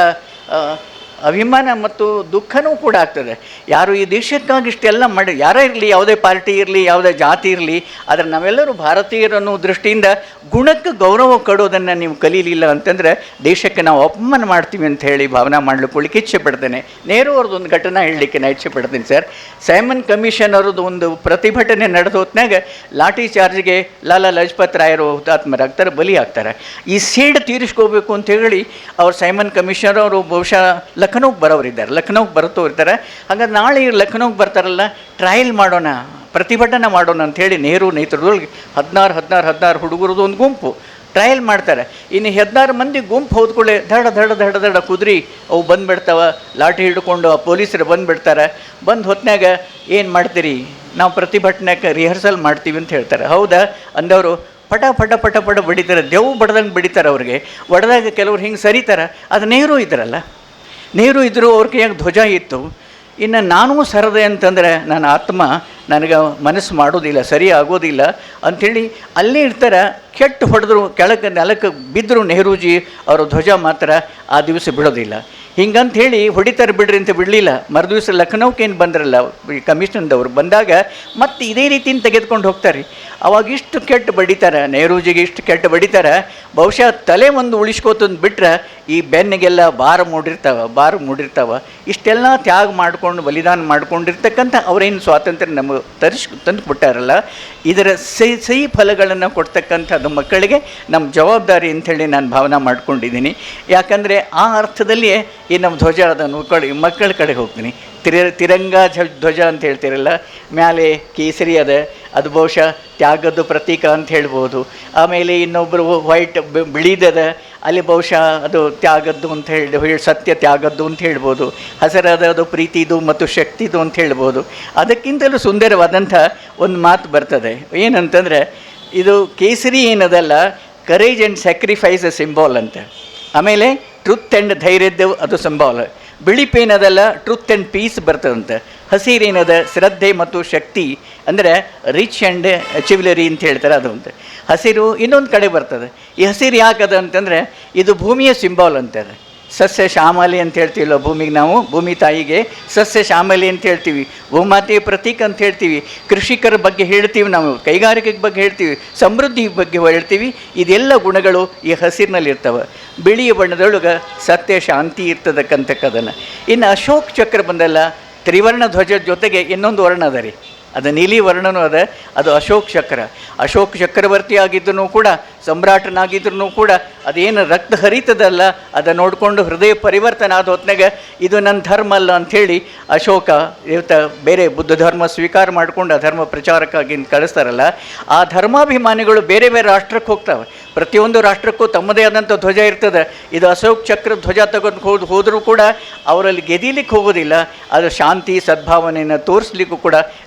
I: ಅಭಿಮಾನ ಮತ್ತು ದುಃಖನೂ ಕೂಡ ಆಗ್ತದೆ. ಯಾರು ಈ ದೇಶಕ್ಕಾಗಿ ಇಷ್ಟೆಲ್ಲ ಮಾಡಿ, ಯಾರೇ ಇರಲಿ, ಯಾವುದೇ ಪಾರ್ಟಿ ಇರಲಿ, ಯಾವುದೇ ಜಾತಿ ಇರಲಿ, ಆದರೆ ನಾವೆಲ್ಲರೂ ಭಾರತೀಯರು ಅನ್ನೋ ದೃಷ್ಟಿಯಿಂದ ಗುಣಕ್ಕೆ ಗೌರವ ಕೊಡೋದನ್ನು ನೀವು ಕಲೀಲಿಲ್ಲ ಅಂತಂದರೆ ದೇಶಕ್ಕೆ ನಾವು ಅಪಮಾನ ಮಾಡ್ತೀವಿ ಅಂತ ಹೇಳಿ ಭಾವನೆ ಮಾಡ್ಲಿಕ್ಕೆ ಇಚ್ಛೆ ಪಡ್ತೇನೆ. ನೆಹರು ಅವ್ರದ್ದು ಒಂದು ಘಟನೆ ಹೇಳಲಿಕ್ಕೆ ನಾನು ಇಚ್ಛೆ ಪಡ್ತೀನಿ ಸರ್. ಸೈಮನ್ ಕಮಿಷನ್ ಅವ್ರದ್ದು ಒಂದು ಪ್ರತಿಭಟನೆ ನಡೆದ ಹೊತ್ನಾಗ ಲಾಠಿ ಚಾರ್ಜ್ಗೆ ಲಾಲಾ ಲಜಪತ್ ರಾಯರು ಹುತಾತ್ಮರಾಗ್ತಾರೆ, ಬಲಿ ಆಗ್ತಾರೆ. ಈ ಸೇಡು ತೀರಿಸ್ಕೋಬೇಕು ಅಂತ ಹೇಳಿ ಅವ್ರು ಸೈಮನ್ ಕಮಿಷನರ್ ಅವರು ಬಹುಶಃ ಲಖನೌಗೆ ಬರೋರಿದ್ದಾರೆ, ಲಖನೌಗೆ ಬರುತ್ತೋರಿದ್ದಾರೆ. ಹಾಗಾದ್ರೆ ನಾಳೆ ಲಖನೌಗೆ ಬರ್ತಾರಲ್ಲ, ಟ್ರಯಲ್ ಮಾಡೋಣ, ಪ್ರತಿಭಟನೆ ಮಾಡೋಣ ಅಂಥೇಳಿ ನೆಹರು ನೇತೃತ್ವದೊಳಗೆ 16 ಹುಡುಗರದು ಒಂದು ಗುಂಪು ಟ್ರಯಲ್ ಮಾಡ್ತಾರೆ. ಇನ್ನು 16 ಮಂದಿ ಗುಂಪು ಹೋದ್ಕೊಳ್ಳೆ ದಡ ಕುದುರೆ ಅವು ಬಂದುಬಿಡ್ತಾವೆ, ಲಾಠಿ ಹಿಡ್ಕೊಂಡು ಆ ಪೊಲೀಸರು ಬಂದುಬಿಡ್ತಾರೆ. ಬಂದು ಹೊತ್ನಾಗ ಏನು ಮಾಡ್ತೀರಿ, ನಾವು ಪ್ರತಿಭಟನೆಗೆ ರಿಹರ್ಸಲ್ ಮಾಡ್ತೀವಿ ಅಂತ ಹೇಳ್ತಾರೆ. ಹೌದಾ ಅಂದವರು ಪಟ ಬಡಿತಾರೆ, ದೆವ್ವು ಬಡ್ದಂಗೆ ಬಡಿತಾರೆ. ಅವ್ರಿಗೆ ಬಡ್ದಾಗ ಕೆಲವ್ರು ಹಿಂಗೆ ಸರಿತಾರೆ. ಅದು ನೆಹರು ನೆಹರು ಇದ್ದರು, ಅವ್ರ ಕೈಯಾಗ ಧ್ವಜ ಇತ್ತು. ಇನ್ನು ನಾನೂ ಸರದೆ ಅಂತಂದರೆ ನನ್ನ ಆತ್ಮ ನನಗೆ ಮನಸ್ಸು ಮಾಡೋದಿಲ್ಲ, ಸರಿ ಆಗೋದಿಲ್ಲ ಅಂಥೇಳಿ ಅಲ್ಲೇ ಇರ್ತಾರೆ. ಕೆಟ್ಟು ಹೊಡೆದ್ರು, ಕೆಳಗೆ ನೆಲಕ್ಕೆ ಬಿದ್ದರು ನೆಹರೂಜಿ, ಅವರ ಧ್ವಜ ಮಾತ್ರ ಆ ದಿವಸ ಬಿಡೋದಿಲ್ಲ. ಹಿಂಗಂತ ಹೇಳಿ ಹೊಡಿತಾರೆ ಬಿಡ್ರಿ ಅಂತ ಬಿಡಲಿಲ್ಲ. ಮರುದಿವಸ ಲಖನೌಕೇನು ಬಂದ್ರಲ್ಲ ಈ ಕಮಿಷನ್ದವ್ರು, ಬಂದಾಗ ಮತ್ತೆ ಇದೇ ರೀತಿಯಿಂದ ತೆಗೆದುಕೊಂಡು ಹೋಗ್ತಾರೆ. ಅವಾಗ ಇಷ್ಟು ಕೆಟ್ಟು ಬಡಿತಾರೆ, ನೆಹರೂಜಿಗೆ ಇಷ್ಟು ಕೆಟ್ಟು ಬಡಿತಾರೆ. ಬಹುಶಃ ತಲೆ ಒಂದು ಉಳಿಸ್ಕೋತಂದು ಬಿಟ್ರೆ ಈ ಬೆನ್ನಿಗೆಲ್ಲ ಬಾರು ಮೂಡಿರ್ತಾವೆ. ಇಷ್ಟೆಲ್ಲ ತ್ಯಾಗ ಮಾಡಿಕೊಂಡು ಬಲಿದಾನ ಮಾಡ್ಕೊಂಡಿರ್ತಕ್ಕಂಥ ಅವರೇನು ಸ್ವಾತಂತ್ರ್ಯ ನಮಗೆ ತಂದು ಕೊಟ್ಟಾರಲ್ಲ, ಇದರ ಸಿಹಿ ಫಲಗಳನ್ನು ಕೊಡ್ತಕ್ಕಂಥದ್ದು ಮಕ್ಕಳಿಗೆ ನಮ್ಮ ಜವಾಬ್ದಾರಿ ಅಂಥೇಳಿ ನಾನು ಭಾವನೆ ಮಾಡ್ಕೊಂಡಿದ್ದೀನಿ. ಯಾಕಂದರೆ ಆ ಅರ್ಥದಲ್ಲಿಯೇ ಈ ನಮ್ಮ ಧ್ವಜ ಅದನ್ನು ಮಕ್ಕಳ ಕಡೆಗೆ ಹೋಗ್ತೀನಿ. ತಿರಂಗ ಧ್ವಜ ಅಂತ ಹೇಳ್ತಿರಲ್ಲ, ಮ್ಯಾಲೆ ಕೇಸರಿ ಅದು ಬಹುಶಃ ತ್ಯಾಗದ್ದು ಪ್ರತೀಕ ಅಂತ ಹೇಳ್ಬೋದು. ಆಮೇಲೆ ಇನ್ನೊಬ್ಬರು ವೈಟ್ ಬಿಳಿದದ, ಅಲ್ಲಿ ಬಹುಶಃ ಅದು ತ್ಯಾಗದ್ದು ಅಂತ ಹೇಳಿ ಸತ್ಯ ತ್ಯಾಗದ್ದು ಅಂತ ಹೇಳ್ಬೋದು. ಹಸಿರಾದ ಅದು ಪ್ರೀತಿದು ಮತ್ತು ಶಕ್ತಿದು ಅಂತ ಹೇಳ್ಬೋದು. ಅದಕ್ಕಿಂತಲೂ ಸುಂದರವಾದಂಥ ಒಂದು ಮಾತು ಬರ್ತದೆ, ಏನಂತಂದರೆ ಇದು ಕೇಸರಿ ಏನದಲ್ಲ, courage and sacrifice a symbol ಅಂತ. ಆಮೇಲೆ ಟ್ರುತ್ ಆ್ಯಂಡ್ ಧೈರ್ಯದ್ದು ಅದು ಸಿಂಬಾಲ್. ಬಿಳಿಪೇನದಲ್ಲ, ಟ್ರುತ್ ಆ್ಯಂಡ್ ಪೀಸ್ ಬರ್ತದಂತೆ. ಹಸಿರೇನದ ಶ್ರದ್ಧೆ ಮತ್ತು ಶಕ್ತಿ, ಅಂದರೆ ರಿಚ್ ಆ್ಯಂಡ್ ಚಿವಿಲರಿ ಅಂತ ಹೇಳ್ತಾರೆ, ಅದು ಅಂತ. ಹಸಿರು ಇನ್ನೊಂದು ಕಡೆ ಬರ್ತದೆ. ಈ ಹಸಿರು ಯಾಕದ ಅಂತಂದರೆ ಇದು ಭೂಮಿಯ ಸಿಂಬಾಲ್ ಅಂತಾರೆ. ಸಸ್ಯ ಶ್ಯಾಮಲೆ ಅಂತ ಹೇಳ್ತೀವಲ್ಲ ಭೂಮಿಗೆ, ನಾವು ಭೂಮಿ ತಾಯಿಗೆ ಸಸ್ಯ ಶ್ಯಾಮಲೆ ಅಂತ ಹೇಳ್ತೀವಿ, ಭೂಮಾತೆಯ ಪ್ರತೀಕ ಅಂತ ಹೇಳ್ತೀವಿ. ಕೃಷಿಕರ ಬಗ್ಗೆ ಹೇಳ್ತೀವಿ, ನಾವು ಕೈಗಾರಿಕೆ ಬಗ್ಗೆ ಹೇಳ್ತೀವಿ, ಸಮೃದ್ಧಿ ಬಗ್ಗೆ ಹೇಳ್ತೀವಿ. ಇದೆಲ್ಲ ಗುಣಗಳು ಈ ಹಸಿರಿನಲ್ಲಿ ಇರ್ತವೆ. ಬಿಳಿಯ ಬಣ್ಣದೊಳಗೆ ಸತ್ಯ ಶಾಂತಿ ಇರ್ತದಕ್ಕಂತಕ್ಕದನ್ನು. ಇನ್ನು ಅಶೋಕ್ ಚಕ್ರ ಬಂದಲ್ಲ, ತ್ರಿವರ್ಣ ಧ್ವಜದ ಜೊತೆಗೆ ಇನ್ನೊಂದು ವರ್ಣ ಅದ ರೀ, ಅದು ನೀಲಿ ವರ್ಣನೂ ಅದ, ಅದು ಅಶೋಕ್ ಚಕ್ರ. ಅಶೋಕ್ ಚಕ್ರವರ್ತಿ ಆಗಿದ್ದೂ ಕೂಡ, ಸಮ್ರಾಟನಾಗಿದ್ರೂ ಕೂಡ ಅದೇನು ರಕ್ತ ಹರಿತದಲ್ಲ, ಅದನ್ನು ನೋಡಿಕೊಂಡು ಹೃದಯ ಪರಿವರ್ತನೆ ಆದ ಹೊತ್ನಾಗ ಇದು ನನ್ನ ಧರ್ಮ ಅಲ್ಲ ಅಂಥೇಳಿ ಅಶೋಕ ಇವತ್ತು ಬೇರೆ ಬುದ್ಧ ಧರ್ಮ ಸ್ವೀಕಾರ ಮಾಡಿಕೊಂಡು ಆ ಧರ್ಮ ಪ್ರಚಾರಕ್ಕಾಗಿ ಕಳಿಸ್ತಾರಲ್ಲ, ಆ ಧರ್ಮಾಭಿಮಾನಿಗಳು ಬೇರೆ ಬೇರೆ ರಾಷ್ಟ್ರಕ್ಕೆ ಹೋಗ್ತವೆ. ಪ್ರತಿಯೊಂದು ರಾಷ್ಟ್ರಕ್ಕೂ ತಮ್ಮದೇ ಆದಂಥ ಧ್ವಜ ಇರ್ತದೆ. ಇದು ಅಶೋಕ್ ಚಕ್ರ ಧ್ವಜ ತೆಗೆದು ಹೋದರೂ ಕೂಡ ಅವರಲ್ಲಿ ಗೆದಿಲಿಕ್ಕೆ ಹೋಗೋದಿಲ್ಲ, ಅದು ಶಾಂತಿ ಸದ್ಭಾವನೆಯನ್ನು ತೋರಿಸ್ಲಿಕ್ಕೂ ಕೂಡ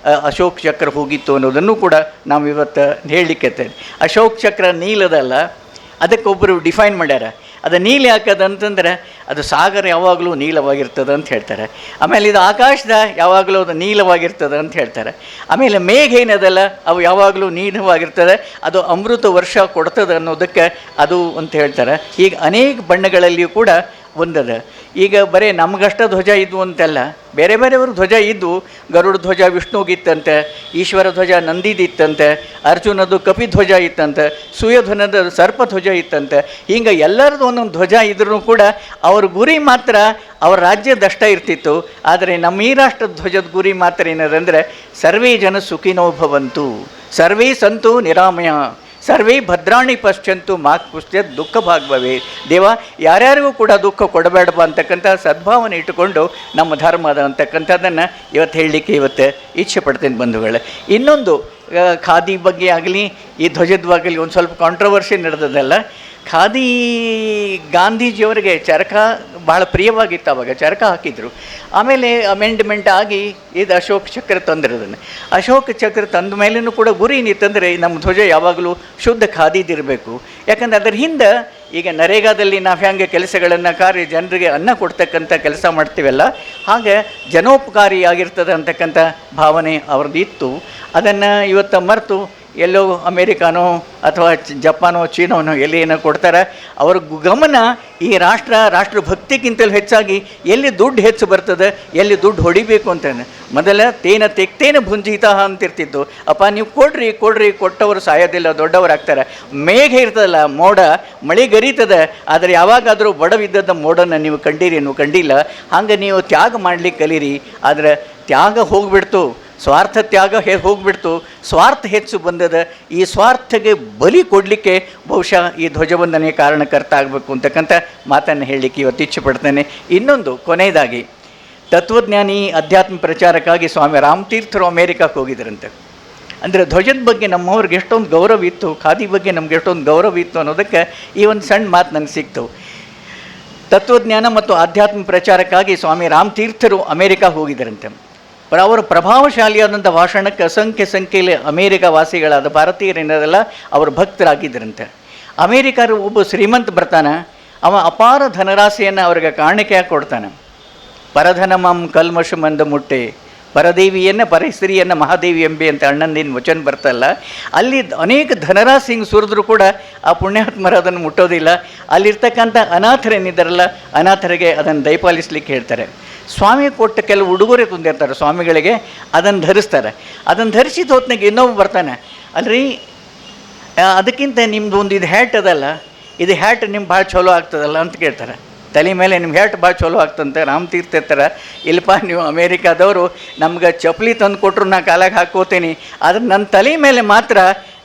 I: ಅಶೋಕ್ ಚಕ್ರ ಹೋಗಿತ್ತು ಅನ್ನೋದನ್ನು ಕೂಡ ನಾವು ಇವತ್ತು ಹೇಳಲಿಕ್ಕೆ. ಅಶೋಕ್ ಚಕ್ರ ನೀಲದಲ್ಲ, ಅದಕ್ಕೊಬ್ಬರು ಡಿಫೈನ್ ಮಾಡ್ಯಾರ. ಅದು ನೀಲಿ ಹಾಕೋದಂತಂದ್ರೆ ಅದು ಸಾಗರ ಯಾವಾಗಲೂ ನೀಲವಾಗಿರ್ತದೆ ಅಂತ ಹೇಳ್ತಾರೆ. ಆಮೇಲೆ ಇದು ಆಕಾಶದ ಯಾವಾಗಲೂ ಅದು ನೀಲವಾಗಿರ್ತದೆ ಅಂತ ಹೇಳ್ತಾರೆ. ಆಮೇಲೆ ಮೇಘ ಏನದಲ್ಲ, ಅವು ಯಾವಾಗಲೂ ನೀಲವಾಗಿರ್ತದೆ, ಅದು ಅಮೃತ ವರ್ಷ ಕೊಡ್ತದೆ ಅನ್ನೋದಕ್ಕೆ ಅದು ಅಂತ ಹೇಳ್ತಾರೆ. ಹೀಗೆ ಅನೇಕ ಬಣ್ಣಗಳಲ್ಲಿಯೂ ಕೂಡ ಒಂದದ. ಈಗ ಬರೀ ನಮಗಷ್ಟ ಧ್ವಜ ಇದ್ವು ಅಂತೆಲ್ಲ, ಬೇರೆ ಬೇರೆಯವ್ರ ಧ್ವಜ ಇದ್ದು, ಗರುಡ ಧ್ವಜ ವಿಷ್ಣುಗಿತ್ತಂತೆ, ಈಶ್ವರ ಧ್ವಜ ನಂದಿದಿತ್ತಂತೆ, ಅರ್ಜುನದು ಕಪಿಧ್ವಜ ಇತ್ತಂತೆ, ಸುಯೋಧನದ ಸರ್ಪಧ್ವಜ ಇತ್ತಂತೆ. ಹಿಂಗೆ ಎಲ್ಲರದ್ದು ಒಂದೊಂದು ಧ್ವಜ ಇದ್ರೂ ಕೂಡ ಅವ್ರ ಗುರಿ ಮಾತ್ರ ಅವ್ರ ರಾಜ್ಯದಷ್ಟ ಇರ್ತಿತ್ತು. ಆದರೆ ನಮ್ಮ ಈ ರಾಷ್ಟ್ರದ ಧ್ವಜದ ಗುರಿ ಮಾತ್ರ ಏನದಂದರೆ ಸರ್ವೇ ಜನ ಸುಖಿನೋ ಭವಂತು, ಸರ್ವೇ ಸಂತು ನಿರಾಮಯ, ಸರ್ವೇ ಭದ್ರಾಣಿ ಪಶ್ಚಂತು ಮಾಕ್ ಪುಷ್ಟ್ಯತ್ ದುಃಖ ಭಾಗ್ಭವೇ. ದೇವ, ಯಾರ್ಯಾರಿಗೂ ಕೂಡ ದುಃಖ ಕೊಡಬೇಡಪ್ಪ ಅಂತಕ್ಕಂಥ ಸದ್ಭಾವನೆ ಇಟ್ಟುಕೊಂಡು ನಮ್ಮ ಧರ್ಮ ಅದ ಅಂತಕ್ಕಂಥದ್ದನ್ನು ಇವತ್ತು ಹೇಳಲಿಕ್ಕೆ ಇವತ್ತು ಇಚ್ಛೆ ಪಡ್ತೇನೆ ಬಂಧುಗಳೇ. ಇನ್ನೊಂದು ಖಾದಿ ಬಗ್ಗೆ ಆಗಲಿ, ಈ ಧ್ವಜದವಾಗಲಿ ಒಂದು ಸ್ವಲ್ಪ ಕಾಂಟ್ರವರ್ಸಿ ನಡೆದದಲ್ಲ. ಖಾದಿ ಗಾಂಧೀಜಿಯವರಿಗೆ ಚರಕ ಭಾಳ ಪ್ರಿಯವಾಗಿತ್ತು, ಅವಾಗ ಚರಕ ಹಾಕಿದರು. ಆಮೇಲೆ ಅಮೆಂಡ್ಮೆಂಟ್ ಆಗಿ ಇದು ಅಶೋಕ ಚಕ್ರ ತಂದಿರೋದನ್ನು. ಅಶೋಕ ಚಕ್ರ ತಂದ ಮೇಲೂ ಕೂಡ ಗುರಿ ಏನಿತ್ತಂದರೆ ನಮ್ಮ ಧ್ವಜ ಯಾವಾಗಲೂ ಶುದ್ಧ ಖಾದಿದಿರಬೇಕು. ಯಾಕಂದರೆ ಅದರ ಹಿಂದೆ ಈಗ ನರೇಗಾದಲ್ಲಿ ನಾವು ಹೆಂಗೆ ಕೆಲಸಗಳನ್ನು ಜನರಿಗೆ ಅನ್ನ ಕೊಡ್ತಕ್ಕಂಥ ಕೆಲಸ ಮಾಡ್ತೀವಲ್ಲ, ಹಾಗೆ ಜನೋಪಕಾರಿಯಾಗಿರ್ತದೆ ಅಂತಕ್ಕಂಥ ಭಾವನೆ ಅವ್ರದ್ದು ಇತ್ತು. ಅದನ್ನು ಇವತ್ತು ಮರೆತು ಎಲ್ಲೋ ಅಮೇರಿಕಾನೋ ಅಥವಾ ಜಪಾನೋ ಚೀನೋನೋ ಎಲ್ಲಿ ಏನೋ ಕೊಡ್ತಾರೆ. ಅವ್ರ ಗಮನ ಈ ರಾಷ್ಟ್ರಭಕ್ತಿಗಿಂತಲೂ ಹೆಚ್ಚಾಗಿ ಎಲ್ಲಿ ದುಡ್ಡು ಹೆಚ್ಚು ಬರ್ತದೆ, ಎಲ್ಲಿ ದುಡ್ಡು ಹೊಡಿಬೇಕು ಅಂತಂದು. ಮೊದಲ ತೇನ ತೆಕ್ತೇನ ಭುಂಜಿತ ಅಂತಿರ್ತಿತ್ತು. ಅಪ್ಪ ನೀವು ಕೊಡ್ರಿ ಕೊಟ್ಟವರು ಸಾಯೋದಿಲ್ಲ, ದೊಡ್ಡವರಾಗ್ತಾರೆ. ಮೇಘ ಇರ್ತದಲ್ಲ, ಮೋಡ ಮಳೆ ಗರೀತದೆ, ಆದರೆ ಯಾವಾಗಾದರೂ ಬಡವಿದ್ದದ ಮೋಡನ್ನು ನೀವು ಕಂಡಿಲ್ಲ. ಹಾಗೆ ನೀವು ತ್ಯಾಗ ಮಾಡಲಿಕ್ಕೆ ಕಲೀರಿ. ಆದರೆ ತ್ಯಾಗ ಹೋಗ್ಬಿಡ್ತು, ಸ್ವಾರ್ಥ ತ್ಯಾಗ ಹೋಗ್ಬಿಡ್ತು, ಸ್ವಾರ್ಥ ಹೆಚ್ಚು ಬಂದದ. ಈ ಸ್ವಾರ್ಥಗೆ ಬಲಿ ಕೊಡಲಿಕ್ಕೆ ಬಹುಶಃ ಈ ಧ್ವಜವಂದನೆ ಕಾರಣಕರ್ತ ಆಗಬೇಕು ಅಂತಕ್ಕಂಥ ಮಾತನ್ನು ಹೇಳಲಿಕ್ಕೆ ಇವತ್ತು ಇಚ್ಛೆ ಪಡ್ತೇನೆ. ಇನ್ನೊಂದು ಕೊನೆಯದಾಗಿ, ತತ್ವಜ್ಞಾನಿ ಅಧ್ಯಾತ್ಮ ಪ್ರಚಾರಕ್ಕಾಗಿ ಸ್ವಾಮಿ ರಾಮತೀರ್ಥರು ಅಮೇರಿಕಕ್ಕೆ ಹೋಗಿದ್ರಂತೆ. ಅಂದರೆ ಧ್ವಜದ ಬಗ್ಗೆ ನಮ್ಮವ್ರಿಗೆ ಎಷ್ಟೊಂದು ಗೌರವ ಇತ್ತು, ಖಾದಿ ಬಗ್ಗೆ ನಮ್ಗೆ ಎಷ್ಟೊಂದು ಗೌರವ ಇತ್ತು ಅನ್ನೋದಕ್ಕೆ ಈ ಒಂದು ಸಣ್ಣ ಮಾತು ನನಗೆ ಸಿಕ್ತು. ತತ್ವಜ್ಞಾನ ಮತ್ತು ಆಧ್ಯಾತ್ಮ ಪ್ರಚಾರಕ್ಕಾಗಿ ಸ್ವಾಮಿ ರಾಮತೀರ್ಥರು ಅಮೇರಿಕಾ ಹೋಗಿದ್ದರಂತೆ. ಅವರ ಪ್ರಭಾವಶಾಲಿಯಾದಂಥ ಭಾಷಣಕ್ಕೆ ಸಂಖ್ಯೆಯಲ್ಲಿ ಅಮೇರಿಕಾ ವಾಸಿಗಳಾದ ಭಾರತೀಯರೇನದಲ್ಲ ಅವರು ಭಕ್ತರಾಗಿದ್ದರಂತೆ. ಅಮೇರಿಕರು ಒಬ್ಬ ಶ್ರೀಮಂತ ಬರ್ತಾನೆ, ಅವ ಅಪಾರ ಧನರಾಶಿಯನ್ನು ಅವ್ರಿಗೆ ಕಾಣಿಕೆಯಾಗಿ ಕೊಡ್ತಾನೆ. ಪರಧನಮಂ ಕಲ್ಮಶುಮಂದ ಮುಟ್ಟೆ, ಪರದೇವಿಯನ್ನು ಪರಸ್ತ್ರೀಯನ್ನು ಮಹಾದೇವಿ ಎಂಬೆ ಅಂತ ಅಣ್ಣಂದಿನ ವಚನ ಬರ್ತಲ್ಲ, ಅಲ್ಲಿ ಅನೇಕ ಧನರಾಶಿ ಹಿಂಗೆ ಸುರಿದ್ರೂ ಕೂಡ ಆ ಪುಣ್ಯಾತ್ಮರು ಅದನ್ನು ಮುಟ್ಟೋದಿಲ್ಲ. ಅಲ್ಲಿರ್ತಕ್ಕಂಥ ಅನಾಥರೇನಿದ್ದಾರಲ್ಲ, ಅನಾಥರಿಗೆ ಅದನ್ನು ದಯಪಾಲಿಸ್ಲಿಕ್ಕೆ ಹೇಳ್ತಾರೆ. ಸ್ವಾಮಿ ಕೊಟ್ಟ ಕೆಲವು ಉಡುಗೊರೆ ತಂದಿರ್ತಾರೆ ಸ್ವಾಮಿಗಳಿಗೆ, ಅದನ್ನು ಧರಿಸ್ತಾರೆ. ಅದನ್ನು ಧರಿಸಿದ ಹೊತ್ತಿನಾಗ ಇನ್ನೊಬ್ಬ ಬರ್ತಾನೆ, ಅಲ್ರಿ ಅದಕ್ಕಿಂತ ನಿಮ್ದು ಒಂದು ಇದು ಹ್ಯಾಟ್ ಅದಲ್ಲ, ಇದು ಹ್ಯಾಟ್ ನಿಮ್ಗೆ ಭಾಳ ಚಲೋ ಆಗ್ತದಲ್ಲ ಅಂತ ಕೇಳ್ತಾರೆ. ತಲೆ ಮೇಲೆ ನಿಮ್ಮ ಹ್ಯಾಟ್ ಭಾಳ ಚಲೋ ಆಗ್ತಂತೆ. ರಾಮತೀರ್ಥ ಇರ್ತಾರೆ, ಇಲ್ಲಪ್ಪ ನೀವು ಅಮೇರಿಕಾದವರು ನಮ್ಗೆ ಚಪ್ಪಲಿ ತಂದು ಕೊಟ್ಟರು ನಾ ಕಾಲಾಗ ಹಾಕೋತೀನಿ, ಆದರೆ ನನ್ನ ತಲೆ ಮೇಲೆ ಮಾತ್ರ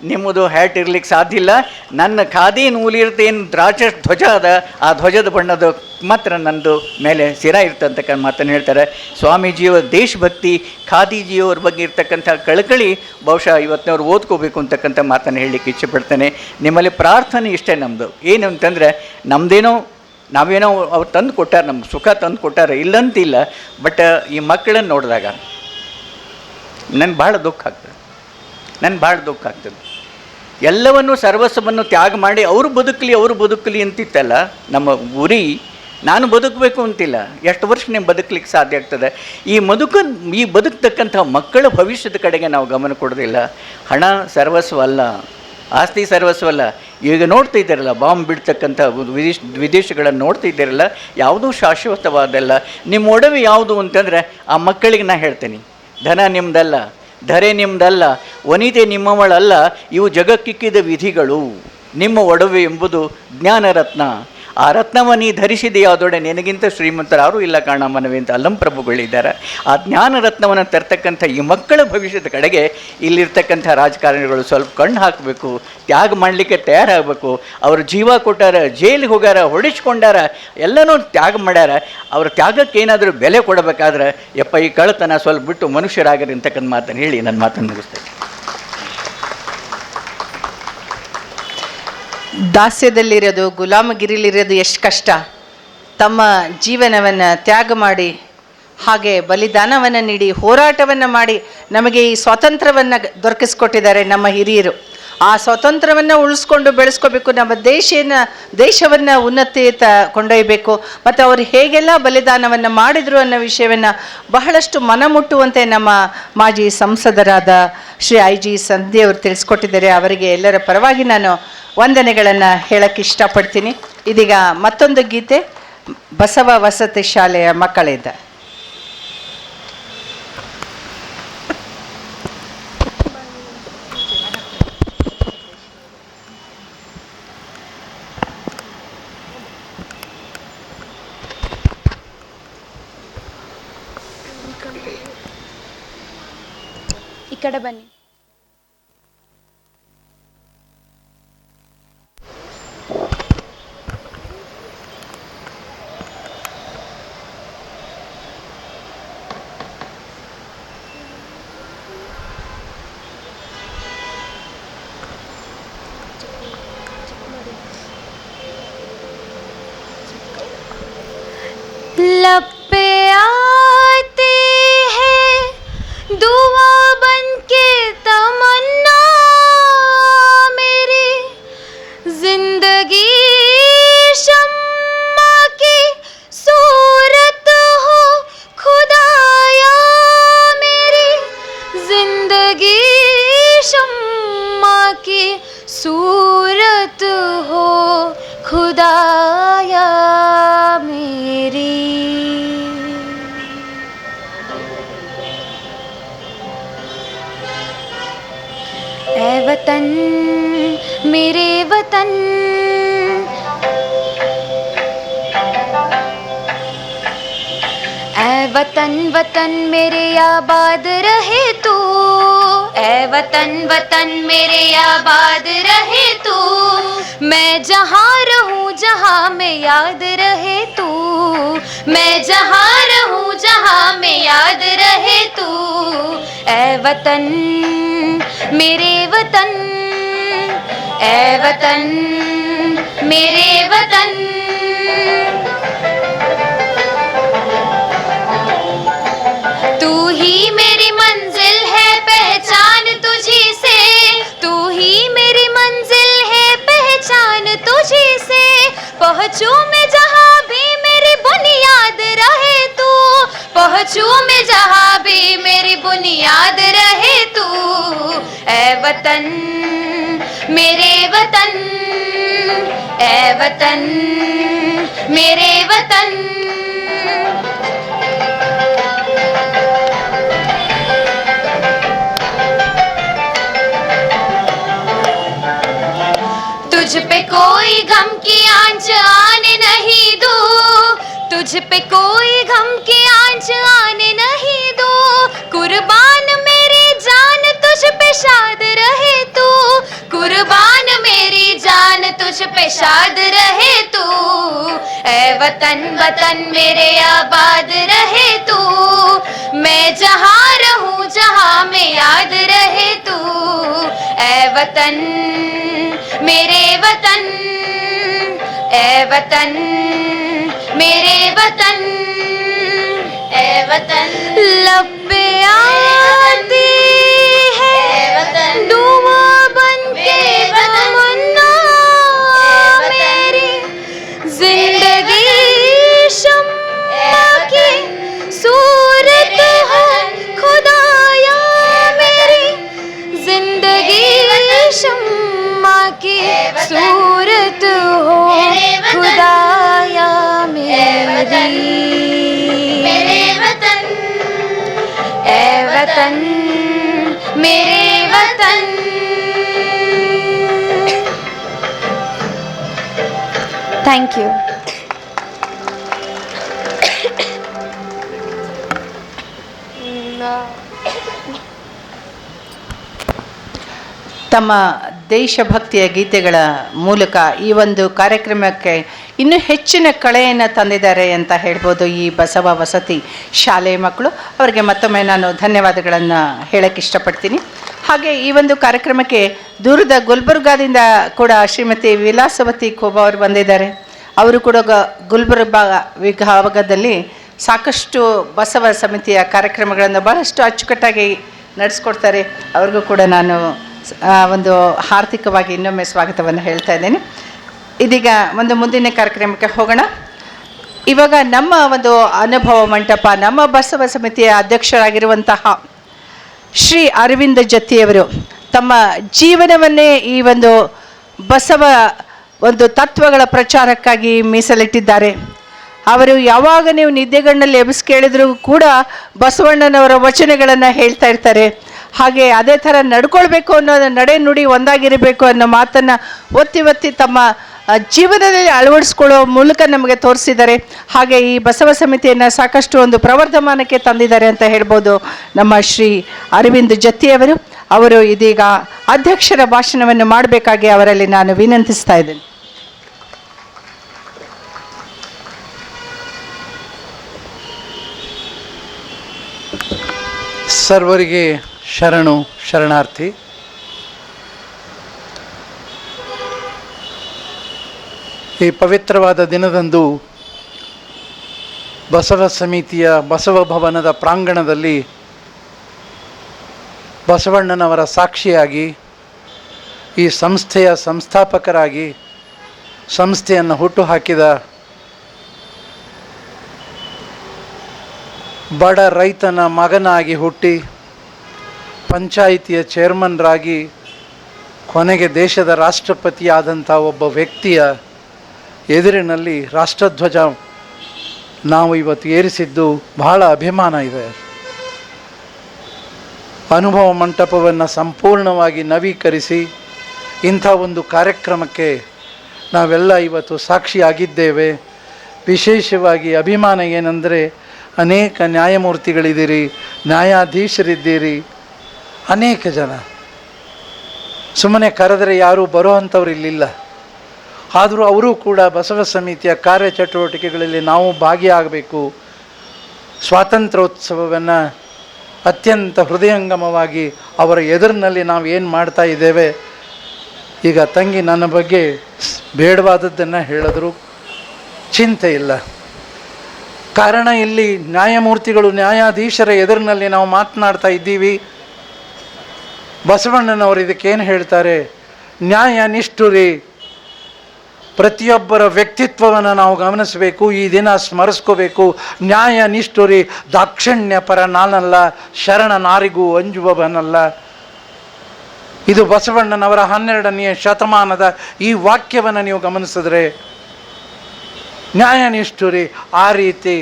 I: ನಿಮ್ಮದು ಹ್ಯಾಟ್ ಇರ್ಲಿಕ್ಕೆ ಸಾಧ್ಯ ಇಲ್ಲ. ನನ್ನ ಖಾದಿ ನೂಲಿರ್ತೇನು ದ್ರಾಕ್ಷ ಧ್ವಜ ಅದ, ಆ ಧ್ವಜದ ಬಣ್ಣದ ಮಾತ್ರ ನನ್ನದು ಮೇಲೆ ಸಿರ ಇರ್ತಂತಕ್ಕಂಥ ಮಾತನ್ನು ಹೇಳ್ತಾರೆ. ಸ್ವಾಮೀಜಿಯವರ ದೇಶಭಕ್ತಿ, ಖಾದಿಜಿಯವ್ರ ಬಗ್ಗೆ ಇರ್ತಕ್ಕಂಥ ಕಳಕಳಿ ಬಹುಶಃ ಇವತ್ತಿನವ್ರು ಓದ್ಕೋಬೇಕು ಅಂತಕ್ಕಂಥ ಮಾತನ್ನು ಹೇಳಲಿಕ್ಕೆ ಇಚ್ಛೆ ಪಡ್ತೇನೆ. ನಿಮ್ಮಲ್ಲಿ ಪ್ರಾರ್ಥನೆ ಇಷ್ಟೇ ನಮ್ಮದು, ಏನು ಅಂತಂದರೆ ನಾವೇನೋ ಅವ್ರು ತಂದು ಕೊಟ್ಟಾರೆ, ನಮ್ಗೆ ಸುಖ ತಂದು ಕೊಟ್ಟಾರೆ, ಇಲ್ಲಂತಿಲ್ಲ. ಬಟ್ ಈ ಮಕ್ಕಳನ್ನು ನೋಡಿದಾಗ ನನಗೆ ಭಾಳ ದುಃಖ ಆಗ್ತದೆ. ಎಲ್ಲವನ್ನೂ ಸರ್ವಸ್ವವನ್ನು ತ್ಯಾಗ ಮಾಡಿ ಅವರು ಬದುಕಲಿ ಅಂತಿತ್ತಲ್ಲ ನಮ್ಮ ಗುರಿ. ನಾನು ಬದುಕಬೇಕು ಅಂತಿಲ್ಲ, ಎಷ್ಟು ವರ್ಷ ನೀವು ಬದುಕಲಿಕ್ಕೆ ಸಾಧ್ಯ ಆಗ್ತದೆ? ಈ ಬದುಕ್ತಕ್ಕಂಥ ಮಕ್ಕಳ ಭವಿಷ್ಯದ ಕಡೆಗೆ ನಾವು ಗಮನ ಕೊಡೋದಿಲ್ಲ. ಹಣ ಸರ್ವಸ್ವ ಅಲ್ಲ, ಆಸ್ತಿ ಸರ್ವಸ್ವಲ್ಲ. ಈಗ ನೋಡ್ತಾ ಇದ್ದಾರಲ್ಲ, ಬಾಂಬ್ ಬಿಡ್ತಕ್ಕಂಥ ವಿದೇಶಗಳನ್ನು ನೋಡ್ತಾ ಇದ್ದಾರಲ್ಲ, ಯಾವುದೂ ಶಾಶ್ವತವಾದಲ್ಲ. ನಿಮ್ಮ ಒಡವೆ ಯಾವುದು ಅಂತಂದರೆ ಆ ಮಕ್ಕಳಿಗೆ ನಾ ಹೇಳ್ತೇನೆ, ಧನ ನಿಮ್ಮದಲ್ಲ, ಧರೆ ನಿಮ್ಮದಲ್ಲ, ವನಿತೆ ನಿಮ್ಮವಳಲ್ಲ, ಇವು ಜಗಕ್ಕಿಕ್ಕಿದ ವಿಧಿಗಳು. ನಿಮ್ಮ ಒಡವೆ ಎಂಬುದು ಜ್ಞಾನರತ್ನ. ಆ ರತ್ನವನ್ನು ಧರಿಸಿದೆಯಾದೊಡೆ ನಿನಗಿಂತ ಶ್ರೀಮಂತರಾರೂ ಇಲ್ಲ ಕಾಣ ಮನವೇ ಅಂತ ಅಲ್ಲಂ ಪ್ರಭುಗಳಿದ್ದಾರೆ. ಆ ಜ್ಞಾನ ರತ್ನವನ್ನು ತರ್ತಕ್ಕಂಥ ಈ ಮಕ್ಕಳ ಭವಿಷ್ಯದ ಕಡೆಗೆ ಇಲ್ಲಿರ್ತಕ್ಕಂಥ ರಾಜಕಾರಣಿಗಳು ಸ್ವಲ್ಪ ಕಣ್ಣು ಹಾಕಬೇಕು, ತ್ಯಾಗ ಮಾಡಲಿಕ್ಕೆ ತಯಾರಾಗಬೇಕು. ಅವರು ಜೀವ ಕೊಟ್ಟಾರ, ಜೈಲಿಗೆ ಹೋಗ್ಯಾರ, ಹೊಡಿಸ್ಕೊಂಡಾರ, ಎಲ್ಲನೂ ತ್ಯಾಗ ಮಾಡ್ಯಾರ. ಅವ್ರ ತ್ಯಾಗಕ್ಕೆ ಏನಾದರೂ ಬೆಲೆ ಕೊಡಬೇಕಾದ್ರೆ ಯಪ್ಪ ಈ ಕಳ್ಳತನ ಸ್ವಲ್ಪ ಬಿಟ್ಟು ಮನುಷ್ಯರಾಗರಿ ಅಂತಕ್ಕಂಥ ಮಾತನ್ನು ಹೇಳಿ ನನ್ನ ಮಾತನ್ನು ಮುಗಿಸ್ತೇನೆ.
A: ದಾಸ್ಯದಲ್ಲಿರೋದು, ಗುಲಾಮಗಿರಿಲಿರೋದು ಎಷ್ಟು ಕಷ್ಟ. ತಮ್ಮ ಜೀವನವನ್ನು ತ್ಯಾಗ ಮಾಡಿ, ಹಾಗೆ ಬಲಿದಾನವನ್ನು ನೀಡಿ, ಹೋರಾಟವನ್ನು ಮಾಡಿ ನಮಗೆ ಈ ಸ್ವಾತಂತ್ರ್ಯವನ್ನು ದೊರಕಿಸ್ಕೊಟ್ಟಿದ್ದಾರೆ ನಮ್ಮ ಹಿರಿಯರು. ಆ ಸ್ವಾತಂತ್ರ್ಯವನ್ನು ಉಳಿಸ್ಕೊಂಡು ಬೆಳೆಸ್ಕೋಬೇಕು, ನಮ್ಮ ದೇಶವನ್ನು ಉನ್ನತಿಯತ್ತ ಕೊಂಡೊಯ್ಯಬೇಕು. ಮತ್ತು ಅವರು ಹೇಗೆಲ್ಲ ಬಲಿದಾನವನ್ನು ಮಾಡಿದರು ಅನ್ನೋ ವಿಷಯವನ್ನು ಬಹಳಷ್ಟು ಮನಮುಟ್ಟುವಂತೆ ನಮ್ಮ ಮಾಜಿ ಸಂಸದರಾದ ಶ್ರೀ ಐ ಜಿ ಸಂಧ್ಯವರು ತಿಳಿಸ್ಕೊಟ್ಟಿದ್ದಾರೆ. ಅವರಿಗೆ ಎಲ್ಲರ ಪರವಾಗಿ ನಾನು ವಂದನೆಗಳನ್ನು ಹೇಳೋಕ್ಕೆ ಇಷ್ಟಪಡ್ತೀನಿ. ಇದೀಗ ಮತ್ತೊಂದು ಗೀತೆ ಬಸವ ವಸತಿ ಶಾಲೆಯ ಮಕ್ಕಳಿದ್ದಾರೆ.
F: ಈ ಕಡೆ ಬನ್ನಿ.
D: लब पे आती है दुआ बन के तमन्ना मेरी, जिंदगी शम्मा की सूरत हो खुदाया मेरी, जिंदगी शम्मा की सूरत हो खुदाया मेरी. ऐ वतन मेरे वतन, ऐ वतन वतन मेरे आबाद रहे तू, ऐ वतन वतन मेरे आबाद रहे तू, मैं जहाँ रहूँ जहाँ में याद रहे तू, मैं जहाँ रहूँ जहाँ में याद रहे तू. ऐ वतन मेरे वतन, ऐ वतन मेरे वतन. तू ही मेरी मंजिल है पहचान तुझी से, तू ही मेरी मंजिल है पहचान तुझी से, पहुँचूं मैं जहाँ भी मेरी बुनियाद रहे तू, पहुँचूं मैं जहाँ भी मेरी बुनियाद रहे तू. ऐ वतन मेरे वतन, ऐ वतन मेरे वतन. तुझ पे कोई गम की आंच आने नहीं दूं, तुझ पे कोई गम की आंच आने नहीं दूं, कुर्बान मेरी जान तुझ पे शाद रहे तू, कुर्बान मेरी जान तुझ पे शाद रहे तू. ऐ वतन वतन मेरे आबाद रहे तू, मैं जहाँ रहूँ जहाँ में याद रहे तू. ऐ वतन मेरे वतन, ऐ वतन मेरे वतन, ऐ वतन लब पे आती है दुआ बन के तमन्ना मेरी, जिंदगी शम्मा की सूरत हो खुदाया मेरी, जिंदगी शम्मा की सूरत हो खुदाया मेरी. मेरे वतन, ऐ वतन मेरे वतन. Thank you.
A: ತಮ್ಮ ದೇಶಭಕ್ತಿಯ ಗೀತೆಗಳ ಮೂಲಕ ಈ ಒಂದು ಕಾರ್ಯಕ್ರಮಕ್ಕೆ ಇನ್ನೂ ಹೆಚ್ಚಿನ ಕಳೆಯನ್ನು ತಂದಿದ್ದಾರೆ ಅಂತ ಹೇಳ್ಬೋದು ಈ ಬಸವ ವಸತಿ ಶಾಲೆಯ ಮಕ್ಕಳು. ಅವರಿಗೆ ಮತ್ತೊಮ್ಮೆ ನಾನು ಧನ್ಯವಾದಗಳನ್ನು ಹೇಳಕ್ಕೆ ಇಷ್ಟಪಡ್ತೀನಿ. ಹಾಗೆ ಈ ಒಂದು ಕಾರ್ಯಕ್ರಮಕ್ಕೆ ದೂರದ ಗುಲ್ಬರ್ಗಾದಿಂದ ಕೂಡ ಶ್ರೀಮತಿ ವಿಲಾಸವತಿ ಖೋಬಾ ಅವರು ಬಂದಿದ್ದಾರೆ. ಅವರು ಕೂಡ ಗುಲ್ಬರ್ಗ ವಿಭಾಗದಲ್ಲಿ ಸಾಕಷ್ಟು ಬಸವ ಸಮಿತಿಯ ಕಾರ್ಯಕ್ರಮಗಳನ್ನು ಭಾಳಷ್ಟು ಅಚ್ಚುಕಟ್ಟಾಗಿ ನಡೆಸ್ಕೊಡ್ತಾರೆ. ಅವ್ರಿಗೂ ಕೂಡ ನಾನು ಒಂದು ಹಾರ್ದಿಕವಾಗಿ ಇನ್ನೊಮ್ಮೆ ಸ್ವಾಗತವನ್ನು ಹೇಳ್ತಾ ಇದ್ದೇನೆ. ಇದೀಗ ಒಂದು ಮುಂದಿನ ಕಾರ್ಯಕ್ರಮಕ್ಕೆ ಹೋಗೋಣ. ಇವಾಗ ನಮ್ಮ ಒಂದು ಅನುಭವ ಮಂಟಪ, ನಮ್ಮ ಬಸವ ಸಮಿತಿಯ ಅಧ್ಯಕ್ಷರಾಗಿರುವಂತಹ ಶ್ರೀ ಅರವಿಂದ ಜತ್ತಿಯವರು ತಮ್ಮ ಜೀವನವನ್ನೇ ಈ ಒಂದು ಬಸವ ಒಂದು ತತ್ವಗಳ ಪ್ರಚಾರಕ್ಕಾಗಿ ಮೀಸಲಿಟ್ಟಿದ್ದಾರೆ. ಅವರು ಯಾವಾಗ ನೀವು ನಿದ್ದೆಗಣ್ಣಲ್ಲಿ ಎಬ್ಬಿಸಿ ಕೇಳಿದ್ರು ಕೂಡ ಬಸವಣ್ಣನವರ ವಚನಗಳನ್ನು ಹೇಳ್ತಾ ಇರ್ತಾರೆ. ಹಾಗೆ ಅದೇ ಥರ ನಡ್ಕೊಳ್ಬೇಕು ಅನ್ನೋ ನಡೆ ನುಡಿ ಒಂದಾಗಿರಬೇಕು ಅನ್ನೋ ಮಾತನ್ನು ಒತ್ತಿ ಒತ್ತಿ ತಮ್ಮ ಜೀವನದಲ್ಲಿ ಅಳವಡಿಸ್ಕೊಳ್ಳೋ ಮೂಲಕ ನಮಗೆ ತೋರಿಸಿದ್ದಾರೆ. ಹಾಗೆ ಈ ಬಸವ ಸಮಿತಿಯನ್ನು ಸಾಕಷ್ಟು ಒಂದು ಪ್ರವರ್ಧಮಾನಕ್ಕೆ ತಂದಿದ್ದಾರೆ ಅಂತ ಹೇಳ್ಬೋದು ನಮ್ಮ ಶ್ರೀ ಅರವಿಂದ್ ಜತ್ತಿಯವರು. ಅವರು ಇದೀಗ ಅಧ್ಯಕ್ಷರ ಭಾಷಣವನ್ನು ಮಾಡಬೇಕಾಗಿ ಅವರಲ್ಲಿ ನಾನು ವಿನಂತಿಸ್ತಾ ಇದ್ದೇನೆ.
J: ಸರ್ವರಿಗೆ ಶರಣು ಶರಣಾರ್ಥಿ. ಈ ಪವಿತ್ರವಾದ ದಿನದಂದು ಬಸವ ಸಮಿತಿಯ ಬಸವ ಭವನದ ಪ್ರಾಂಗಣದಲ್ಲಿ ಬಸವಣ್ಣನವರ ಸಾಕ್ಷಿಯಾಗಿ ಈ ಸಂಸ್ಥೆಯ ಸಂಸ್ಥಾಪಕರಾಗಿ ಸಂಸ್ಥೆಯನ್ನು ಹುಟ್ಟುಹಾಕಿದ ಬಡ ರೈತನ ಮಗನಾಗಿ ಹುಟ್ಟಿ ಪಂಚಾಯಿತಿಯ ಚೇರ್ಮನ್ರಾಗಿ ಕೊನೆಗೆ ದೇಶದ ರಾಷ್ಟ್ರಪತಿಯಾದಂಥ ಒಬ್ಬ ವ್ಯಕ್ತಿಯ ಎದುರಿನಲ್ಲಿ ರಾಷ್ಟ್ರಧ್ವಜ ನಾವು ಇವತ್ತು ಏರಿಸಿದ್ದು ಬಹಳ ಅಭಿಮಾನ ಇದೆ. ಅನುಭವ ಮಂಟಪವನ್ನು ಸಂಪೂರ್ಣವಾಗಿ ನವೀಕರಿಸಿ ಇಂಥ ಒಂದು ಕಾರ್ಯಕ್ರಮಕ್ಕೆ ನಾವೆಲ್ಲ ಇವತ್ತು ಸಾಕ್ಷಿಯಾಗಿದ್ದೇವೆ. ವಿಶೇಷವಾಗಿ ಅಭಿಮಾನ ಏನೆಂದರೆ ಅನೇಕ ನ್ಯಾಯಮೂರ್ತಿಗಳಿದ್ದೀರಿ, ನ್ಯಾಯಾಧೀಶರಿದ್ದೀರಿ, ಅನೇಕ ಜನ. ಸುಮ್ಮನೆ ಕರೆದರೆ ಯಾರೂ ಬರೋ ಅಂಥವ್ರು ಇಲ್ಲಿಲ್ಲ. ಆದರೂ ಅವರೂ ಕೂಡ ಬಸವ ಸಮಿತಿಯ ಕಾರ್ಯಚಟುವಟಿಕೆಗಳಲ್ಲಿ ನಾವು ಭಾಗಿಯಾಗಬೇಕು, ಸ್ವಾತಂತ್ರ್ಯೋತ್ಸವವನ್ನು ಅತ್ಯಂತ ಹೃದಯಂಗಮವಾಗಿ ಅವರ ಎದುರಿನಲ್ಲಿ ನಾವು ಏನು ಮಾಡ್ತಾ ಇದ್ದೇವೆ. ಈಗ ತಂಗಿ ನನ್ನ ಬಗ್ಗೆ ಬೇಡವಾದದ್ದನ್ನು ಹೇಳಿದ್ರು ಚಿಂತೆ ಇಲ್ಲ. ಕಾರಣ ಇಲ್ಲಿ ನ್ಯಾಯಮೂರ್ತಿಗಳು ನ್ಯಾಯಾಧೀಶರ ಎದುರಿನಲ್ಲಿ ನಾವು ಮಾತನಾಡ್ತಾ ಇದ್ದೀವಿ. ಬಸವಣ್ಣನವರು ಇದಕ್ಕೇನು ಹೇಳ್ತಾರೆ? ನ್ಯಾಯ ನಿಷ್ಠುರಿ, ಪ್ರತಿಯೊಬ್ಬರ ವ್ಯಕ್ತಿತ್ವವನ್ನು ನಾವು ಗಮನಿಸಬೇಕು, ಈ ದಿನ ಸ್ಮರಿಸ್ಕೋಬೇಕು. ನ್ಯಾಯ ನಿಷ್ಠುರಿ, ದಾಕ್ಷಿಣ್ಯ ಪರ ನಾನಲ್ಲ, ಶರಣ ನಾರಿಗೂ ಅಂಜುವವನಲ್ಲ. ಇದು ಬಸವಣ್ಣನವರ 12ನೇ ಶತಮಾನದ ಈ ವಾಕ್ಯವನ್ನು ನೀವು ಗಮನಿಸಿದ್ರೆ ನ್ಯಾಯ ನಿಷ್ಠುರಿ. ಆ ರೀತಿ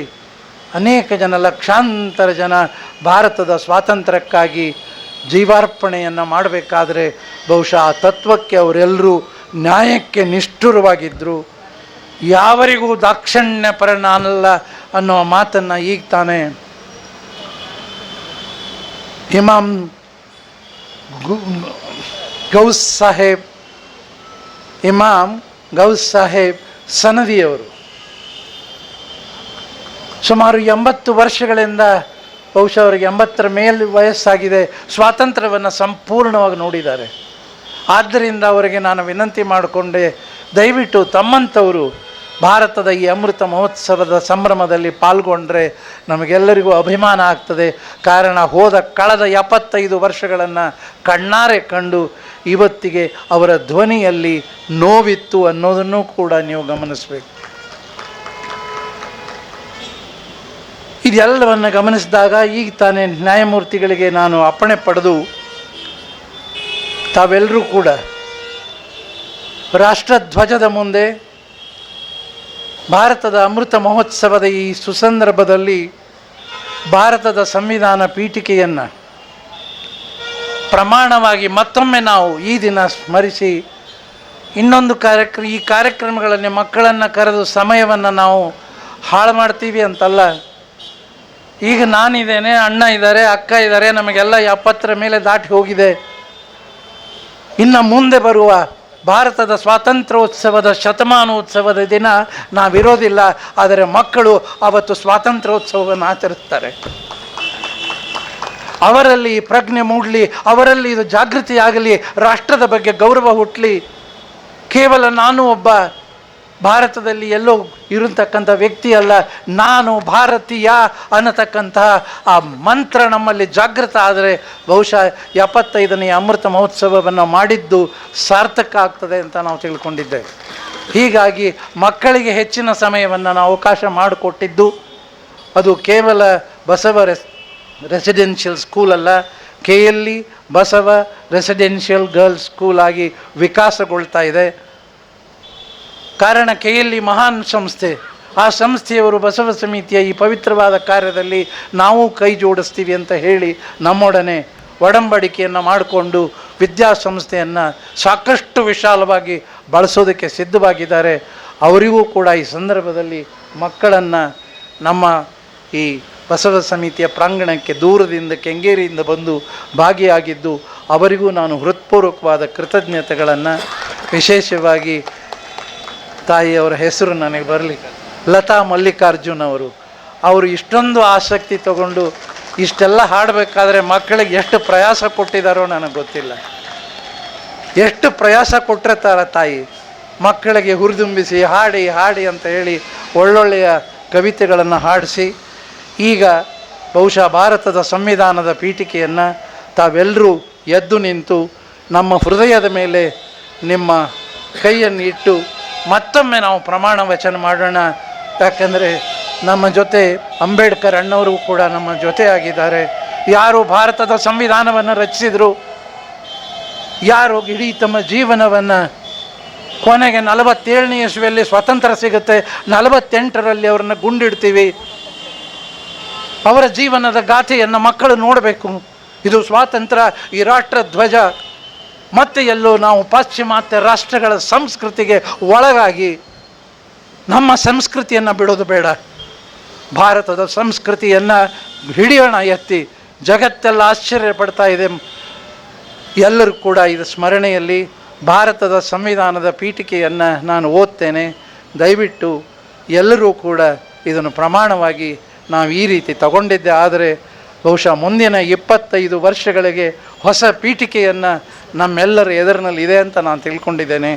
J: ಅನೇಕ ಜನ, ಲಕ್ಷಾಂತರ ಜನ ಭಾರತದ ಸ್ವಾತಂತ್ರ್ಯಕ್ಕಾಗಿ ಜೀವಾರ್ಪಣೆಯನ್ನು ಮಾಡಬೇಕಾದ್ರೆ ಬಹುಶಃ ಆ ತತ್ವಕ್ಕೆ ಅವರೆಲ್ಲರೂ ನ್ಯಾಯಕ್ಕೆ ನಿಷ್ಠುರವಾಗಿದ್ದರು. ಯಾವರಿಗೂ ದಾಕ್ಷಿಣ್ಯ ಪರ ನಾನಲ್ಲ ಅನ್ನೋ ಮಾತನ್ನು ಈಗ ತಾನೇ ಇಮಾಮ್ ಗೌಸ್ ಸಾಹೇಬ್ ಸನದಿಯವರು ಸುಮಾರು 80 ವರ್ಷಗಳಿಂದ, ಬಹುಶಃ ಅವರಿಗೆ 80ರ ಮೇಲೆ ವಯಸ್ಸಾಗಿದೆ, ಸ್ವಾತಂತ್ರ್ಯವನ್ನು ಸಂಪೂರ್ಣವಾಗಿ ನೋಡಿದ್ದಾರೆ. ಆದ್ದರಿಂದ ಅವರಿಗೆ ನಾನು ವಿನಂತಿ ಮಾಡಿಕೊಂಡೆ, ದಯವಿಟ್ಟು ತಮ್ಮಂಥವರು ಭಾರತದ ಈ ಅಮೃತ ಮಹೋತ್ಸವದ ಸಂಭ್ರಮದಲ್ಲಿ ಪಾಲ್ಗೊಂಡ್ರೆ ನಮಗೆಲ್ಲರಿಗೂ ಅಭಿಮಾನ ಆಗ್ತದೆ. ಕಾರಣ ಕಳೆದ 75 ವರ್ಷಗಳನ್ನು ಕಣ್ಣಾರೆ ಕಂಡು ಇವತ್ತಿಗೆ ಅವರ ಧ್ವನಿಯಲ್ಲಿ ನೋವಿತ್ತು ಅನ್ನೋದನ್ನು ಕೂಡ ನೀವು ಗಮನಿಸಬೇಕು. ಇದೆಲ್ಲವನ್ನು ಗಮನಿಸಿದಾಗ ಈಗ ತಾನೇ ನ್ಯಾಯಮೂರ್ತಿಗಳಿಗೆ ನಾನು ಅಪ್ಪಣೆ ಪಡೆದು ತಾವೆಲ್ಲರೂ ಕೂಡ ರಾಷ್ಟ್ರಧ್ವಜದ ಮುಂದೆ ಭಾರತದ ಅಮೃತ ಮಹೋತ್ಸವದ ಈ ಸುಸಂದರ್ಭದಲ್ಲಿ ಭಾರತದ ಸಂವಿಧಾನ ಪೀಠಿಕೆಯನ್ನು ಪ್ರಮಾಣವಾಗಿ ಮತ್ತೊಮ್ಮೆ ನಾವು ಈ ದಿನ ಸ್ಮರಿಸಿ, ಇನ್ನೊಂದು ಈ ಕಾರ್ಯಕ್ರಮಗಳಲ್ಲಿ ಮಕ್ಕಳನ್ನು ಕರೆದು ಸಮಯವನ್ನು ನಾವು ಹಾಳು ಮಾಡ್ತೀವಿ ಅಂತಲ್ಲ. ಈಗ ನಾನಿದ್ದೇನೆ, ಅಣ್ಣ ಇದ್ದಾರೆ, ಅಕ್ಕ ಇದ್ದಾರೆ, ನಮಗೆಲ್ಲ 70ರ ಮೇಲೆ ದಾಟಿ ಹೋಗಿದೆ. ಇನ್ನು ಮುಂದೆ ಬರುವ ಭಾರತದ ಸ್ವಾತಂತ್ರ್ಯೋತ್ಸವದ ಶತಮಾನೋತ್ಸವದ ದಿನ ನಾವಿರೋದಿಲ್ಲ, ಆದರೆ ಮಕ್ಕಳು ಅವತ್ತು ಸ್ವಾತಂತ್ರ್ಯೋತ್ಸವವನ್ನು ಆಚರಿಸ್ತಾರೆ. ಅವರಲ್ಲಿ ಪ್ರಜ್ಞೆ ಮೂಡಲಿ, ಅವರಲ್ಲಿ ಇದು ಜಾಗೃತಿ ಆಗಲಿ, ರಾಷ್ಟ್ರದ ಬಗ್ಗೆ ಗೌರವ ಹುಟ್ಟಲಿ. ಕೇವಲ ನಾನು ಒಬ್ಬ ಭಾರತದಲ್ಲಿ ಎಲ್ಲೋ ಇರತಕ್ಕಂಥ ವ್ಯಕ್ತಿ ಅಲ್ಲ, ನಾನು ಭಾರತೀಯ ಅನ್ನತಕ್ಕಂತಹ ಆ ಮಂತ್ರ ನಮ್ಮಲ್ಲಿ ಜಾಗೃತ ಆದರೆ ಬಹುಶಃ 75ನೇ ಅಮೃತ ಮಹೋತ್ಸವವನ್ನು ಮಾಡಿದ್ದು ಸಾರ್ಥಕ ಆಗ್ತದೆ ಅಂತ ನಾವು ತಿಳ್ಕೊಂಡಿದ್ದೇವೆ. ಹೀಗಾಗಿ ಮಕ್ಕಳಿಗೆ ಹೆಚ್ಚಿನ ಸಮಯವನ್ನು ನಾವು ಅವಕಾಶ ಮಾಡಿಕೊಟ್ಟಿದ್ದು ಅದು ಕೇವಲ ಬಸವ ರೆಸಿಡೆನ್ಷಿಯಲ್ ಸ್ಕೂಲ್ ಅಲ್ಲ, KLE Basava residential girls school ಆಗಿ ವಿಕಾಸಗೊಳ್ತಾ ಇದೆ. ಕಾರಣ KLE ಮಹಾನ್ ಸಂಸ್ಥೆ, ಆ ಸಂಸ್ಥೆಯವರು ಬಸವ ಸಮಿತಿಯ ಈ ಪವಿತ್ರವಾದ ಕಾರ್ಯದಲ್ಲಿ ನಾವು ಕೈ ಜೋಡಿಸ್ತೀವಿ ಅಂತ ಹೇಳಿ ನಮ್ಮೊಡನೆ ಒಡಂಬಡಿಕೆಯನ್ನು ಮಾಡಿಕೊಂಡು ವಿದ್ಯಾಸಂಸ್ಥೆಯನ್ನು ಸಾಕಷ್ಟು ವಿಶಾಲವಾಗಿ ಬಳಸೋದಕ್ಕೆ ಸಿದ್ಧವಾಗಿದ್ದಾರೆ. ಅವರಿಗೂ ಕೂಡ ಈ ಸಂದರ್ಭದಲ್ಲಿ ಮಕ್ಕಳನ್ನು ನಮ್ಮ ಈ ಬಸವ ಸಮಿತಿಯ ಪ್ರಾಂಗಣಕ್ಕೆ ದೂರದಿಂದ ಕೆಂಗೇರಿಯಿಂದ ಬಂದು ಭಾಗಿಯಾಗಿದ್ದು ಅವರಿಗೂ ನಾನು ಹೃತ್ಪೂರ್ವಕವಾದ ಕೃತಜ್ಞತೆಗಳನ್ನು, ವಿಶೇಷವಾಗಿ ತಾಯಿಯವರ ಹೆಸರು ನನಗೆ ಬರಲಿ, ಲತಾ ಮಲ್ಲಿಕಾರ್ಜುನ್ ಅವರು ಇಷ್ಟೊಂದು ಆಸಕ್ತಿ ತಗೊಂಡು ಇಷ್ಟೆಲ್ಲ ಹಾಡಬೇಕಾದ್ರೆ ಮಕ್ಕಳಿಗೆ ಎಷ್ಟು ಪ್ರಯಾಸ ಕೊಟ್ಟಿದ್ದಾರೋ ನನಗೆ ಗೊತ್ತಿಲ್ಲ. ಎಷ್ಟು ಪ್ರಯಾಸ ಕೊಟ್ಟಿರ್ತಾರೆ ತಾಯಿ ಮಕ್ಕಳಿಗೆ ಹುರಿದುಂಬಿಸಿ ಹಾಡಿ ಹಾಡಿ ಅಂತ ಹೇಳಿ ಒಳ್ಳೊಳ್ಳೆಯ ಕವಿತೆಗಳನ್ನು ಹಾಡಿಸಿ ಈಗ ಬಹುಶಃ ಭಾರತದ ಸಂವಿಧಾನದ ಪೀಠಿಕೆಯನ್ನು ತಾವೆಲ್ಲರೂ ಎದ್ದು ನಿಂತು ನಮ್ಮ ಹೃದಯದ ಮೇಲೆ ನಿಮ್ಮ ಕೈಯನ್ನು ಇಟ್ಟು ಮತ್ತೊಮ್ಮೆ ನಾವು ಪ್ರಮಾಣ ವಚನ ಮಾಡೋಣ. ಯಾಕಂದರೆ ನಮ್ಮ ಜೊತೆ ಅಂಬೇಡ್ಕರ್ ಅಣ್ಣವರು ಕೂಡ ನಮ್ಮ ಜೊತೆ ಆಗಿದ್ದಾರೆ. ಯಾರು ಭಾರತದ ಸಂವಿಧಾನವನ್ನು ರಚಿಸಿದರು, ಯಾರು ಇಡೀ ತಮ್ಮ ಜೀವನವನ್ನು ಕೊನೆಗೆ 47ನೇ ಇಸ್ವಿಯಲ್ಲಿ ಸ್ವಾತಂತ್ರ್ಯ ಸಿಗುತ್ತೆ, 48ರಲ್ಲಿ ಅವರನ್ನು ಗುಂಡಿಡ್ತೀವಿ. ಅವರ ಜೀವನದ ಗಾಥೆಯನ್ನು ಮಕ್ಕಳು ನೋಡಬೇಕು. ಇದು ಸ್ವಾತಂತ್ರ್ಯ, ಈ ರಾಷ್ಟ್ರ ಧ್ವಜ. ಮತ್ತೆ ಎಲ್ಲೋ ನಾವು ಪಾಶ್ಚಿಮಾತ್ಯ ರಾಷ್ಟ್ರಗಳ ಸಂಸ್ಕೃತಿಗೆ ಒಳಗಾಗಿ ನಮ್ಮ ಸಂಸ್ಕೃತಿಯನ್ನು ಬಿಡೋದು ಬೇಡ. ಭಾರತದ ಸಂಸ್ಕೃತಿಯನ್ನು ಹಿಡಿಯೋಣ ಎತ್ತಿ. ಜಗತ್ತೆಲ್ಲ ಆಶ್ಚರ್ಯ ಪಡ್ತಾ ಇದೆ. ಎಲ್ಲರೂ ಕೂಡ ಇದು ಸ್ಮರಣೆಯಲ್ಲಿ ಭಾರತದ ಸಂವಿಧಾನದ ಪೀಠಿಕೆಯನ್ನು ನಾನು ಓದ್ತೇನೆ. ದಯವಿಟ್ಟು ಎಲ್ಲರೂ ಕೂಡ ಇದನ್ನು ಪ್ರಮಾಣವಾಗಿ ನಾವು ಈ ರೀತಿ ತಗೊಂಡಿದ್ದೆ ಆದರೆ ಬಹುಶಃ ಮುಂದಿನ 25 ವರ್ಷಗಳಿಗೆ ಹೊಸ ಪೀಠಿಕೆಯನ್ನು ನಮ್ಮೆಲ್ಲರ ಎದುರಿನಲ್ಲಿ ಇದೆ ಅಂತ ನಾನು ತಿಳ್ಕೊಂಡಿದ್ದೇನೆ.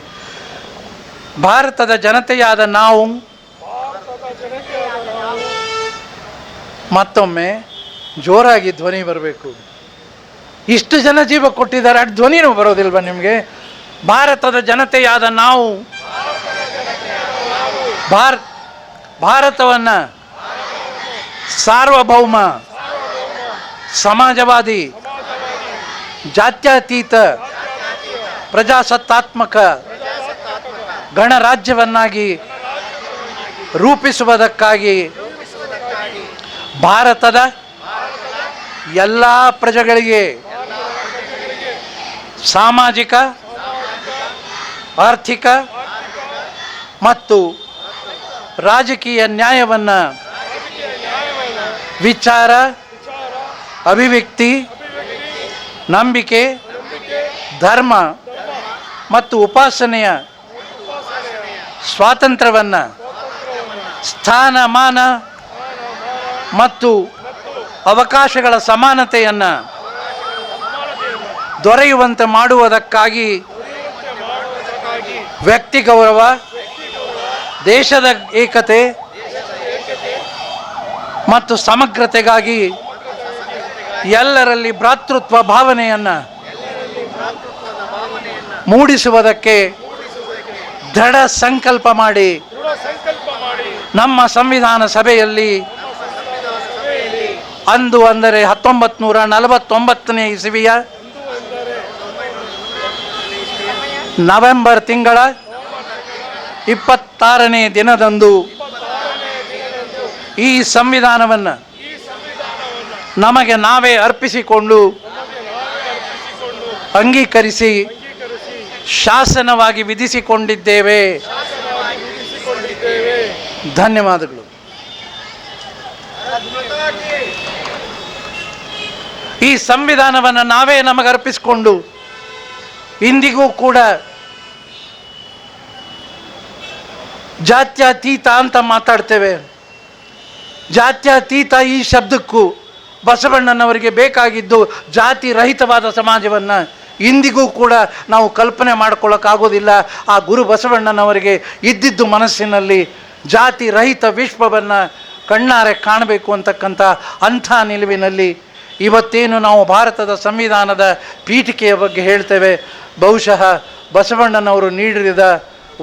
J: ಭಾರತದ ಜನತೆಯಾದ ನಾವು ಮತ್ತೊಮ್ಮೆ ಜೋರಾಗಿ ಧ್ವನಿ ಬರಬೇಕು. ಇಷ್ಟು ಜನ ಜೀವ ಕೊಟ್ಟಿದ್ದಾರೆ, ಅಷ್ಟು ಧ್ವನಿನೂ ಬರೋದಿಲ್ವ ನಿಮಗೆ? ಭಾರತದ ಜನತೆಯಾದ ನಾವು ಭಾರತವನ್ನು ಸಾರ್ವಭೌಮ, ಸಮಾಜವಾದಿ, ಜಾತ್ಯತೀತ, ಪ್ರಜಾಸತ್ತಾತ್ಮಕ ಗಣರಾಜ್ಯವನ್ನಾಗಿ ರೂಪಿಸುವುದಕ್ಕಾಗಿ ಭಾರತದ ಎಲ್ಲ ಪ್ರಜೆಗಳಿಗೆ ಸಾಮಾಜಿಕ, ಆರ್ಥಿಕ ಮತ್ತು ರಾಜಕೀಯ ನ್ಯಾಯವನ್ನು, ವಿಚಾರ, ಅಭಿವ್ಯಕ್ತಿ, ನಂಬಿಕೆ, ಧರ್ಮ ಮತ್ತು ಉಪಾಸನೆಯ ಸ್ವಾತಂತ್ರ್ಯವನ್ನು, ಸ್ಥಾನಮಾನ ಮತ್ತು ಅವಕಾಶಗಳ ಸಮಾನತೆಯನ್ನು ದೊರೆಯುವಂತೆ ಮಾಡುವುದಕ್ಕಾಗಿ ವ್ಯಕ್ತಿ ಗೌರವ, ದೇಶದ ಏಕತೆ ಮತ್ತು ಸಮಗ್ರತೆಗಾಗಿ ಎಲ್ಲರಲ್ಲಿ ಭ್ರಾತೃತ್ವ ಭಾವನೆಯನ್ನು ಮೂಡಿಸುವುದಕ್ಕೆ ದೃಢ ಸಂಕಲ್ಪ ಮಾಡಿ ನಮ್ಮ ಸಂವಿಧಾನ ಸಭೆಯಲ್ಲಿ ಅಂದು ಅಂದರೆ 1949ನೇ ಇಸವಿಯ ನವೆಂಬರ್ ತಿಂಗಳ 26ನೇ ದಿನದಂದು ಈ ಸಂವಿಧಾನವನ್ನು ನಮಗೆ ನಾವೇ ಅರ್ಪಿಸಿಕೊಂಡು ಅಂಗೀಕರಿಸಿ ಶಾಸನವಾಗಿ ವಿಧಿಸಿಕೊಂಡಿದ್ದೇವೆ. ಧನ್ಯವಾದಗಳು. ಈ ಸಂವಿಧಾನವನ್ನು ನಾವೇ ನಮಗೆ ಅರ್ಪಿಸಿಕೊಂಡು ಇಂದಿಗೂ ಕೂಡ ಜಾತ್ಯತೀತ ಅಂತ ಮಾತಾಡ್ತೇವೆ. ಜಾತ್ಯತೀತ ಈ ಶಬ್ದಕ್ಕೂ ಬಸವಣ್ಣನವರಿಗೆ ಬೇಕಾಗಿದ್ದು ಜಾತಿ ರಹಿತವಾದ ಸಮಾಜವನ್ನು ಇಂದಿಗೂ ಕೂಡ ನಾವು ಕಲ್ಪನೆ ಮಾಡ್ಕೊಳ್ಳೋಕ್ಕಾಗೋದಿಲ್ಲ. ಆ ಗುರು ಬಸವಣ್ಣನವರಿಗೆ ಇದ್ದಿದ್ದು ಮನಸ್ಸಿನಲ್ಲಿ ಜಾತಿ ರಹಿತ ವಿಶ್ವವನ್ನು ಕಣ್ಣಾರೆ ಕಾಣಬೇಕು ಅಂತಕ್ಕಂಥ ಅಂಥ ನಿಲುವಿನಲ್ಲಿ ಇವತ್ತೇನು ನಾವು ಭಾರತದ ಸಂವಿಧಾನದ ಪೀಠಿಕೆಯ ಬಗ್ಗೆ ಹೇಳ್ತೇವೆ, ಬಹುಶಃ ಬಸವಣ್ಣನವರು ನೀಡಿದ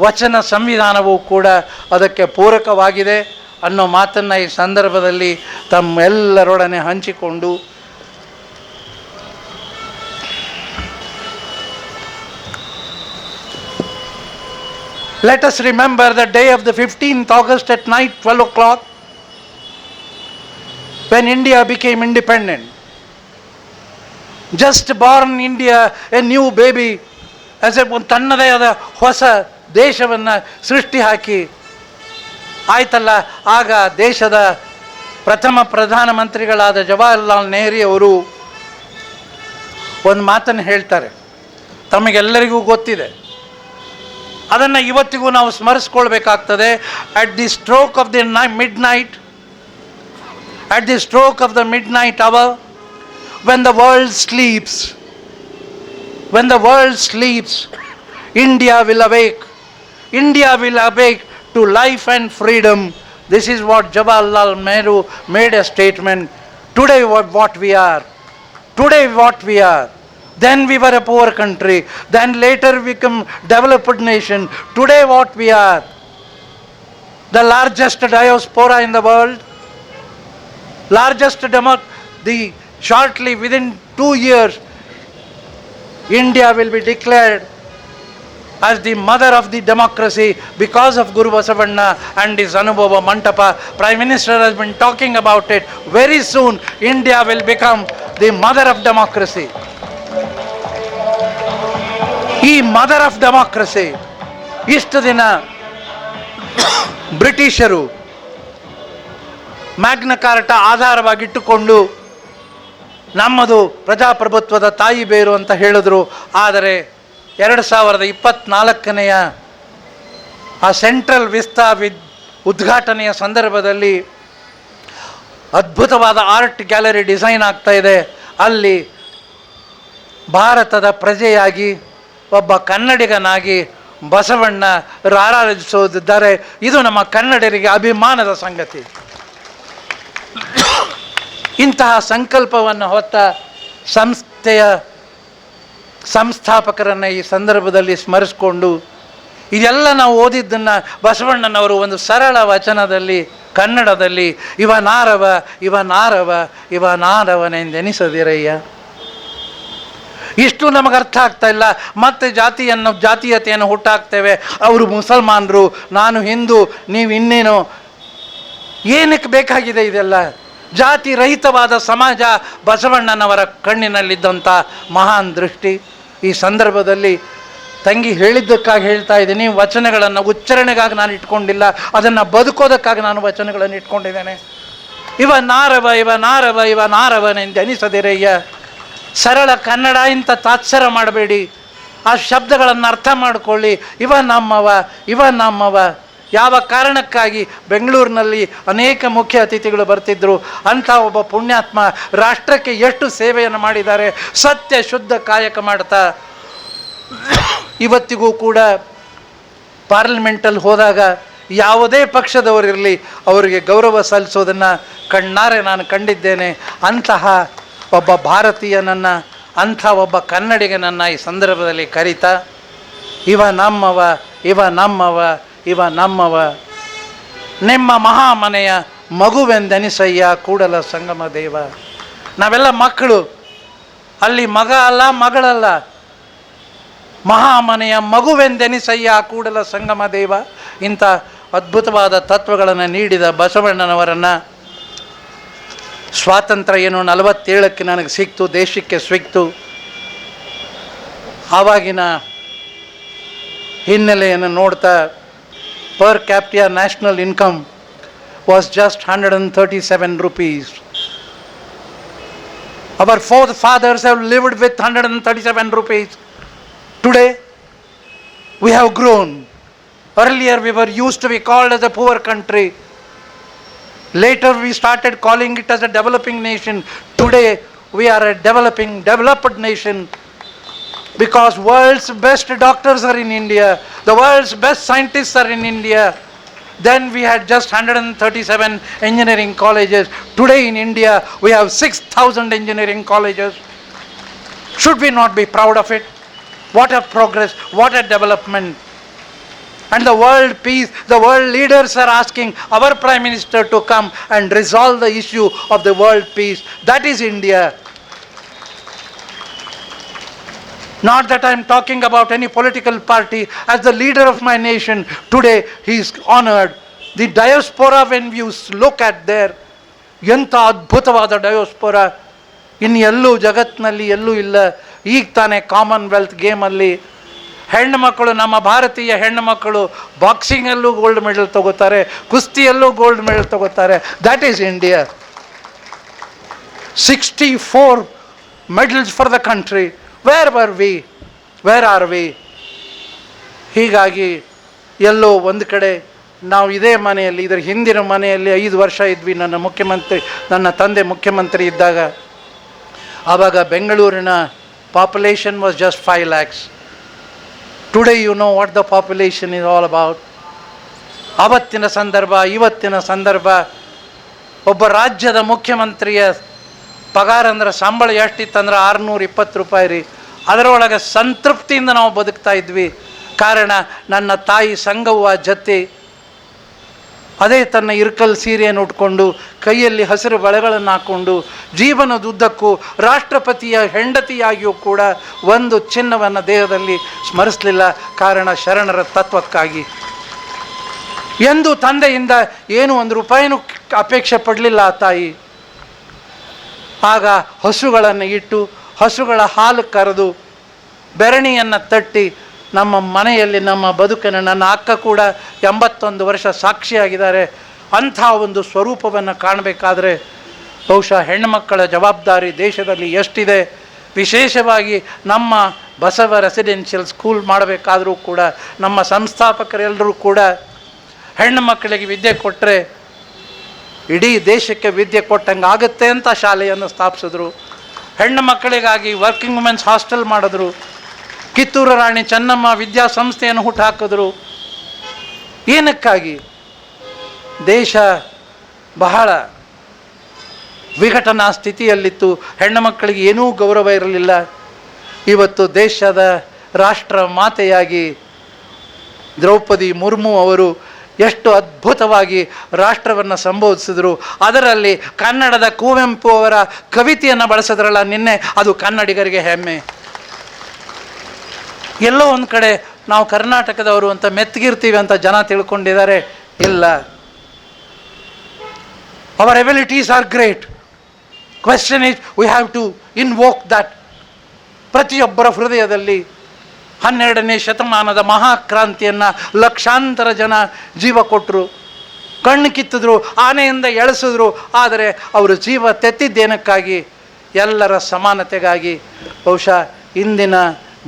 J: ವಚನ ಸಂವಿಧಾನವೂ ಕೂಡ ಅದಕ್ಕೆ ಪೂರಕವಾಗಿದೆ ಅನ್ನೋ ಮಾತನ್ನು ಈ ಸಂದರ್ಭದಲ್ಲಿ ತಮ್ಮೆಲ್ಲರೊಡನೆ ಹಂಚಿಕೊಂಡು Let us remember the day of the 15th August at night, 12 o'clock, when India became independent. Just born India, a new baby, as a ತನ್ನದೇ ಆದ ಹೊಸ ದೇಶವನ್ನು ಸೃಷ್ಟಿ ಹಾಕಿ ಆಯ್ತಲ್ಲ. ಆಗ ದೇಶದ ಪ್ರಥಮ ಪ್ರಧಾನಮಂತ್ರಿಗಳಾದ ಜವಾಹರ್ಲಾಲ್ ನೆಹರು ಅವರು ಒಂದು ಮಾತನ್ನು ಹೇಳ್ತಾರೆ, ತಮಗೆಲ್ಲರಿಗೂ ಗೊತ್ತಿದೆ, ಅದನ್ನು ಇವತ್ತಿಗೂ ನಾವು ಸ್ಮರಿಸ್ಕೊಳ್ಬೇಕಾಗ್ತದೆ. At the stroke of the midnight, at the stroke of the midnight hour, when the world sleeps, India will awake. India will awake to life and freedom. This is what Jawaharlal Nehru made a statement. Today what we are. Then we were a poor country. Then later we become developed nation. Today what we are. The largest diaspora in the world. Shortly within 2 years, India will be declared as the mother of the democracy because of Guru Basavanna and his Anubhava Mantapa. Prime Minister has been talking about it. Very soon, India will become the mother of democracy. ಈ mother of democracy ಇಷ್ಟು ದಿನ ಬ್ರಿಟಿಷರು Magna Carta ಆಧಾರವಾಗಿಟ್ಟುಕೊಂಡು ನಮ್ಮದು ಪ್ರಜಾಪ್ರಭುತ್ವದ ತಾಯಿ ಬೇರು ಅಂತ ಹೇಳಿದ್ರು. ಆದರೆ 2024 ಆ ಸೆಂಟ್ರಲ್ ವಿಸ್ತಾ ಉದ್ಘಾಟನೆಯ ಸಂದರ್ಭದಲ್ಲಿ ಅದ್ಭುತವಾದ ಆರ್ಟ್ ಗ್ಯಾಲರಿ ಡಿಸೈನ್ ಆಗ್ತಾ ಇದೆ. ಅಲ್ಲಿ ಭಾರತದ ಪ್ರಜೆಯಾಗಿ ಒಬ್ಬ ಕನ್ನಡಿಗನಾಗಿ ಬಸವಣ್ಣ ರಾರಾಜಿಸೋದಿದ್ದಾರೆ. ಇದು ನಮ್ಮ ಕನ್ನಡಿಗರಿಗೆ ಅಭಿಮಾನದ ಸಂಗತಿ. ಇಂತಹ ಸಂಕಲ್ಪವನ್ನು ಹೊತ್ತ ಸಂಸ್ಥೆಯ ಸಂಸ್ಥಾಪಕರನ್ನು ಈ ಸಂದರ್ಭದಲ್ಲಿ ಸ್ಮರಿಸಿಕೊಂಡು, ಇದೆಲ್ಲ ನಾವು ಓದಿದ್ದನ್ನು ಬಸವಣ್ಣನವರು ಒಂದು ಸರಳ ವಚನದಲ್ಲಿ ಕನ್ನಡದಲ್ಲಿ ಇವನಾರವನೆಂದೆನಿಸದಿರಯ್ಯ. ಇಷ್ಟು ನಮಗೆ ಅರ್ಥ ಆಗ್ತಾ ಇಲ್ಲ. ಮತ್ತೆ ಜಾತೀಯತೆಯನ್ನು ಹುಟ್ಟಾಕ್ತೇವೆ. ಅವರು ಮುಸಲ್ಮಾನರು, ನಾನು ಹಿಂದೂ, ನೀವು ಇನ್ನೇನು. ಏನಕ್ಕೆ ಬೇಕಾಗಿದೆ ಇದೆಲ್ಲ? ಜಾತಿ ರಹಿತವಾದ ಸಮಾಜ ಬಸವಣ್ಣನವರ ಕಣ್ಣಿನಲ್ಲಿದ್ದಂಥ ಮಹಾನ್ ದೃಷ್ಟಿ. ಈ ಸಂದರ್ಭದಲ್ಲಿ ತಂಗಿ ಹೇಳಿದ್ದಕ್ಕಾಗಿ ಹೇಳ್ತಾ ಇದ್ದೀನಿ. ವಚನಗಳನ್ನು ಉಚ್ಚಾರಣೆಗಾಗಿ ನಾನು ಇಟ್ಕೊಂಡಿಲ್ಲ, ಅದನ್ನು ಬದುಕೋದಕ್ಕಾಗಿ ನಾನು ವಚನಗಳನ್ನು ಇಟ್ಕೊಂಡಿದ್ದೇನೆ. ಇವನಾರವನೆಂದೆನಿಸದಿರಯ್ಯ. ಸರಳ ಕನ್ನಡ ಇಂಥ ತಾತ್ಸರ ಮಾಡಬೇಡಿ. ಆ ಶಬ್ದಗಳನ್ನು ಅರ್ಥ ಮಾಡಿಕೊಳ್ಳಿ. ಇವ ನಮ್ಮವ. ಯಾವ ಕಾರಣಕ್ಕಾಗಿ ಬೆಂಗಳೂರಿನಲ್ಲಿ ಅನೇಕ ಮುಖ್ಯ ಅತಿಥಿಗಳು ಬರ್ತಿದ್ದರು. ಅಂಥ ಒಬ್ಬ ಪುಣ್ಯಾತ್ಮ ರಾಷ್ಟ್ರಕ್ಕೆ ಎಷ್ಟು ಸೇವೆಯನ್ನು ಮಾಡಿದ್ದಾರೆ. ಸತ್ಯ ಶುದ್ಧ ಕಾಯಕ ಮಾಡ್ತಾ ಇವತ್ತಿಗೂ ಕೂಡ ಪಾರ್ಲಿಮೆಂಟಲ್ಲಿ ಹೋದಾಗ ಯಾವುದೇ ಪಕ್ಷದವರಿರಲಿ ಅವರಿಗೆ ಗೌರವ ಸಲ್ಲಿಸೋದನ್ನು ಕಣ್ಣಾರೆ ನಾನು ಕಂಡಿದ್ದೇನೆ. ಅಂತಹ ಒಬ್ಬ ಭಾರತೀಯನನ್ನು, ಅಂಥ ಒಬ್ಬ ಕನ್ನಡಿಗನನ್ನು ಈ ಸಂದರ್ಭದಲ್ಲಿ ಕರೀತಾ ಇವ ನಮ್ಮವ ನಿಮ್ಮ ಮಹಾಮನೆಯ ಮಗುವೆಂದೆನಿಸಯ್ಯ ಕೂಡಲ ಸಂಗಮ ದೇವ. ನಾವೆಲ್ಲ ಮಕ್ಕಳು, ಅಲ್ಲಿ ಮಗ ಅಲ್ಲ ಮಗಳಲ್ಲ, ಮಹಾಮನೆಯ ಮಗುವೆಂದೆನಿಸಯ್ಯ ಕೂಡಲ ಸಂಗಮ ದೇವ. ಇಂಥ ಅದ್ಭುತವಾದ ತತ್ವಗಳನ್ನು ನೀಡಿದ ಬಸವಣ್ಣನವರನ್ನು ಸ್ವಾತಂತ್ರ್ಯ ಏನು 47ಕ್ಕೆ ನನಗೆ ಸಿಕ್ತು, ದೇಶಕ್ಕೆ ಸಿಕ್ತು. ಆವಾಗಿನ ಹಿನ್ನೆಲೆಯನ್ನು ನೋಡ್ತಾ per capita national income was just 137 rupees. Our forefathers have lived with 137 rupees. Today, we have grown. Earlier, we were used to be called as a poor country. Later, we started calling it as a developing nation. Today, we are a developed nation. Because world's best doctors are in India. The world's best scientists are in India. Then we had just 137 engineering colleges. Today in India, we have 6,000 engineering colleges. Should we not be proud of it? What a progress, what a development. And the world peace, the world leaders are asking our Prime Minister to come and resolve the issue of the world peace. That is India. Not that I am talking about any political party. As the leader of my nation, today he is honored. The diaspora, when you look at there, ಎಂಥ ಅದ್ಭುತವಾದ ಡಯೋಸ್ಪೊರಾ ಇನ್ನು ಎಲ್ಲೂ ಜಗತ್ತಿನಲ್ಲಿ ಎಲ್ಲೂ ಇಲ್ಲ. ಈಗ ತಾನೇ Commonwealth ಗೇಮಲ್ಲಿ ಹೆಣ್ಣುಮಕ್ಕಳು, ನಮ್ಮ ಭಾರತೀಯ ಹೆಣ್ಣುಮಕ್ಕಳು ಬಾಕ್ಸಿಂಗಲ್ಲೂ ಗೋಲ್ಡ್ ಮೆಡಲ್ ತಗೋತಾರೆ, ಕುಸ್ತಿಯಲ್ಲೂ ಗೋಲ್ಡ್ ಮೆಡಲ್ ತಗೋತಾರೆ. That is India. 64 medals for the country. Where were we? Where are we? ಹೀಗಾಗಿ ಎಲ್ಲೋ ಒಂದು ಕಡೆ ನಾವು ಇದೇ ಮನೆಯಲ್ಲಿ, ಇದರ ಹಿಂದಿನ ಮನೆಯಲ್ಲಿ 5 ವರ್ಷ ಇದ್ವಿ. ನನ್ನ ತಂದೆ ಮುಖ್ಯಮಂತ್ರಿ ಇದ್ದಾಗ ಆವಾಗ ಬೆಂಗಳೂರಿನ population was just 5 lakhs. Today you know what the population is all about. ಆವತ್ತಿನ ಸಂದರ್ಭ, ಇವತ್ತಿನ ಸಂದರ್ಭ, ಒಬ್ಬ ರಾಜ್ಯದ ಮುಖ್ಯಮಂತ್ರಿಯ ಪಗಾರ ಅಂದ್ರೆ ಸಂಬಳ ಎಷ್ಟಿತ್ತಂದ್ರೆ 620 ರೂಪಾಯಿ ರೀ. ಅದರೊಳಗೆ ಸಂತೃಪ್ತಿಯಿಂದ ನಾವು ಬದುಕ್ತಾ ಇದ್ವಿ. ಕಾರಣ ನನ್ನ ತಾಯಿ ಸಂಗವ್ವ ಜೊತೆ ಅದೇ ತನ್ನ ಇರ್ಕಲ್ ಸೀರೆಯನ್ನು ಉಟ್ಕೊಂಡು ಕೈಯಲ್ಲಿ ಹಸಿರು ಬಳೆಗಳನ್ನು ಹಾಕ್ಕೊಂಡು ಜೀವನದುದ್ದಕ್ಕೂ ರಾಷ್ಟ್ರಪತಿಯ ಹೆಂಡತಿಯಾಗಿಯೂ ಕೂಡ ಒಂದು ಚಿನ್ನವನ್ನು ದೇಹದಲ್ಲಿ ಸ್ಮರಿಸಲಿಲ್ಲ. ಕಾರಣ ಶರಣರ ತತ್ವಕ್ಕಾಗಿ. ಎಂದು ತಂದೆಯಿಂದ ಏನು 1 ರೂಪಾಯಿನೂ ಅಪೇಕ್ಷೆ ಪಡಲಿಲ್ಲ ಆ ತಾಯಿ. ಆಗ ಹಸುಗಳನ್ನು ಇಟ್ಟು ಹಸುಗಳ ಹಾಲು ಕರೆದು ಬೆರಣಿಯನ್ನು ತಟ್ಟಿ ನಮ್ಮ ಮನೆಯಲ್ಲಿ ನಮ್ಮ ಬದುಕನ್ನು, ನನ್ನ ಅಕ್ಕ ಕೂಡ 81 ವರ್ಷ ಸಾಕ್ಷಿಯಾಗಿದ್ದಾರೆ. ಅಂಥ ಒಂದು ಸ್ವರೂಪವನ್ನು ಕಾಣಬೇಕಾದ್ರೆ ಬಹುಶಃ ಹೆಣ್ಣುಮಕ್ಕಳ ಜವಾಬ್ದಾರಿ ದೇಶದಲ್ಲಿ ಎಷ್ಟಿದೆ. ವಿಶೇಷವಾಗಿ ನಮ್ಮ ಬಸವ ರೆಸಿಡೆನ್ಷಿಯಲ್ ಸ್ಕೂಲ್ ಮಾಡಬೇಕಾದರೂ ಕೂಡ ನಮ್ಮ ಸಂಸ್ಥಾಪಕರೆಲ್ಲರೂ ಕೂಡ ಹೆಣ್ಣು ಮಕ್ಕಳಿಗೆ ವಿದ್ಯೆ ಕೊಟ್ಟರೆ ಇಡೀ ದೇಶಕ್ಕೆ ವಿದ್ಯೆ ಕೊಟ್ಟಂಗೆ ಆಗುತ್ತೆ ಅಂತ ಶಾಲೆಯನ್ನು ಸ್ಥಾಪಿಸಿದ್ರು. ಹೆಣ್ಣು ಮಕ್ಕಳಿಗಾಗಿ ವರ್ಕಿಂಗ್ ವುಮೆನ್ಸ್ ಹಾಸ್ಟೆಲ್ ಮಾಡಿದ್ರು. ಕಿತ್ತೂರು ರಾಣಿ ಚೆನ್ನಮ್ಮ ವಿದ್ಯಾಸಂಸ್ಥೆಯನ್ನು ಹುಟ್ಟುಹಾಕಿದ್ರು. ಏನಕ್ಕಾಗಿ? ದೇಶ ಬಹಳ ವಿಘಟನಾ ಸ್ಥಿತಿಯಲ್ಲಿತ್ತು. ಹೆಣ್ಣು ಮಕ್ಕಳಿಗೆ ಏನೂ ಗೌರವ ಇರಲಿಲ್ಲ. ಇವತ್ತು ದೇಶದ ರಾಷ್ಟ್ರ ಮಾತೆಯಾಗಿ ದ್ರೌಪದಿ ಮುರ್ಮು ಅವರು ಎಷ್ಟು ಅದ್ಭುತವಾಗಿ ರಾಷ್ಟ್ರವನ್ನು ಸಂಬೋಧಿಸಿದ್ರು. ಅದರಲ್ಲಿ ಕನ್ನಡದ ಕುವೆಂಪು ಅವರ ಕವಿತೆಯನ್ನು ಬಳಸಿದ್ರಲ್ಲ ನಿನ್ನೆ, ಅದು ಕನ್ನಡಿಗರಿಗೆ ಹೆಮ್ಮೆ. ಎಲ್ಲೋ ಒಂದು ಕಡೆ ನಾವು ಕರ್ನಾಟಕದವರು ಅಂತ ಮೆತ್ತಗಿರ್ತೀವಿ ಅಂತ ಜನ ತಿಳ್ಕೊಂಡಿದ್ದಾರೆ. ಇಲ್ಲ, our abilities are great. Question is we have to invoke that. ಪ್ರತಿಯೊಬ್ಬರ ಹೃದಯದಲ್ಲಿ 12ನೇ ಶತಮಾನದ ಮಹಾಕ್ರಾಂತಿಯನ್ನು ಲಕ್ಷಾಂತರ ಜನ ಜೀವ ಕೊಟ್ಟರು, ಕಣ್ಣು ಕಿತ್ತಿದ್ರು, ಆನೆಯಿಂದ ಎಳೆಸಿದ್ರು. ಆದರೆ ಅವರು ಜೀವ ತೆತ್ತಿದ್ದೇನಕ್ಕಾಗಿ? ಎಲ್ಲರ ಸಮಾನತೆಗಾಗಿ. ಬಹುಶಃ ಇಂದಿನ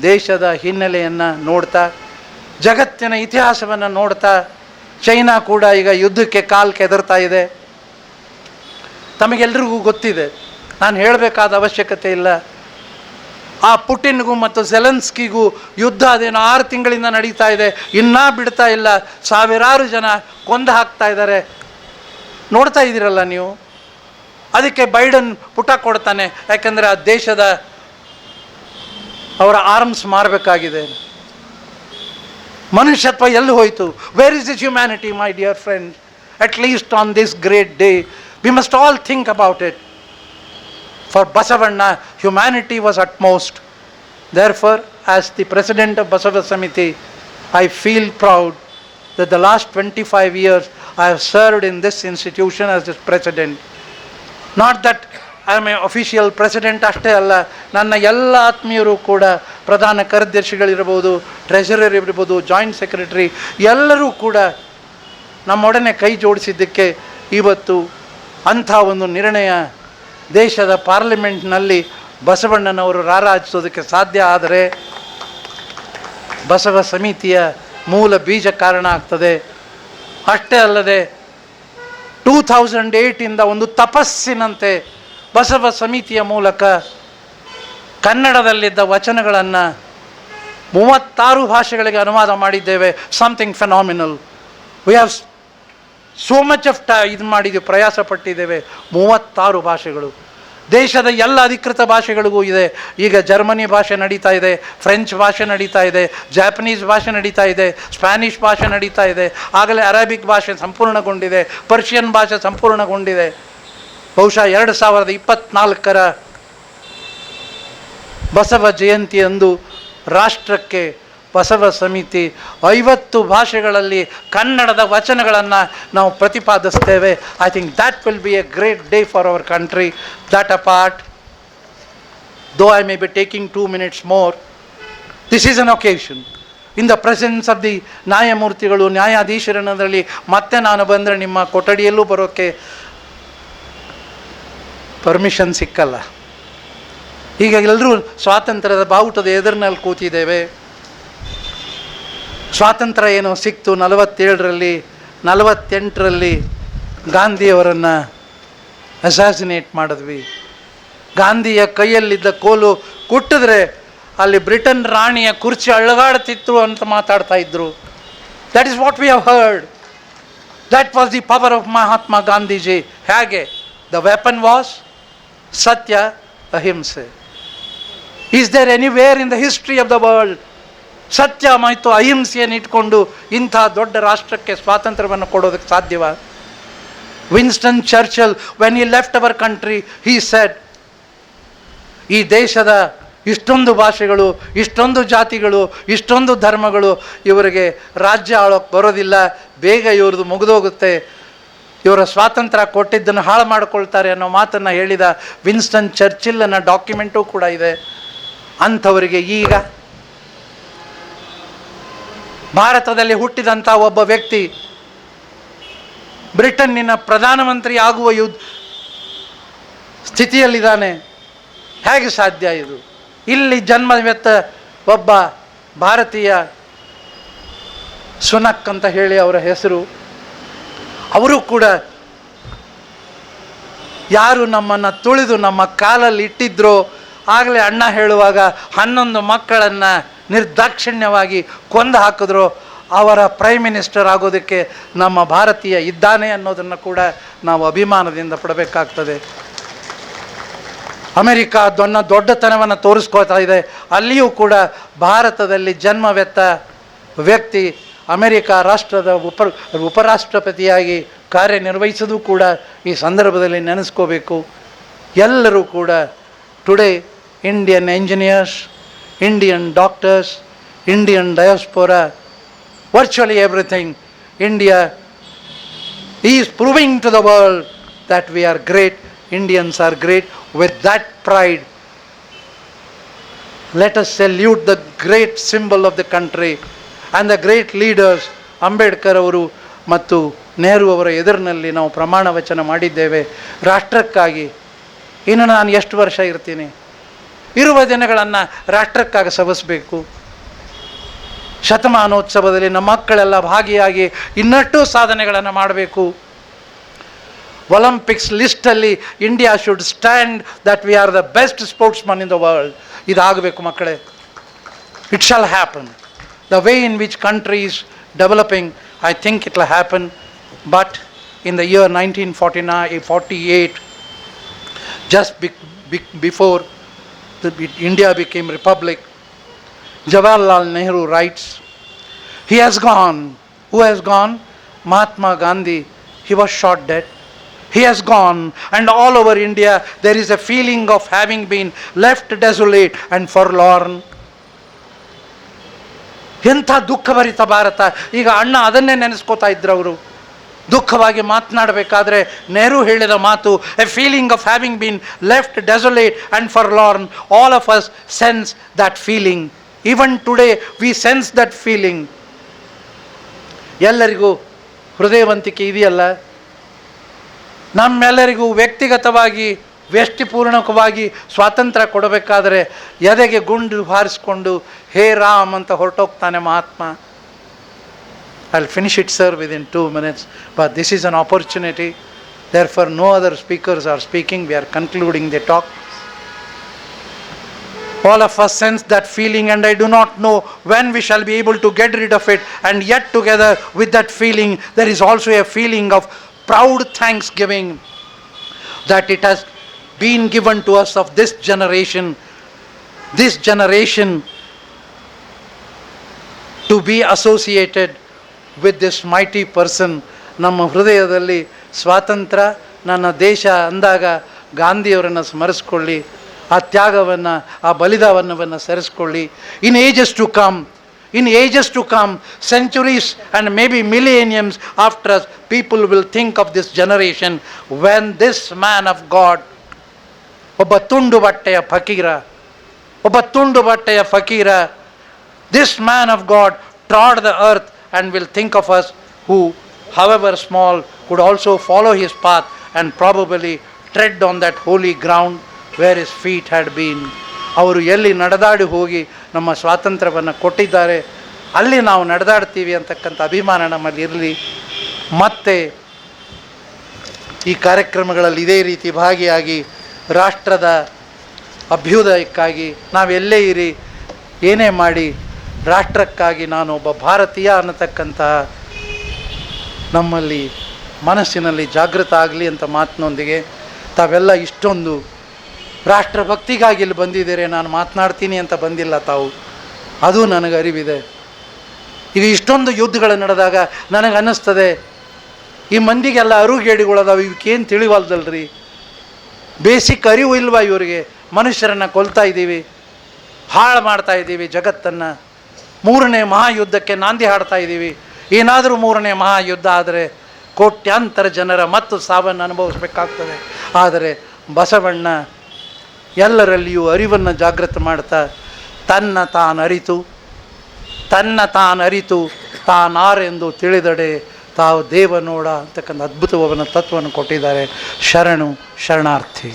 J: ದೇಶದ ಹಿನ್ನೆಲೆಯನ್ನು ನೋಡ್ತಾ, ಜಗತ್ತಿನ ಇತಿಹಾಸವನ್ನು ನೋಡ್ತಾ, ಚೈನಾ ಕೂಡ ಈಗ ಯುದ್ಧಕ್ಕೆ ಕಾಲು ಕೆದರ್ತಾ ಇದೆ. ತಮಗೆಲ್ಲರಿಗೂ ಗೊತ್ತಿದೆ, ನಾನು ಹೇಳಬೇಕಾದ ಅವಶ್ಯಕತೆ ಇಲ್ಲ. ಆ ಪುಟಿನ್ಗೂ ಮತ್ತು ಝೆಲೆನ್ಸ್ಕಿಗೂ ಯುದ್ಧ ಅದೇನೋ 6 ತಿಂಗಳಿಂದ ನಡೀತಾ ಇದೆ, ಇನ್ನೂ ಬಿಡ್ತಾ ಇಲ್ಲ. ಸಾವಿರಾರು ಜನ ಕೊಂದು ಹಾಕ್ತಾ ಇದ್ದಾರೆ. ನೋಡ್ತಾ ಇದ್ದೀರಲ್ಲ ನೀವು. ಅದಕ್ಕೆ ಬೈಡನ್ ಪುಟ ಕೊಡ್ತಾನೆ, ಯಾಕಂದರೆ ಆ ದೇಶದ ಅವರ ಆರ್ಮ್ಸ್ ಮಾರಬೇಕಾಗಿದೆ. ಮನುಷ್ಯತ್ವ ಎಲ್ಲಿ ಹೋಯಿತು? Where is this humanity, my dear friends? At least on this great day we must all think about it. For Basavanna, humanity was utmost. Therefore, as the president of Basava Samiti, I feel proud that the last 25 years I have served in this institution as its president. Not that I am an official president ಅಷ್ಟೇ ಅಲ್ಲ, ನನ್ನ ಎಲ್ಲ ಆತ್ಮೀಯರು ಕೂಡ, ಪ್ರಧಾನ ಕಾರ್ಯದರ್ಶಿಗಳಿರ್ಬೋದು, treasurer ಇರ್ಬೋದು, joint secretary, ಎಲ್ಲರೂ ಕೂಡ ನಮ್ಮೊಡನೆ ಕೈ ಜೋಡಿಸಿದ್ದಕ್ಕೆ ಇವತ್ತು ಅಂಥ ಒಂದು ನಿರ್ಣಯ ದೇಶದ ಪಾರ್ಲಿಮೆಂಟ್ನಲ್ಲಿ ಬಸವಣ್ಣನವರು ರಾರಾಜಿಸೋದಕ್ಕೆ ಸಾಧ್ಯ. ಆದರೆ ಬಸವ ಸಮಿತಿಯ ಮೂಲ ಬೀಜ ಕಾರಣ ಆಗ್ತದೆ. ಅಷ್ಟೇ ಅಲ್ಲದೆ 2008 ಒಂದು ತಪಸ್ಸಿನಂತೆ ಬಸವ ಸಮಿತಿಯ ಮೂಲಕ ಕನ್ನಡದಲ್ಲಿದ್ದ ವಚನಗಳನ್ನು 36 ಭಾಷೆಗಳಿಗೆ ಅನುವಾದ ಮಾಡಿದ್ದೇವೆ. Something phenomenal. We have so much of ಇದು ಮಾಡಿದ್ದೀವಿ, ಪ್ರಯಾಸ ಪಟ್ಟಿದ್ದೇವೆ. 36 ಭಾಷೆಗಳು. ದೇಶದ ಎಲ್ಲ ಅಧಿಕೃತ ಭಾಷೆಗಳಿಗೂ ಇದೆ. ಈಗ ಜರ್ಮನಿ ಭಾಷೆ ನಡೀತಾ ಇದೆ, ಫ್ರೆಂಚ್ ಭಾಷೆ ನಡೀತಾ ಇದೆ, ಜಾಪನೀಸ್ ಭಾಷೆ ನಡೀತಾ ಇದೆ, ಸ್ಪ್ಯಾನಿಷ್ ಭಾಷೆ ನಡೀತಾ ಇದೆ. ಆಗಲೇ ಅರೇಬಿಕ್ ಭಾಷೆ ಸಂಪೂರ್ಣಗೊಂಡಿದೆ, ಪರ್ಷಿಯನ್ ಭಾಷೆ ಸಂಪೂರ್ಣಗೊಂಡಿದೆ. ಬಹುಶಃ 2024 ಬಸವ ಜಯಂತಿಯಂದು ರಾಷ್ಟ್ರಕ್ಕೆ ಬಸವ ಸಮಿತಿ 50 ಭಾಷೆಗಳಲ್ಲಿ ಕನ್ನಡದ ವಚನಗಳನ್ನು ನಾವು ಪ್ರತಿಪಾದಿಸ್ತೇವೆ. I think that will be a great day for our country. That apart, though I may be taking 2 minutes more, this is an occasion. In the presence of the ನ್ಯಾಯಮೂರ್ತಿಗಳು, ನ್ಯಾಯಾಧೀಶರನ್ನದಲ್ಲಿ ಮತ್ತೆ ನಾನು ಬಂದರೆ ನಿಮ್ಮ ಕೊಠಡಿಯಲ್ಲೂ ಬರೋಕ್ಕೆ ಪರ್ಮಿಷನ್ ಸಿಕ್ಕಲ್ಲ. ಈಗ ಎಲ್ಲರೂ ಸ್ವಾತಂತ್ರ್ಯದ ಬಾವುಟದ ಎದುರಿನಲ್ಲಿ ಕೂತಿದ್ದೇವೆ. ಸ್ವಾತಂತ್ರ್ಯ ಏನೋ ಸಿಕ್ತು 47ರಲ್ಲಿ, 48ರಲ್ಲಿ ಗಾಂಧಿಯವರನ್ನು ಅಸಾಸಿನೇಟ್ ಮಾಡಿದ್ವಿ. ಗಾಂಧಿಯ ಕೈಯಲ್ಲಿದ್ದ ಕೋಲು ಕುಟ್ಟಿದ್ರೆ ಅಲ್ಲಿ ಬ್ರಿಟನ್ ರಾಣಿಯ ಕುರ್ಚಿ ಅಳ್ಳಗಾಡ್ತಿತ್ತು ಅಂತ ಮಾತಾಡ್ತಾ ಇದ್ರು. That is what we have heard. That was the power of Mahatma Gandhiji. ಹೇಗೆ? The weapon was satya, ahimse. Is there anywhere in the history of the world ಸತ್ಯ ಮತ್ತು ಅಹಿಂಸೆಯನ್ನು ಇಟ್ಕೊಂಡು ಇಂಥ ದೊಡ್ಡ ರಾಷ್ಟ್ರಕ್ಕೆ ಸ್ವಾತಂತ್ರ್ಯವನ್ನು ಕೊಡೋದಕ್ಕೆ ಸಾಧ್ಯವ? Winston Churchill, when he left our country, he said, ಈ ದೇಶದ ಇಷ್ಟೊಂದು ಭಾಷೆಗಳು, ಇಷ್ಟೊಂದು ಜಾತಿಗಳು, ಇಷ್ಟೊಂದು ಧರ್ಮಗಳು, ಇವರಿಗೆ ರಾಜ್ಯ ಆಳೋಕ್ಕೆ ಬರೋದಿಲ್ಲ, ಬೇಗ ಇವ್ರದ್ದು ಮುಗಿದೋಗುತ್ತೆ, ಇವರ ಸ್ವಾತಂತ್ರ್ಯ ಕೊಟ್ಟಿದ್ದನ್ನು ಹಾಳು ಮಾಡಿಕೊಳ್ತಾರೆ ಅನ್ನೋ ಮಾತನ್ನು ಹೇಳಿದ ವಿನ್ಸ್ಟನ್ ಚರ್ಚಿಲ್ಲನ ಡಾಕ್ಯುಮೆಂಟು ಕೂಡ ಇದೆ. ಅಂಥವರಿಗೆ ಈಗ ಭಾರತದಲ್ಲಿ ಹುಟ್ಟಿದಂಥ ಒಬ್ಬ ವ್ಯಕ್ತಿ ಬ್ರಿಟನ್ನಿನ ಪ್ರಧಾನಮಂತ್ರಿ ಆಗುವ ಸ್ಥಿತಿಯಲ್ಲಿದ್ದಾನೆ. ಹೇಗೆ ಸಾಧ್ಯ ಇದು? ಇಲ್ಲಿ ಜನ್ಮವೆತ್ತ ಒಬ್ಬ ಭಾರತೀಯ, ಸುನಕ್ ಅಂತ ಹೇಳಿ ಅವರ ಹೆಸರು. ಅವರು ಕೂಡ ಯಾರು ನಮ್ಮನ್ನು ತುಳಿದು ನಮ್ಮ ಕಾಲಲ್ಲಿ ಇಟ್ಟಿದ್ರೋ, ಆಗಲೇ ಅಣ್ಣ ಹೇಳುವಾಗ 11 ಮಕ್ಕಳನ್ನು ನಿರ್ದಾಕ್ಷಿಣ್ಯವಾಗಿ ಕೊಂದು ಹಾಕಿದ್ರು, ಅವರ ಪ್ರೈಮ್ ಮಿನಿಸ್ಟರ್ ಆಗೋದಕ್ಕೆ ನಮ್ಮ ಭಾರತೀಯ ಇದ್ದಾನೆ ಅನ್ನೋದನ್ನು ಕೂಡ ನಾವು ಅಭಿಮಾನದಿಂದ ಪಡಬೇಕಾಗ್ತದೆ. ಅಮೆರಿಕ ದೊಡ್ಡತನವನ್ನು ತೋರಿಸ್ಕೋತಾ ಇದೆ. ಅಲ್ಲಿಯೂ ಕೂಡ ಭಾರತದಲ್ಲಿ ಜನ್ಮವೆತ್ತ ವ್ಯಕ್ತಿ ಅಮೆರಿಕ ರಾಷ್ಟ್ರದ ಉಪರಾಷ್ಟ್ರಪತಿಯಾಗಿ ಕಾರ್ಯನಿರ್ವಹಿಸೋದು ಕೂಡ ಈ ಸಂದರ್ಭದಲ್ಲಿ ನೆನೆಸ್ಕೋಬೇಕು. ಎಲ್ಲರೂ ಕೂಡ today Indian engineers, Indian doctors, Indian ಡಯಾಸ್ಪೋರಾ, virtually everything, India is proving to the world that we are great, Indians are great. With that pride, let us salute the great symbol of the country and the great leaders. Ambedkar ಅವರು ಮತ್ತು ನೆಹರು ಅವರ ಎದುರಿನಲ್ಲಿ ನಾವು ಪ್ರಮಾಣ ವಚನ ಮಾಡಿದ್ದೇವೆ ರಾಷ್ಟ್ರಕ್ಕಾಗಿ. ಇನ್ನು ನಾನು ಎಷ್ಟು ವರ್ಷ ಇರ್ತೀನಿ? ಇರುವ ದಿನಗಳನ್ನು ರಾಷ್ಟ್ರಕ್ಕಾಗಿ ಸವಿಸಬೇಕು. ಶತಮಾನೋತ್ಸವದಲ್ಲಿ ನಮ್ಮ ಮಕ್ಕಳೆಲ್ಲ ಭಾಗಿಯಾಗಿ ಇನ್ನಷ್ಟು ಸಾಧನೆಗಳನ್ನು ಮಾಡಬೇಕು. ಒಲಿಂಪಿಕ್ಸ್ ಲಿಸ್ಟಲ್ಲಿ India should stand that we are the best sportsman in the world. ಇದಾಗಬೇಕು ಮಕ್ಕಳೇ. It shall happen. The way in which country is developing, I think it will happen. But in the year 1948, just before India became republic, Jawaharlal Nehru writes, he has gone. Who has gone? Mahatma Gandhi. He was shot dead. He has gone, and all over India there is a feeling of having been left desolate and forlorn. ಎಂಥ ದುಃಖಭರಿತ ಭಾರತ. ಈಗ ಅಣ್ಣ ಅದನ್ನೇ ನೆನೆಸ್ಕೋತಾ ಇದ್ರು. ಅವರು ದುಃಖವಾಗಿ ಮಾತನಾಡಬೇಕಾದ್ರೆ ನೆಹರು ಹೇಳಿದ ಮಾತು, a feeling of having been left desolate and forlorn. All of us sense that feeling. Even today we sense that feeling. ಎಲ್ಲರಿಗೂ ಹೃದಯವಂತಿಕೆ ಇದೆಯಲ್ಲ. ನಮ್ಮೆಲ್ಲರಿಗೂ ವ್ಯಕ್ತಿಗತವಾಗಿ ವ್ಯಷ್ಟಿಪೂರ್ಣಕವಾಗಿ ಸ್ವಾತಂತ್ರ್ಯ ಕೊಡಬೇಕಾದರೆ ಎದೆಗೆ ಗುಂಡು ಹಾರಿಸ್ಕೊಂಡು ಹೇ ರಾಮ್ ಅಂತ ಹೊರಟೋಗ್ತಾನೆ Mahatma. I'll finish it, sir, within 2 minutes. But this is an opportunity. Therefore, no other speakers are speaking. We are concluding the talk. All of us sense that feeling, and I do not know when we shall be able to get rid of it. And yet together with that feeling, there is also a feeling of proud thanksgiving that it has been given to us of this generation to be associated with this mighty person. ನಮ್ಮ ಹೃದಯದಲ್ಲಿ ಸ್ವಾತಂತ್ರ್ಯ, ನನ್ನ ದೇಶ ಅಂದಾಗ ಗಾಂಧಿಯವರನ್ನು ಸ್ಮರಿಸ್ಕೊಳ್ಳಿ. ಆ ತ್ಯಾಗವನ್ನು, ಆ ಬಲಿದಾನವನ್ನು ಸರಿಸ್ಕೊಳ್ಳಿ. In ages to come, centuries and maybe millenniums after us, people will think of this generation when this man of God, ಒಬ್ಬ ತುಂಡು ಬಟ್ಟೆಯ ಫಕೀರ, this man of God trod the earth and will think of us who, however small, could also follow his path and probably tread on that holy ground where his feet had been. ಅವರು ಎಲ್ಲಿ ನಡೆದಾಡಿ ಹೋಗಿ ನಮ್ಮ ಸ್ವಾತಂತ್ರ್ಯವನ್ನು ಕೊಟ್ಟಿದ್ದಾರೆ, ಅಲ್ಲಿ ನಾವು ನಡೆದಾಡ್ತೀವಿ ಅಂತಕ್ಕಂಥ ಅಭಿಮಾನ ನಮ್ಮಲ್ಲಿ ಇರಲಿ. ಮತ್ತು ಈ ಕಾರ್ಯಕ್ರಮಗಳಲ್ಲಿ ಇದೇ ರೀತಿ ಭಾಗಿಯಾಗಿ ರಾಷ್ಟ್ರದ ಅಭ್ಯುದಯಕ್ಕಾಗಿ ನಾವೆಲ್ಲೇ ಇರಿ, ಏನೇ ಮಾಡಿ, ರಾಷ್ಟ್ರಕ್ಕಾಗಿ ನಾನು ಒಬ್ಬ ಭಾರತೀಯ ಅನ್ನತಕ್ಕಂಥ ನಮ್ಮಲ್ಲಿ ಮನಸ್ಸಿನಲ್ಲಿ ಜಾಗೃತ ಆಗಲಿ ಅಂತ ಮಾತಿನೊಂದಿಗೆ, ತಾವೆಲ್ಲ ಇಷ್ಟೊಂದು ರಾಷ್ಟ್ರಭಕ್ತಿಗಾಗಿ ಇಲ್ಲಿ ಬಂದಿದ್ದೀರಿ, ನಾನು ಮಾತನಾಡ್ತೀನಿ ಅಂತ ಬಂದಿಲ್ಲ ತಾವು, ಅದು ನನಗೆ ಅರಿವಿದೆ. ಈಗ ಇಷ್ಟೊಂದು ಯುದ್ಧಗಳು ನಡೆದಾಗ ನನಗೆ ಅನ್ನಿಸ್ತದೆ, ಈ ಮಂದಿಗೆಲ್ಲ ಅರುಗೇಡಿಗಳದಾವೆ, ಇವಕ್ಕೇನು ತಿಳಿವಲ್ದಲ್ರಿ, ಬೇಸಿಕ್ ಅರಿವು ಇಲ್ವಾ ಇವರಿಗೆ? ಮನುಷ್ಯರನ್ನು ಕೊಲ್ತಾ ಇದ್ದೀವಿ, ಹಾಳು ಮಾಡ್ತಾ ಇದ್ದೀವಿ ಜಗತ್ತನ್ನು, 3ನೇ ಮಹಾಯುದ್ಧಕ್ಕೆ ನಾಂದಿ ಹಾಡ್ತಾ ಇದ್ದೀವಿ. ಏನಾದರೂ 3ನೇ ಮಹಾಯುದ್ಧ ಆದರೆ ಕೋಟ್ಯಾಂತರ ಜನರ ಮತ್ತು ಸಾವನ್ನು ಅನುಭವಿಸ್ಬೇಕಾಗ್ತದೆ. ಆದರೆ ಬಸವಣ್ಣ ಎಲ್ಲರಲ್ಲಿಯೂ ಅರಿವನ್ನು ಜಾಗೃತ ಮಾಡ್ತಾ ತನ್ನ ತಾನರಿತು ತಾನಾರೆಂದು ತಿಳಿದಡೆ ತಾವು ದೇವ ನೋಡ ಅಂತಕ್ಕಂಥ ಅದ್ಭುತವಾದ ತತ್ವವನ್ನು ಕೊಟ್ಟಿದ್ದಾರೆ. ಶರಣಾರ್ಥಿ.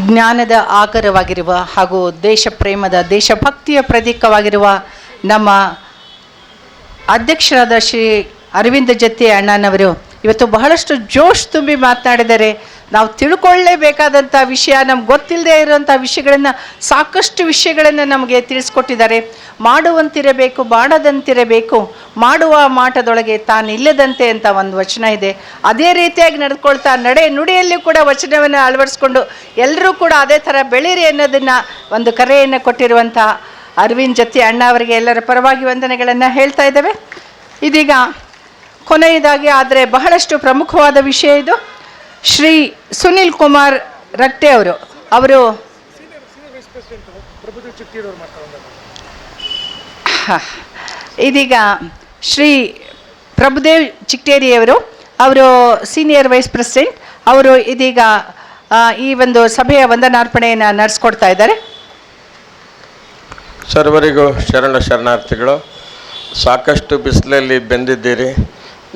A: ಜ್ಞಾನದ ಆಗರವಾಗಿರುವ ಹಾಗೂ ದೇಶ ಪ್ರೇಮದ, ದೇಶಭಕ್ತಿಯ ಪ್ರತೀಕವಾಗಿರುವ ನಮ್ಮ ಅಧ್ಯಕ್ಷರಾದ ಶ್ರೀ ಅರವಿಂದ ಜತ್ತಿ ಅಣ್ಣನವರು ಇವತ್ತು ಬಹಳಷ್ಟು ಜೋಶ್ ತುಂಬಿ ಮಾತನಾಡಿದ್ದಾರೆ. ನಾವು ತಿಳ್ಕೊಳ್ಳೇಬೇಕಾದಂಥ ವಿಷಯ, ನಮ್ಗೆ ಗೊತ್ತಿಲ್ಲದೆ ಇರುವಂಥ ವಿಷಯಗಳನ್ನು, ಸಾಕಷ್ಟು ವಿಷಯಗಳನ್ನು ನಮಗೆ ತಿಳಿಸ್ಕೊಟ್ಟಿದ್ದಾರೆ. ಮಾಡುವಂತಿರಬೇಕು, ಬಾಡದಂತಿರಬೇಕು, ಮಾಡುವ ಮಾಟದೊಳಗೆ ತಾನಿಲ್ಲದಂತೆ ಅಂತ ಒಂದು ವಚನ ಇದೆ. ಅದೇ ರೀತಿಯಾಗಿ ನಡೆದುಕೊಳ್ತಾ ನುಡಿಯಲ್ಲಿ ಕೂಡ ವಚನವನ್ನು ಅಳವಡಿಸ್ಕೊಂಡು ಎಲ್ಲರೂ ಕೂಡ ಅದೇ ಥರ ಬೆಳೀರಿ ಅನ್ನೋದನ್ನು ಒಂದು ಕರೆಯನ್ನು ಕೊಟ್ಟಿರುವಂಥ ಅರವಿಂದ್ ಜತ್ತಿ ಅಣ್ಣ ಅವರಿಗೆ ಎಲ್ಲರ ಪರವಾಗಿ ವಂದನೆಗಳನ್ನು ಹೇಳ್ತಾ ಇದ್ದೇವೆ. ಇದೀಗ ಕೊನೆಯದಾಗಿ ಆದರೆ ಬಹಳಷ್ಟು ಪ್ರಮುಖವಾದ ವಿಷಯ ಇದು. ಶ್ರೀ ಸುನಿಲ್ ಕುಮಾರ್ ರಟ್ಟೆ ಅವರು ಇದೀಗ ಶ್ರೀ ಪ್ರಭುದೇವ್ ಚಿಕ್ಟೇರಿಯವರು ಸೀನಿಯರ್ ವೈಸ್ ಪ್ರೆಸಿಡೆಂಟ್ ಅವರು ಇದೀಗ ಈ ಒಂದು ಸಭೆಯ ವಂದನಾರ್ಪಣೆಯನ್ನು ನಡೆಸ್ಕೊಡ್ತಾ ಇದ್ದಾರೆ.
C: ಸರ್ವರಿಗೂ ಶರಣಾರ್ಥಿಗಳು. ಸಾಕಷ್ಟು ಬಿಸಿಲಲ್ಲಿ ಬೆಂದಿದ್ದೀರಿ,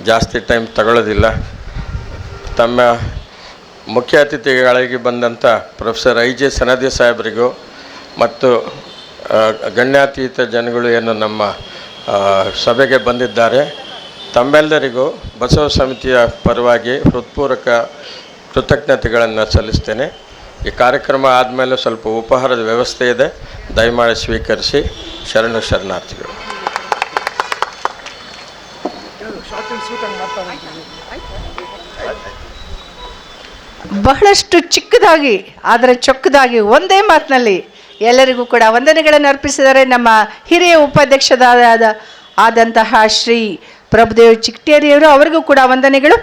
C: ಜಾಸ್ತಿ ಟೈಮ್ ತಗೊಳ್ಳೋದಿಲ್ಲ. ತಮ್ಮ ಮುಖ್ಯ ಅತಿಥಿಗಳಾಗಿ ಬಂದಂಥ ಪ್ರೊಫೆಸರ್ ಐ ಜೆ ಸನದಿ ಸಾಹೇಬರಿಗೂ ಮತ್ತು ಗಣ್ಯಾತೀತ ಜನಗಳು ಏನು ನಮ್ಮ ಸಭೆಗೆ ಬಂದಿದ್ದಾರೆ, ತಮ್ಮೆಲ್ಲರಿಗೂ ಬಸವ ಸಮಿತಿಯ ಪರವಾಗಿ ಹೃತ್ಪೂರ್ವಕ ಕೃತಜ್ಞತೆಗಳನ್ನು ಸಲ್ಲಿಸ್ತೇನೆ. ಈ ಕಾರ್ಯಕ್ರಮ ಆದಮೇಲೆ ಸ್ವಲ್ಪ ಉಪಹಾರದ ವ್ಯವಸ್ಥೆ ಇದೆ, ದಯಮಾಡಿ ಸ್ವೀಕರಿಸಿ. ಶರಣಾರ್ಥಿಗಳು.
A: ಬಹಳಷ್ಟು ಚಿಕ್ಕದಾಗಿ ಆದರೆ ಚೊಕ್ಕದಾಗಿ ಒಂದೇ ಮಾತಿನಲ್ಲಿ ಎಲ್ಲರಿಗೂ ಕೂಡ ವಂದನೆಗಳನ್ನು ಅರ್ಪಿಸಿದ್ದಾರೆ. ನಮ್ಮ ಹಿರಿಯ ಆದಂತಹ ಶ್ರೀ ಪ್ರಭುದೇವ್ ಚಿಕ್ಟೇರಿಯವರು, ಅವರಿಗೂ ಕೂಡ ವಂದನೆಗಳು.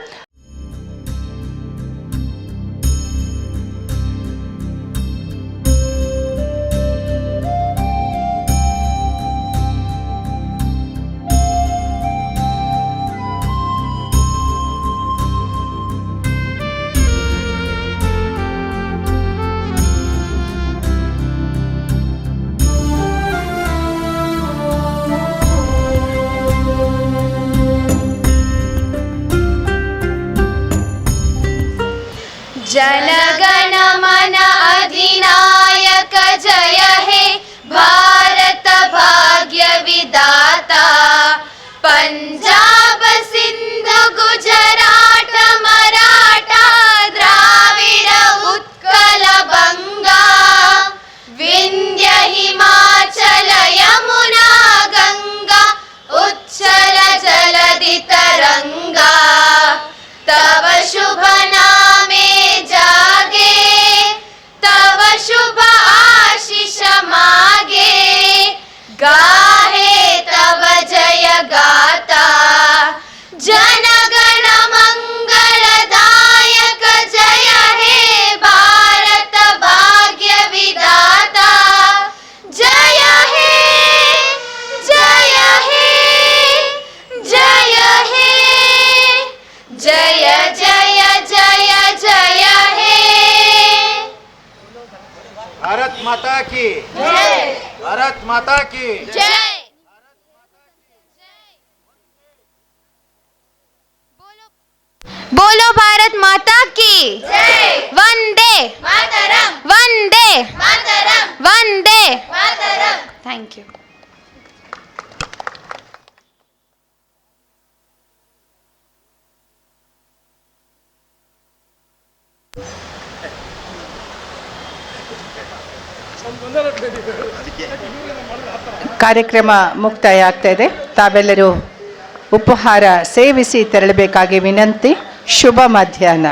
D: जनगण मन अधिनायक जय हे भारत भाग्य विदाता पंजाब सिंध गुजरात मराठा द्राविड़ उत्कल बंगा विंध्य हिमाचल यमुना गंगा उच्चल जलधि तरंगा तव शुभ नामे जागे
G: माता की
D: जय। बोलो भारत माता की जय। वंदे मातरम, वंदे मातरम, वंदे मातरम। Thank you.
A: ಕಾರ್ಯಕ್ರಮ ಮುಕ್ತಾಯ ಆಗ್ತಾ ಇದೆ. ತಾವೆಲ್ಲರೂ ಉಪಹಾರ ಸೇವಿಸಿ ತೆರಳಬೇಕಾಗಿ ವಿನಂತಿ. ಶುಭ ಮಧ್ಯಾಹ್ನ.